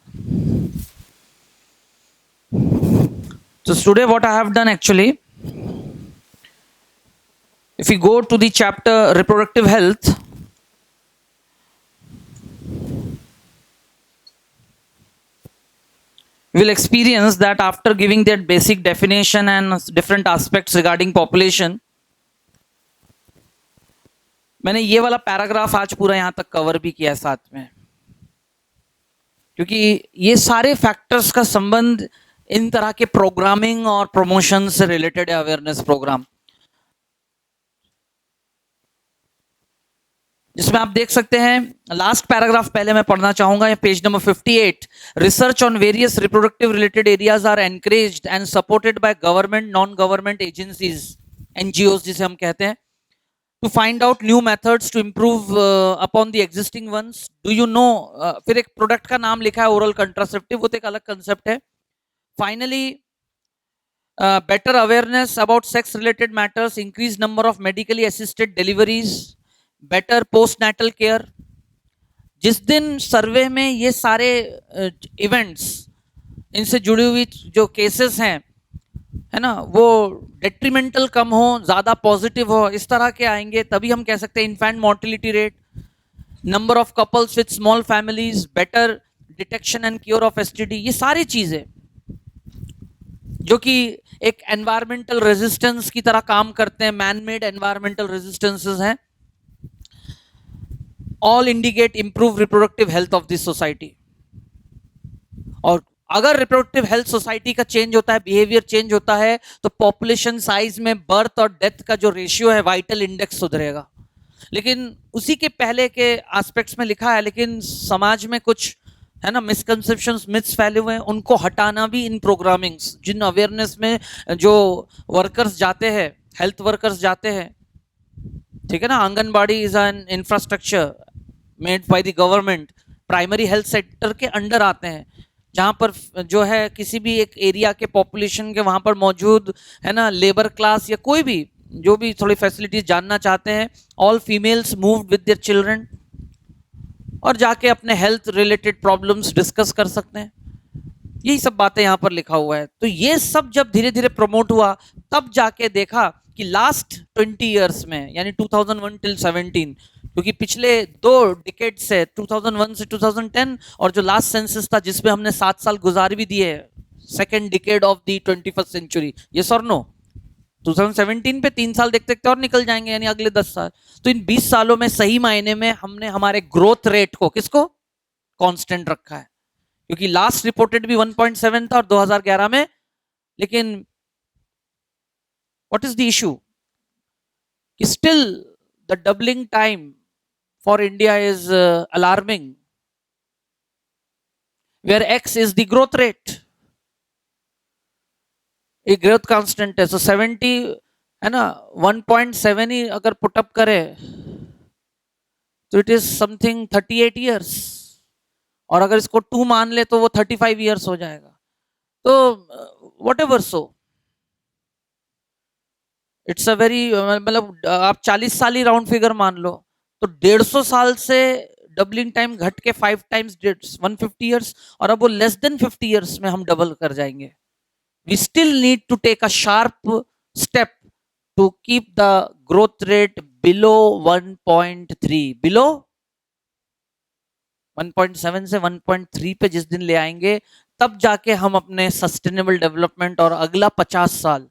So today what I have done actually, if we go to the chapter reproductive health, we will experience that after giving that basic definition and different aspects regarding population, मैंने ये वाला paragraph आज पूरा यहां तक cover भी किया साथ में, क्योंकि ये सारे फैक्टर्स का संबंध इन तरह के प्रोग्रामिंग और प्रमोशन से रिलेटेड अवेयरनेस प्रोग्राम, जिसमें आप देख सकते हैं लास्ट पैराग्राफ पहले मैं पढ़ना चाहूंगा, page number 58। Research on various reproductive related areas are encouraged and supported by government, non government agencies, NGOs जिसे हम कहते हैं, to find out new methods to improve upon the existing ones. Do you know, फिर एक product का नाम लिखा है ओरल कंट्रासेप्टिव, वो तो एक अलग कंसेप्ट है। Finally better awareness about sex related matters, increased number of medically assisted deliveries, better postnatal care। जिस दिन सर्वे में ये सारे इवेंट्स, इनसे जुड़ी हुई जो केसेस हैं, है ना, वो डेट्रीमेंटल कम हो, ज्यादा पॉजिटिव हो, इस तरह के आएंगे, तभी हम कह सकते हैं infant mortality rate, number of couples with small families, better detection and cure of STD, ये सारी चीजें जो कि एक एनवायरमेंटल रेजिस्टेंस की तरह काम करते हैं, मैन मेड एनवायरमेंटल रेजिस्टेंसेस हैं, all indicate improve reproductive health of this society. और अगर रिप्रोडक्टिव हेल्थ सोसाइटी का चेंज होता है, बिहेवियर चेंज होता है, तो पॉपुलेशन साइज में बर्थ और डेथ का जो रेशियो है, वाइटल इंडेक्स सुधरेगा। लेकिन उसी के पहले के एस्पेक्ट्स में लिखा है, लेकिन समाज में कुछ है ना मिसकंसेप्शंस, मिथ्स फैले हुए हैं, उनको हटाना भी इन प्रोग्रामिंग्स, जिन अवेयरनेस में जो वर्कर्स जाते हैं, हेल्थ वर्कर्स जाते हैं, ठीक है ना, anganwadi is an infrastructure made by the government, primary health sector के अंडर आते हैं, जहां पर जो है किसी भी एक एरिया के पॉपुलेशन के वहां पर मौजूद है ना लेबर क्लास या कोई भी जो भी थोड़ी फैसिलिटीज जानना चाहते हैं, all females moved with their children, और जाके अपने हेल्थ रिलेटेड प्रॉब्लम्स डिस्कस कर सकते हैं। यही सब बातें यहाँ पर लिखा हुआ है। तो ये सब जब धीरे धीरे प्रमोट हुआ, तब जाके देखा कि लास्ट 20 इयर्स में, यानी 2001 टिल 17, क्योंकि पिछले 2 डिकेड से 2001 से 2010 और जो लास्ट सेंसस था जिसमें हमने 7 साल गुजार भी दिए, second decade of the 21st century, ये सर नो 2017 पे 3 साल देखते देखते और निकल जाएंगे, यानी अगले 10 साल। तो इन 20 सालों में सही मायने में हमने हमारे ग्रोथ रेट को किसको कांस्टेंट रखा है, क्योंकि लास्ट रिपोर्टेड भी 1.7 था और 2011 में, लेकिन व्हाट इज द इशू कि still the doubling time for India is alarming, where X is the growth rate, एक ग्रोथ कांस्टेंट है। सो 70 है ना, 1.7 ही अगर पुटअप करे तो इट इज समथिंग 38 इयर्स, और अगर इसको 2 मान ले तो वो 35 इयर्स हो जाएगा। तो what ever, so it's a very, मतलब आप 40 साल ही राउंड फिगर मान लो, तो 150 साल से डबलिंग टाइम घट के 5 टाइम्स 150 इयर्स, और अब वो लेस देन 50 इयर्स में हम डबल कर जाएंगे। We still need to take a sharp step to keep the growth rate below 1.3, below 1.7 से 1.3 पे जिस दिन ले आएंगे, तब जाके हम अपने सस्टेनेबल डेवलपमेंट और अगला 50 साल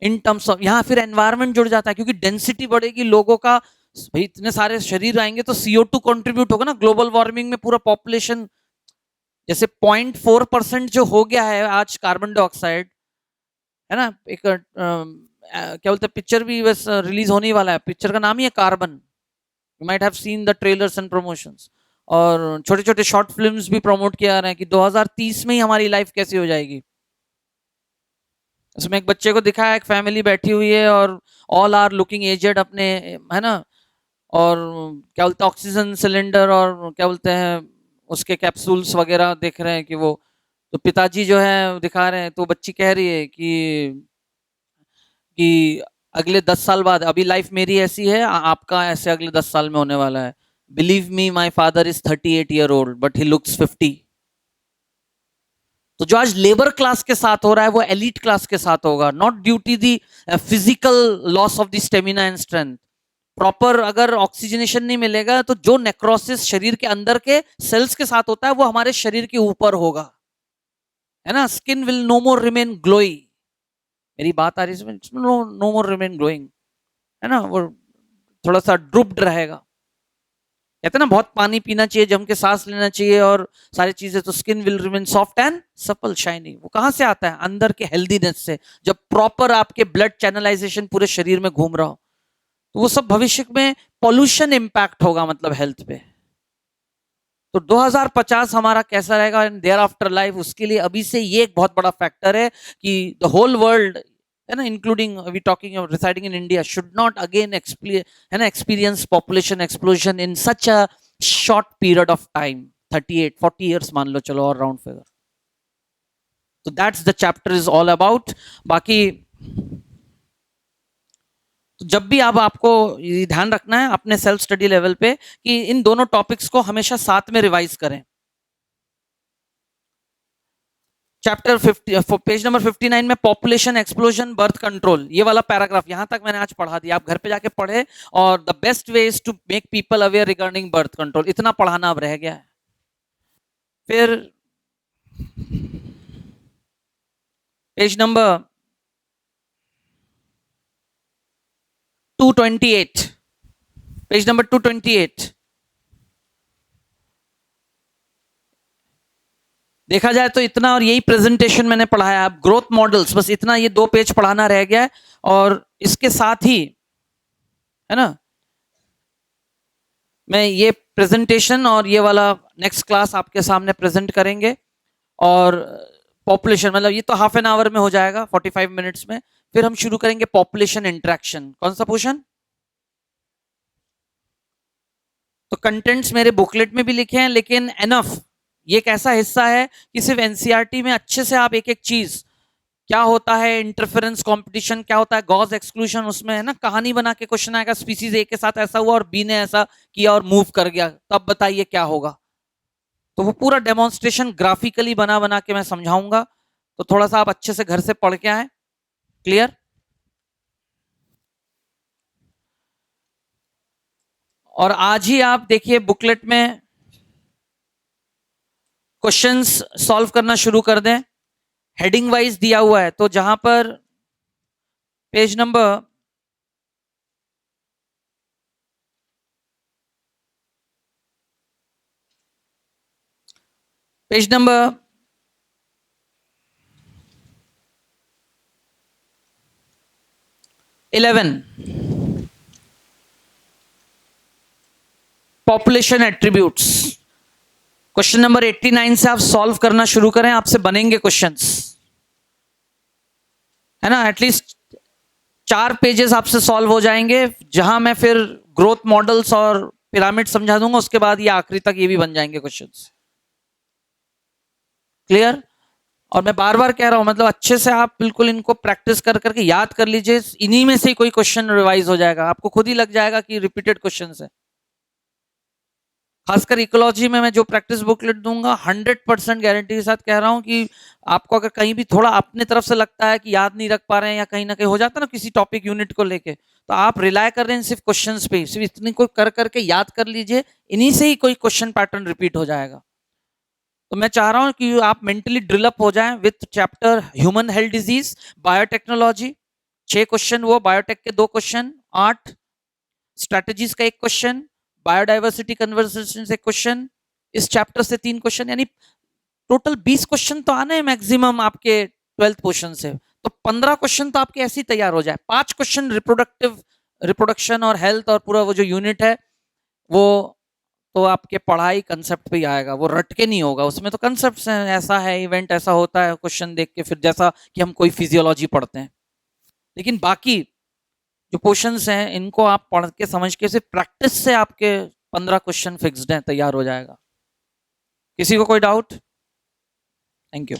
इन टर्म्स ऑफ, यहां फिर एनवायरमेंट जुड़ जाता है, क्योंकि डेंसिटी बढ़ेगी लोगों का, भाई इतने सारे शरीर आएंगे तो CO2 कंट्रीब्यूट होगा ना, ग्लोबल वार्मिंग में पूरा पॉपुलेशन, जैसे 0.4% जो हो गया है आज कार्बन डाइऑक्साइड, है ना, एक क्या बोलते हैं, पिक्चर भी बस रिलीज होने वाला है, पिक्चर का नाम ही है carbon, you might have seen the trailers and promotions, और छोटे छोटे शॉर्ट फिल्म्स भी प्रमोट किया जा रहे हैं कि 2030 में ही हमारी लाइफ कैसी हो जाएगी। उसमें एक बच्चे को दिखाया, एक फैमिली बैठी हुई है और ऑल आर लुकिंग एजेड अपने, है ना, और क्या बोलते हैं ऑक्सीजन सिलेंडर और क्या बोलते हैं उसके कैप्सूल्स वगैरह देख रहे हैं कि वो, तो पिताजी जो है दिखा रहे हैं, तो बच्ची कह रही है कि अगले 10 साल बाद, अभी लाइफ मेरी ऐसी है, आपका ऐसे अगले 10 साल में होने वाला है। Believe me, my father is 38 year old but he looks 50। तो जो आज लेबर क्लास के साथ हो रहा है वो एलिट क्लास के साथ होगा, not due to the physical loss of the stamina and strength. Proper अगर ऑक्सीजनेशन नहीं मिलेगा तो जो नेक्रोसिस शरीर के अंदर के सेल्स के साथ होता है वो हमारे शरीर के ऊपर होगा, है ना। Skin will no more remain glowy, मेरी बात आ रही है, नो मोर रिमेन ग्लोइंग, है ना, वो थोड़ा सा ड्रूप्ड रहेगा। कहते हैं ना बहुत पानी पीना चाहिए, जम के सांस लेना चाहिए और सारी चीजें, तो skin will remain soft and supple shiny. वो कहां से आता है? अंदर के हेल्दीनेस से, जब प्रॉपर आपके ब्लड चैनलाइजेशन पूरे शरीर में घूम रहा हो। तो वो सब भविष्य में पॉल्यूशन इंपैक्ट होगा, मतलब हेल्थ पे। तो 2050 हमारा कैसा रहेगा एंड देयर आफ्टर लाइफ, उसके लिए अभी से ये एक बहुत बड़ा फैक्टर है कि द होल वर्ल्ड, है ना, including we talking of residing in India, should not again है ना experience population explosion in such a short period of time, 38-40 years मान लो, चलो और राउंड फिगर। तो that's the chapter is all about. बाकी तो जब भी आपको ध्यान रखना है अपने सेल्फ स्टडी लेवल पे कि इन दोनों टॉपिक्स को हमेशा साथ में रिवाइज करें। चैप्टर 50 पेज नंबर 59 में पॉपुलेशन एक्सप्लोजन बर्थ कंट्रोल, ये वाला पैराग्राफ यहां तक मैंने आज पढ़ा दिया, आप घर पे जाके पढ़े, और the best way is to make people aware regarding birth control, इतना पढ़ाना अब रह गया है। फिर पेज नंबर 228, पेज नंबर 228। देखा जाए तो इतना, और यही प्रेजेंटेशन मैंने पढ़ाया। अब ग्रोथ मॉडल्स, बस इतना, ये 2 पेज पढ़ाना रह गया है। और इसके साथ ही, है ना, मैं ये प्रेजेंटेशन और ये वाला नेक्स्ट क्लास आपके सामने प्रेजेंट करेंगे। और पॉपुलेशन, मतलब ये तो हाफ एन आवर में हो जाएगा, 45 मिनट्स में। फिर हम शुरू करेंगे पॉपुलेशन इंटरेक्शन। कौन सा पोर्शन? तो कंटेंट्स मेरे बुकलेट में भी लिखे हैं, लेकिन एनफ, ये एक ऐसा हिस्सा है कि सिर्फ एनसीईआरटी में अच्छे से आप एक एक चीज, क्या होता है इंटरफेरेंस कंपटीशन, क्या होता है गॉस एक्सक्लूशन, उसमें है ना कहानी बना के क्वेश्चन आएगा, स्पीसीज ए के साथ ऐसा हुआ और बी ने ऐसा किया और मूव कर गया, तब बताइए क्या होगा। तो वो पूरा डेमोन्स्ट्रेशन ग्राफिकली बना बना के मैं समझाऊंगा। तो थोड़ा सा आप अच्छे से घर से पढ़ के आए। क्लियर? और आज ही आप देखिए बुकलेट में क्वेश्चंस सॉल्व करना शुरू कर दें। हेडिंग वाइज दिया हुआ है, तो जहां पर page number page number 11, population attributes. Question number 89 से आप सॉल्व करना शुरू करें, आपसे बनेंगे क्वेश्चंस, है ना। एटलीस्ट 4 पेजेस आपसे सॉल्व हो जाएंगे, जहां मैं फिर ग्रोथ मॉडल्स और पिरामिड समझा दूंगा। उसके बाद ये आखिरी तक ये भी बन जाएंगे क्वेश्चंस। क्लियर? और मैं बार बार कह रहा हूं, मतलब अच्छे से आप बिल्कुल इनको प्रैक्टिस कर करके याद कर लीजिए। इन्हीं में से कोई क्वेश्चन रिवाइज हो जाएगा, आपको खुद ही लग जाएगा कि रिपीटेड क्वेश्चन है। खासकर इकोलॉजी में मैं जो प्रैक्टिस बुकलेट दूंगा, 100% गारंटी के साथ कह रहा हूं कि आपको अगर कहीं भी थोड़ा अपने तरफ से लगता है कि याद नहीं रख पा रहे हैं, या कहीं ना कहीं हो जाता है ना किसी टॉपिक यूनिट को लेके, तो आप रिलाय कर रहे हैं सिर्फ क्वेश्चंस पे, सिर्फ इतनी कोई कर करके याद कर लीजिए, इन्हीं से ही कोई क्वेश्चन पैटर्न रिपीट हो जाएगा। तो मैं चाह रहा हूं कि आप मेंटली ड्रिल अप हो जाएं with chapter human health disease, biotechnology. 6 question वो, बायोटेक के 2 क्वेश्चन, 8 स्ट्रेटजीज का 1 क्वेश्चन, बायोडाइवर्सिटी कन्वर्सेशन से क्वेश्चन, इस चैप्टर से 3 क्वेश्चन, यानी टोटल 20 क्वेश्चन तो आने हैं मैक्सिमम आपके 12th पोर्शन से। तो 15 क्वेश्चन तो आपके ऐसे ही तैयार हो जाए। 5 क्वेश्चन रिप्रोडक्शन और हेल्थ और पूरा वो जो यूनिट है, वो तो आपके पढ़ाई कंसेप्ट पे ही आएगा, वो रट के नहीं होगा। उसमें तो कंसेप्ट हैं, ऐसा है इवेंट, ऐसा होता है, क्वेश्चन देख के फिर जैसा कि हम कोई फिजियोलॉजी पढ़ते हैं। लेकिन बाकी जो क्वेश्चंस हैं, इनको आप पढ़ के समझ के सिर्फ प्रैक्टिस से आपके 15 क्वेश्चन फिक्स्ड हैं, तैयार हो जाएगा। किसी को कोई डाउट? Thank you.